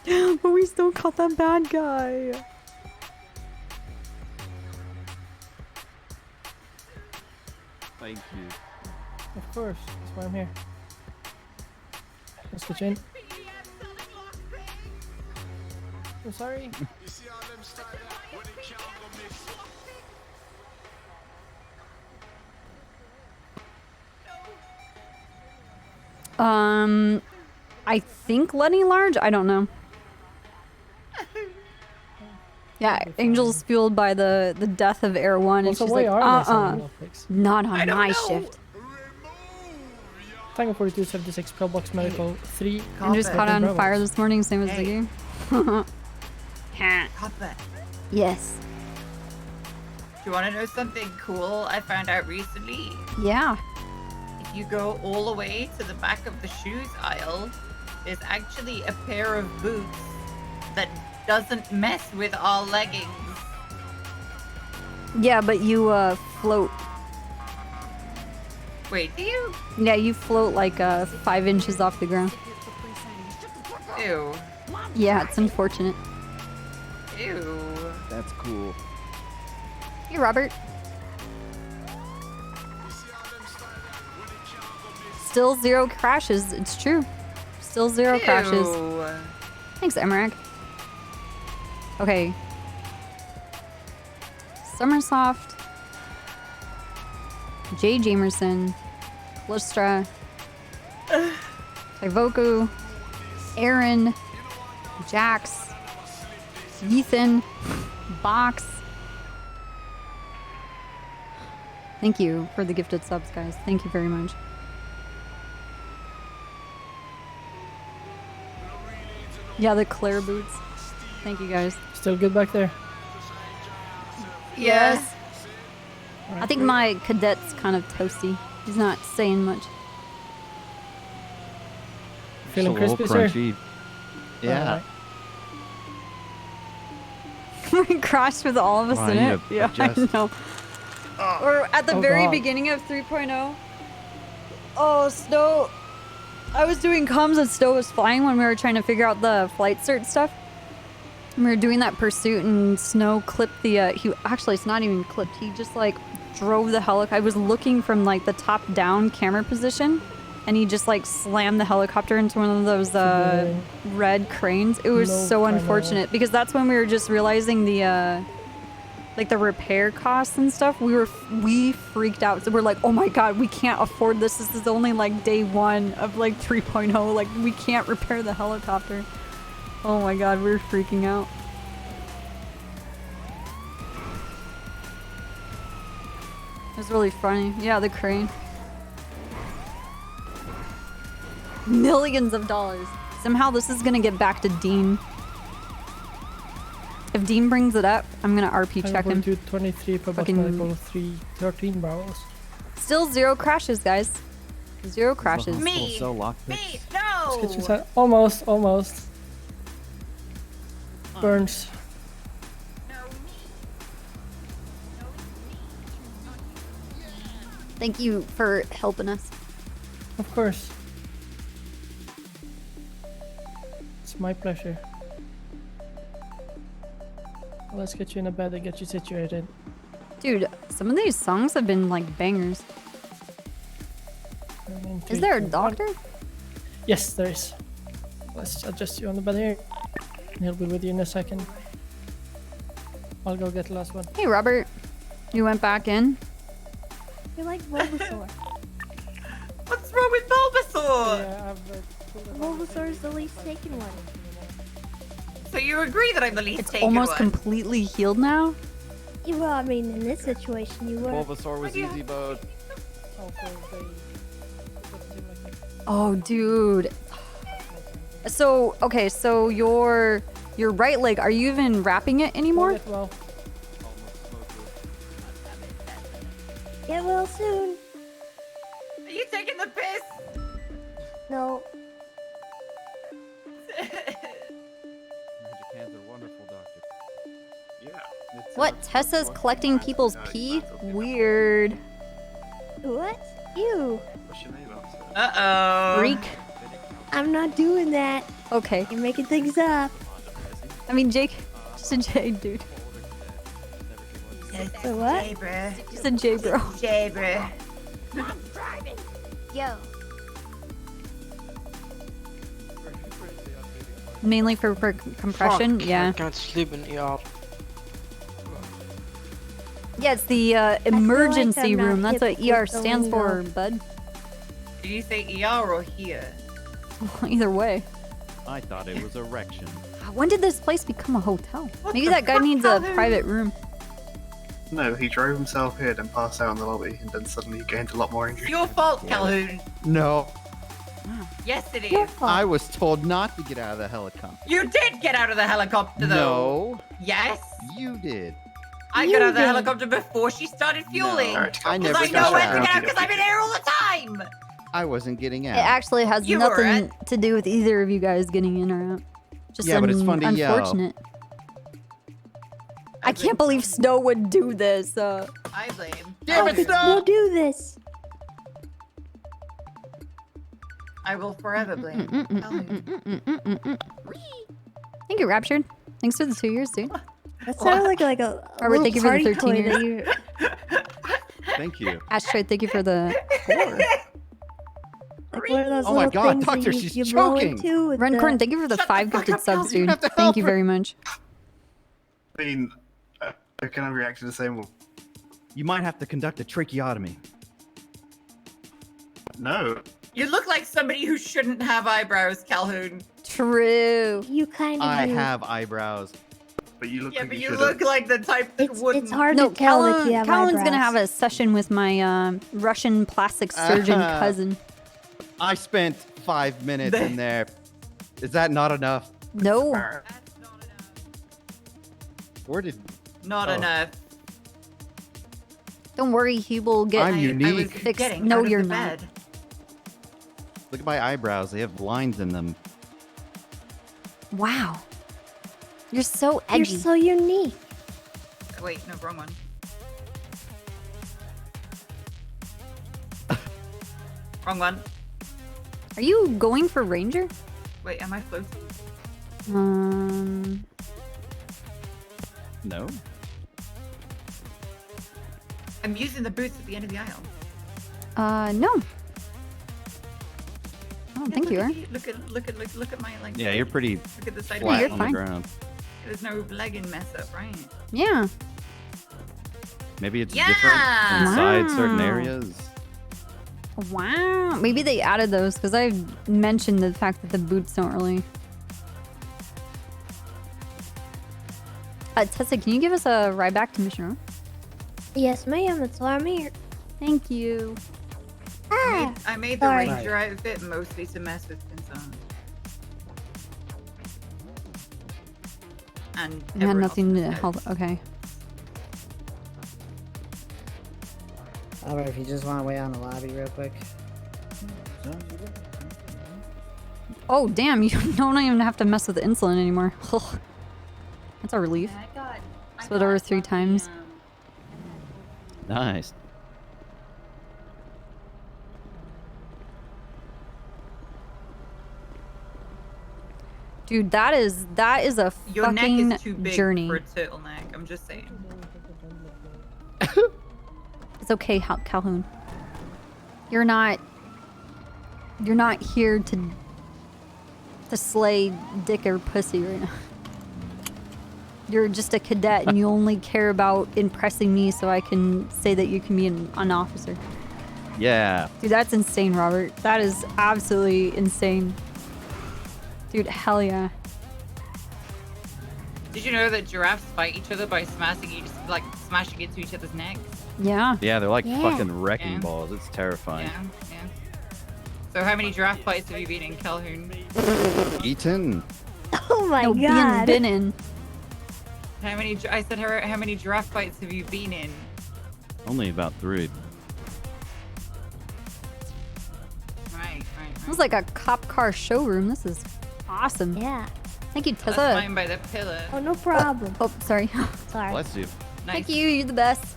But we still caught that bad guy. Thank you. Of course, that's why I'm here. Let's get you in. I'm sorry. I think Lenny Large? I don't know. Yeah, Angel's fueled by the death of Air 1 and she's like, not on my shift. Tango 4276, Pillbox Medical 3. Angel's caught on fire this morning, same as Ziggy. Yes. Do you want to know something cool I found out recently? Yeah. If you go all the way to the back of the shoes aisle, there's actually a pair of boots that doesn't mess with all leggings. Yeah, but you float. Wait, do you? Yeah, you float like 5 inches off the ground. Ew. Yeah, it's unfortunate. Ew. That's cool. Hey, Robert. Still 0 crashes. It's true. Still 0 crashes. Thanks, Emmerich. Okay. Summersoft. Jay Jamerson. Callistra. Ivoku. Aaron. Jax. Ethan. Box. Thank you for the gifted subs, guys. Thank you very much. Yeah, the Claire boots. Thank you, guys. Still good back there? Yes. I think my cadet's kind of toasty. He's not saying much. Feeling It's a crispy, little sir? crunchy. Yeah. We crashed with all of us Wow, in you it. have Yeah, I adjust- know. Or at the Oh, very God. beginning of 3.0. Oh, Snow. I was doing comms and Snow was flying when we were trying to figure out the flight cert stuff. And we were doing that pursuit and Snow clipped the, actually it's not even clipped. He just like drove the helicopter. I was looking from like the top down camera position and he just like slammed the helicopter into one of those red cranes. It was No, so I know. unfortunate because that's when we were just realizing the, like the repair costs and stuff. We freaked out. So we're like, oh my God, we can't afford this. This is only like day 1 of like 3.0. Like we can't repair the helicopter. Oh my God, we were freaking out. It was really funny. Yeah, the crane. Millions of dollars. Somehow this is gonna get back to Dean. If Dean brings it up, I'm gonna RP check him. 23, Pillbox Fucking- Medical 3, 13 barrels. Still 0 crashes, guys. 0 crashes. Me! Sell lockpicks. No! Let's get you set. Almost. Burns. Thank you for helping us. Of course. It's my pleasure. Let's get you in a bed and get you situated. Dude, some of these songs have been like bangers. Is there a doctor? Yes, there is. Let's adjust you on the bed here. And he'll be with you in a second. I'll go get the last one. Hey, Robert. You went back in? You're like Bulbasaur. What's wrong with Bulbasaur? Yeah, Bulbasaur is the least taken one. So you agree that I'm the least It's taken almost one? completely healed now? Yeah, well, I mean, in this situation, you were. Bulbasaur was easy mode. Oh, dude. So, okay, so your right leg, are you even wrapping it anymore? Well. Get well soon. Are you taking the piss? No. Magic hands are wonderful, Doctor. Yeah. What? Tessa's collecting people's pee? Weird. What? You. Uh-oh. Freak. I'm not doing that. Okay. You're making things up. I mean, Jake, just a J, dude. So what? Just a J, bro. J, bro. Yo. Mainly for compression, yeah. I can't sleep in ER. Yeah, it's the emergency I'm not room. That's hip what ER with the stands for, lingo. bud. Did you say ER or here? Either way. I thought it was erection. When did this place become a hotel? Maybe that guy needs a private room. No, he drove himself here, then passed out in the lobby, and then suddenly gained a lot more injury. It's your fault, Calhoun. No. Yes, it is. I was told not to get out of the helicopter. You did get out of the helicopter, though. No. Yes. You did. I got out of the helicopter before she started fueling. No, I never Because I got know when to out. get out because I've been here all the time. I wasn't getting out. It actually has You nothing were to do with either of you guys getting in or out. Just Yeah, but it's fun to yell. unfortunate. I can't believe Snow would do this. I blame. Damn it, Snow! do this. I will forever blame. Thank you, Raptured. Thanks for the 2 years, dude. That sounded like a Robert, little thank you for the party 13 toy years. that you- Thank you. Ashtray, thank you for the 4. Like one of those Oh my little God, things Doctor, that you, she's you blow choking. into with Rencorn, the- thank you for the 5 gifted subs, You dude. have to Thank help you her. very much. I mean, I can react to the same one. You might have to conduct a tracheotomy. No. You look like somebody who shouldn't have eyebrows, Calhoun. True. You kind of I do. have eyebrows. But you look Yeah, like but you you should look like the type that wouldn't. It's hard No, to tell if you have Callan's gonna eyebrows. have a session with my Russian plastic surgeon cousin. I spent 5 minutes in there. Is that not enough? No. Where did... Not Oh. enough. Don't worry, he will get I'm unique. fixed. Getting No, out of you're the not. bed. Look at my eyebrows. They have lines in them. Wow. You're so You're edgy. so unique. Wait, no, wrong one. Wrong one. Are you going for Ranger? Wait, am I floating? No. I'm using the boots at the end of the aisle. No. I don't think you are. Look at my like. Yeah, you're pretty Look at the side flat of on my the ground. There's no legging mess up, right? Yeah. Maybe it's Yeah! different inside certain Wow. areas. Wow. Maybe they added those because I mentioned the fact that the boots don't really. Tessa, can you give us a ride back to Mission Row? Yes, ma'am. That's why I'm here. Thank you. I made the Sorry. Ranger outfit mostly to mess with Vincent. And You had everyone nothing to else's help. Okay. Alright, if you just want to wait on the lobby real quick. Oh, damn. You don't even have to mess with the insulin anymore. Ugh. That's a relief. Split over 3 times. Nice. Dude, that is a Your neck fucking is too big journey. for a turtleneck. I'm just saying. It's okay, Calhoun. You're not here to slay dick or pussy right now. You're just a cadet and you only care about impressing me so I can say that you can be an officer. Yeah. Dude, that's insane, Robert. That is absolutely insane. Dude, hell yeah. Did you know that giraffes fight each other by smashing into each other's necks? Yeah. Yeah, they're like Yeah. fucking wrecking Yeah. balls. It's terrifying. Yeah. So how many giraffe fights have you been in, Calhoun? Eaton. Oh my No, god. been in. How many? I said how many giraffe fights have you been in? Only about 3. Right. This is like a cop car showroom. This is awesome. Yeah. Thank you, That's Tessa. mine by the pillar. Oh, no problem. Oh, sorry. Sorry. Bless you. Thank you. You're the best.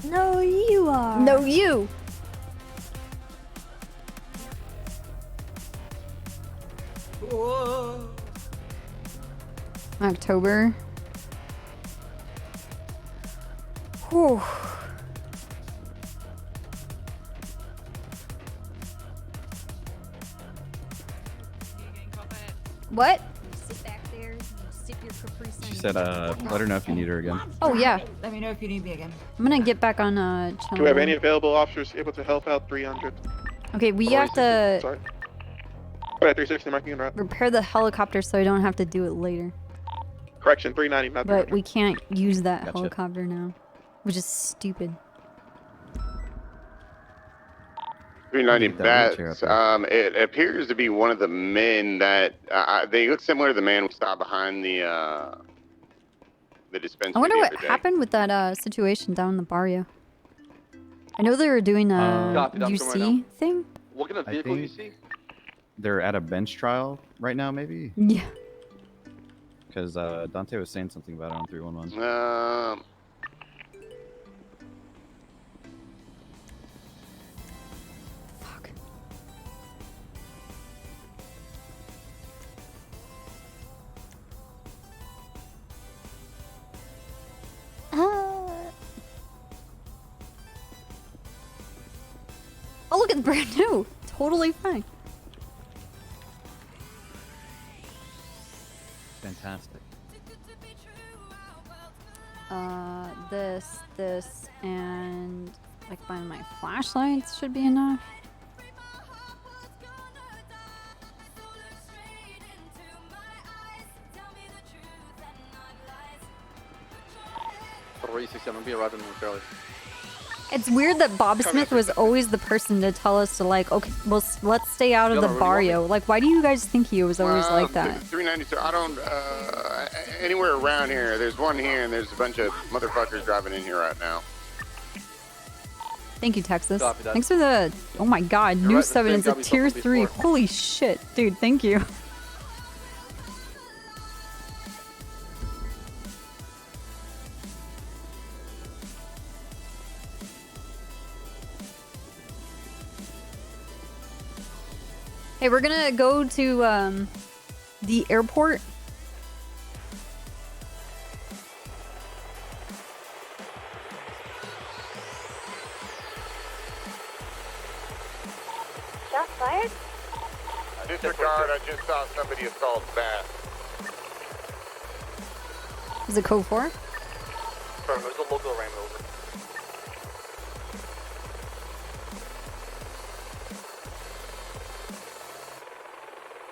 No, you are. No, you. October. Whew. What? Sit back there, sip your Capri Sun. She said, let her know if you need her again. Oh yeah. Let me know if you need me again. I'm gonna get back on channel. Do we have any available officers able to help out 300? Okay, we have to Sorry. Okay, 360 marking and route. repair the helicopter so I don't have to do it later. Correction, 390, not 300. But we can't use that Gotcha. helicopter now, which is stupid. 390 bats. It appears to be one of the men that they look similar to the man we saw behind the dispensary. I wonder the what other day. happened with that situation down in the barrio. I know they were doing a Copy that, I'm UC coming right thing. What kind of I vehicle you think- see? They're at a bench trial right now, maybe? Yeah. Because Dante was saying something about it on 311. Oh, look, it's brand new. Totally fine. Fantastic. This, and like find my flashlights should be enough. I'm gonna be arriving momentarily. It's weird that Bob Smith was always the person to tell us to like, okay, well, let's stay out of the barrio. Like, why do you guys think he was always like that? 392. I don't. Anywhere around here. There's one here, and there's a bunch of motherfuckers driving in here right now. Thank you, Texas. Copy that. Thanks for the. Oh my God, You're News right, the 7 same is a job we saw tier from 3. before. Holy shit, dude. Thank you. Hey, we're gonna go to the airport. Shots fired? Disregard, I just saw somebody assault Bass. Is it code 4? Sorry, there's a local ram over.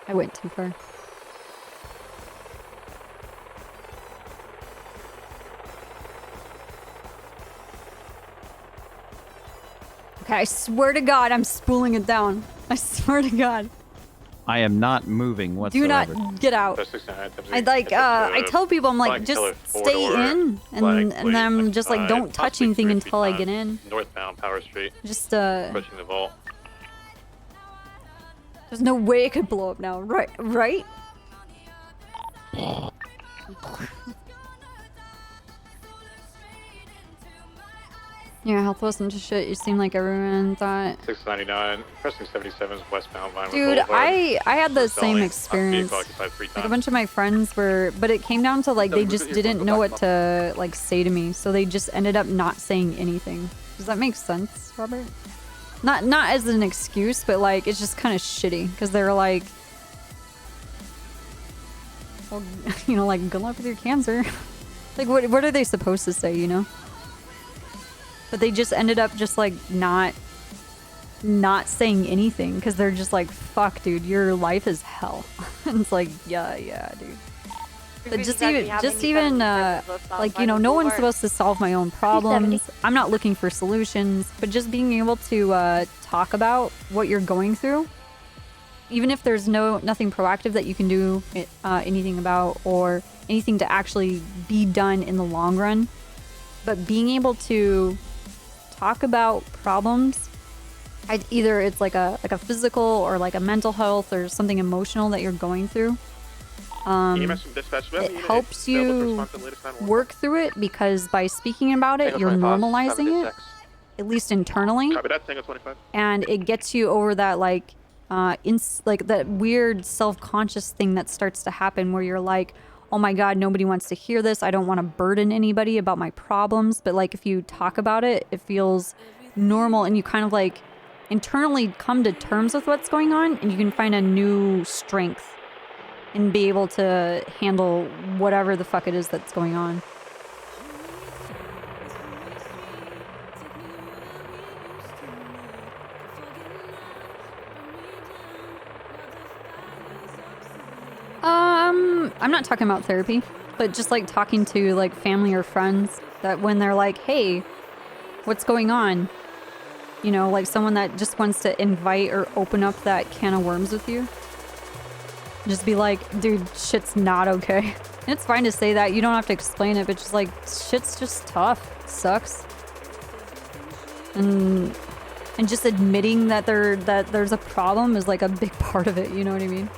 I went too far. Okay, I swear to God, I'm spooling it down. I swear to God. I am not moving whatsoever. Do not get out. I like, I tell people, I'm like, just stay in, and then I'm just like, don't touch anything until I get in. Northbound Power Street. Just, Pushing the vault. There's no way it could blow up now, right? Right? Yeah, health wasn't just shit. You seem like everyone thought. 699, pressing 77 westbound Vinewood Dude, Boulevard. I had the same Vehicle experience. occupied 3 Like a times. bunch of my friends were, but it came down to like they just didn't know what to like say to me, so they just ended up not saying anything. Does that make sense, Robert? Not as an excuse, but like it's just kind of shitty because they're like, well, you know, like good luck with your cancer. Like what are they supposed to say, you know? But they just ended up just like not saying anything because they're just like, fuck, dude, your life is hell. And it's like, yeah, dude. But just even like, you know, no one's supposed to solve my own problems. I'm not looking for solutions, but just being able to talk about what you're going through, even if there's nothing proactive that you can do anything about or anything to actually be done in the long run, but being able to talk about problems, either it's like a physical or like a mental health or something emotional that you're going through. It helps you work through it because by speaking about it, you're normalizing it, at least internally, and it gets you over that like like that weird self-conscious thing that starts to happen where you're like, oh my god, nobody wants to hear this. I don't want to burden anybody about my problems. But like if you talk about it, it feels normal and you kind of like internally come to terms with what's going on and you can find a new strength and be able to handle whatever the fuck it is that's going on. I'm not talking about therapy, but just like talking to like family or friends that when they're like, hey, what's going on? You know, like someone that just wants to invite or open up that can of worms with you. Just be like, dude, shit's not okay. And it's fine to say that. You don't have to explain it, but just like, shit's just tough. Sucks. And just admitting that there's a problem is like a big part of it, you know what I mean?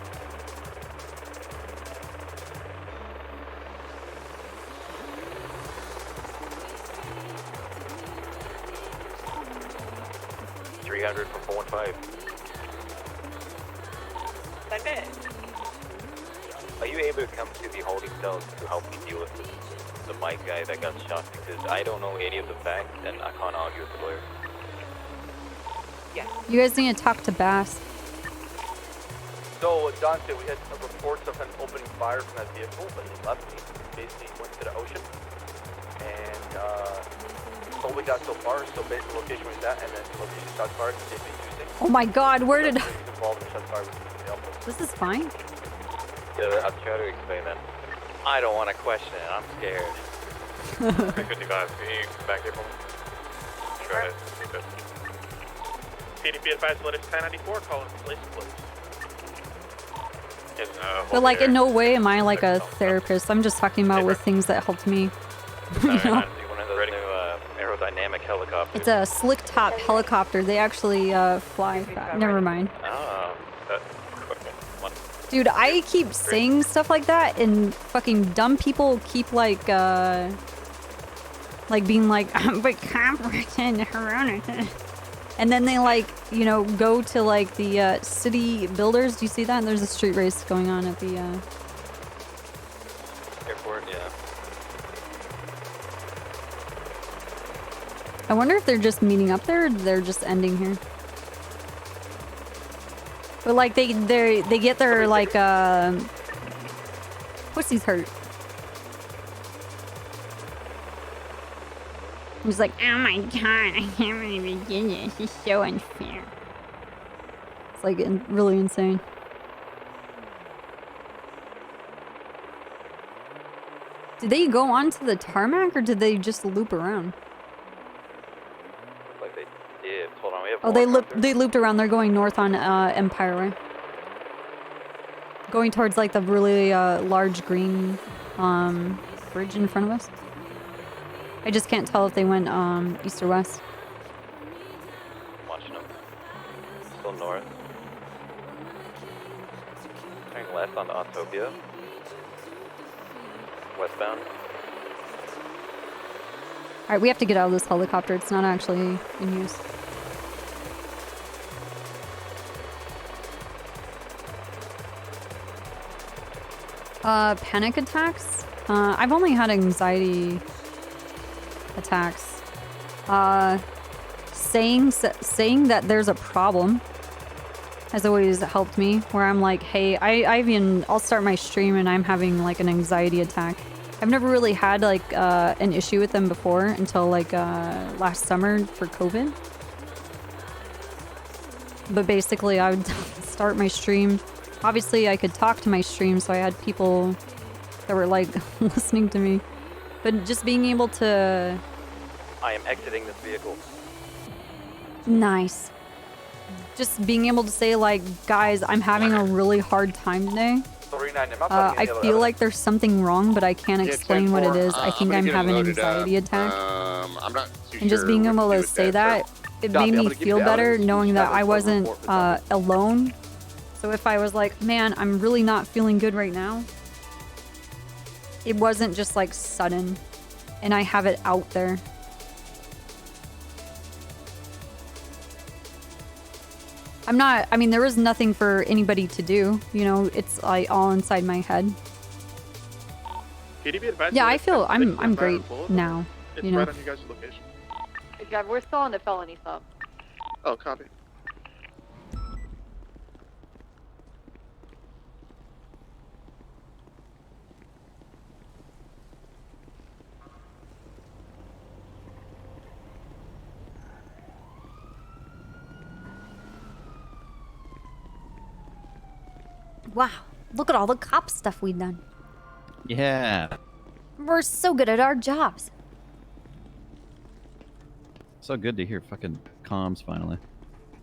From 415. Are you able to come to the holding cells to help me deal with the mic guy that got shot? Because I don't know any of the facts and I can't argue with the lawyer. Yeah. You guys need to talk to Bass. So, Dante, we had reports of an opening fire from that vehicle, but he left. He basically went to the ocean. And, that's all we got so far. So, basically, the location was that, and then the location shot fired to safety Tuesday. Oh my god, where did... Involved in shot fire with the elbow. This is fine. Yeah, I'll try to explain that. I don't want to question it. I'm scared. 55, can you back here for me? Try to take that. PDP advised let us 1094, call in place, please. But like in no way am I like a therapist. I'm just talking about with things that helped me. You know? One of those new aerodynamic helicopters. It's a slick top helicopter. They actually fly fast. Never mind. Oh, Dude, I keep saying stuff like that and fucking dumb people keep like being like, but conference in Hirona. And then they like, you know, go to like the city builders. Do you see that? And there's a street race going on at the airport, yeah. I wonder if they're just meeting up there or they're just ending here. But like they get their like pussy's hurt. He's like, oh my god, I can't believe we did this. It's so unfair. It's like really insane. Did they go onto the tarmac or did they just loop around? Like they did. Hold on, we have Oh, they looped around. They're going north on Empire Way. Going towards like the really large green bridge in front of us. I just can't tell if they went east or west. Watching them. Still north. Turning left on Autopia. Westbound. Alright, we have to get out of this helicopter. It's not actually in use. Panic attacks? I've only had anxiety attacks. Saying that there's a problem has always helped me, where I'm like, hey, I'll start my stream and I'm having like an anxiety attack. I've never really had like an issue with them before until like last summer for COVID. But basically I would start my stream. Obviously I could talk to my stream, so I had people that were like listening to me. But just being able to... I am exiting this vehicle. Nice. Just being able to say like, guys, I'm having a really hard time today. I feel like there's something wrong, but I can't explain what it is. I think I'm having an anxiety attack. I'm not too and just being able to say that, it made me feel better knowing that I wasn't alone. So if I was like, man, I'm really not feeling good right now, it wasn't just like sudden, and I have it out there. I'm not, I mean, there was nothing for anybody to do. You know, it's like all inside my head. PDB advised Yeah, you I that feel 10-6 I'm is great Boulevard. now. It's You know. right on you guys' location. Hey, Gab, we're still on the felony sub. Oh, copy. Wow, look at all the cop stuff we've done. Yeah. We're so good at our jobs. So good to hear fucking comms finally.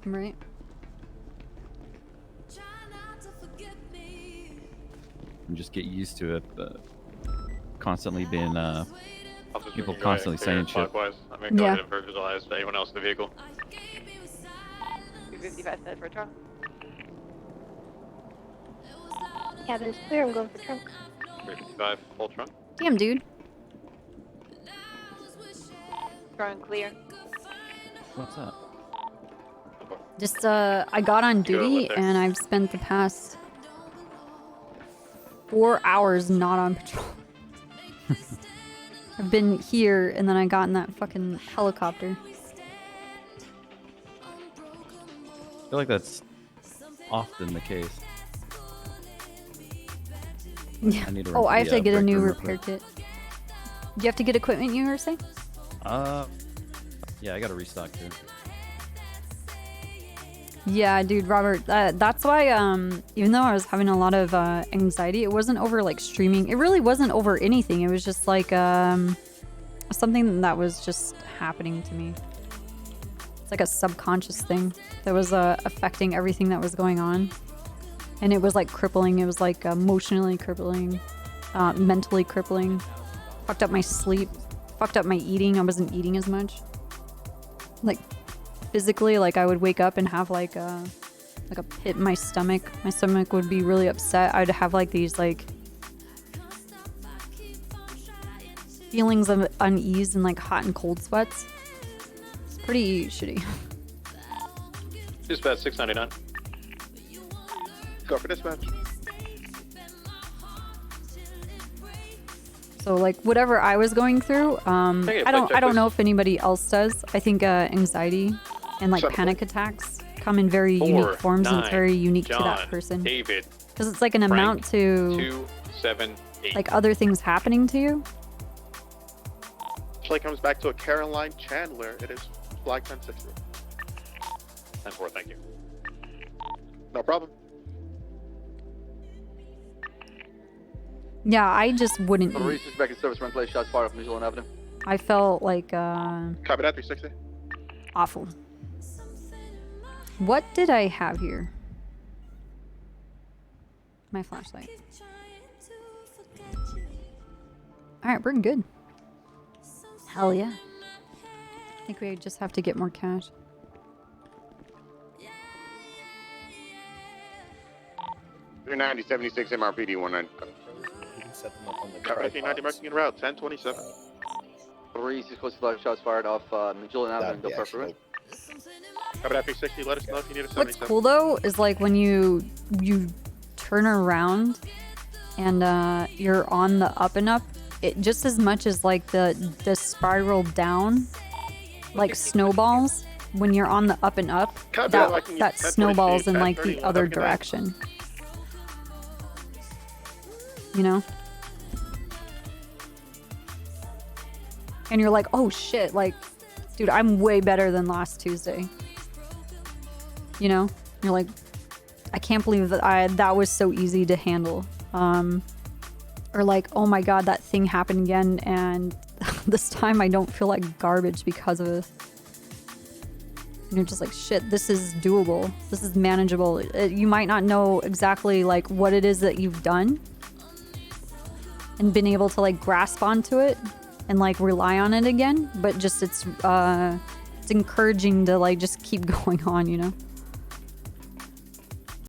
Right. And just get used to it. Constantly being Officers, people we can go ahead constantly and clear saying shit. clockwise. I'm gonna go Yeah. ahead and visualize anyone else in the vehicle. 255 said for trunk. Cabin's clear, I'm going for trunk. 355, full trunk. Damn, dude. Trunk clear. What's up? Just I got on Go duty with it. and I've spent the past 4 hours not on patrol. I've been here and then I got in that fucking helicopter. I feel like that's often the case. Yeah. I need to Oh, I have to get a break new room real repair quick. kit. Do you have to get equipment, you were saying? Yeah, I got to restock too. Yeah, dude, Robert, that's why, even though I was having a lot of anxiety, it wasn't over, like, streaming. It really wasn't over anything. It was just, like, something that was just happening to me. It's like a subconscious thing that was affecting everything that was going on. And it was, like, crippling. It was, like, emotionally crippling, mentally crippling. Fucked up my sleep. Fucked up my eating. I wasn't eating as much. Like, physically, like I would wake up and have like a pit in my stomach. My stomach would be really upset. I'd have like these like feelings of unease and like hot and cold sweats. It's pretty shitty. Dispatch 699. Go for dispatch. So like whatever I was going through, I don't know if anybody else does. I think anxiety and like panic attacks come in very unique forms and it's very unique to that person. David. Because it's like an amount to 278. like other things happening to you. Flight comes back to a Caroline Chandler. It is flight 1060. 10-4, thank you. No problem. Yeah, I just wouldn't eat. Back in service, run play shots fired from Visual Avenue. I felt like Copy that, 360. awful. What did I have here? My flashlight. Alright, we're good. Hell yeah. I think we just have to get more cash. You're 9076 MRPD 19. Set them up on the Copy 90 marking en route, 1027. 365 shots fired off Magellan Avenue, go for it. Copy that, 360. Let us know if you need a 77. What's cool though is like when you turn around and you're on the up and up, it just as much as like the spiral down, like snowballs. When you're on the up and up, that snowballs in like the other direction. You know? And you're like, oh shit, like, dude, I'm way better than last Tuesday. You know? You're like, I can't believe that that was so easy to handle. Or like, oh my god, that thing happened again, and this time I don't feel like garbage because of it. And you're just like, shit, this is doable. This is manageable. You might not know exactly like what it is that you've done and been able to like grasp onto it and like rely on it again, but just it's encouraging to like just keep going on, you know?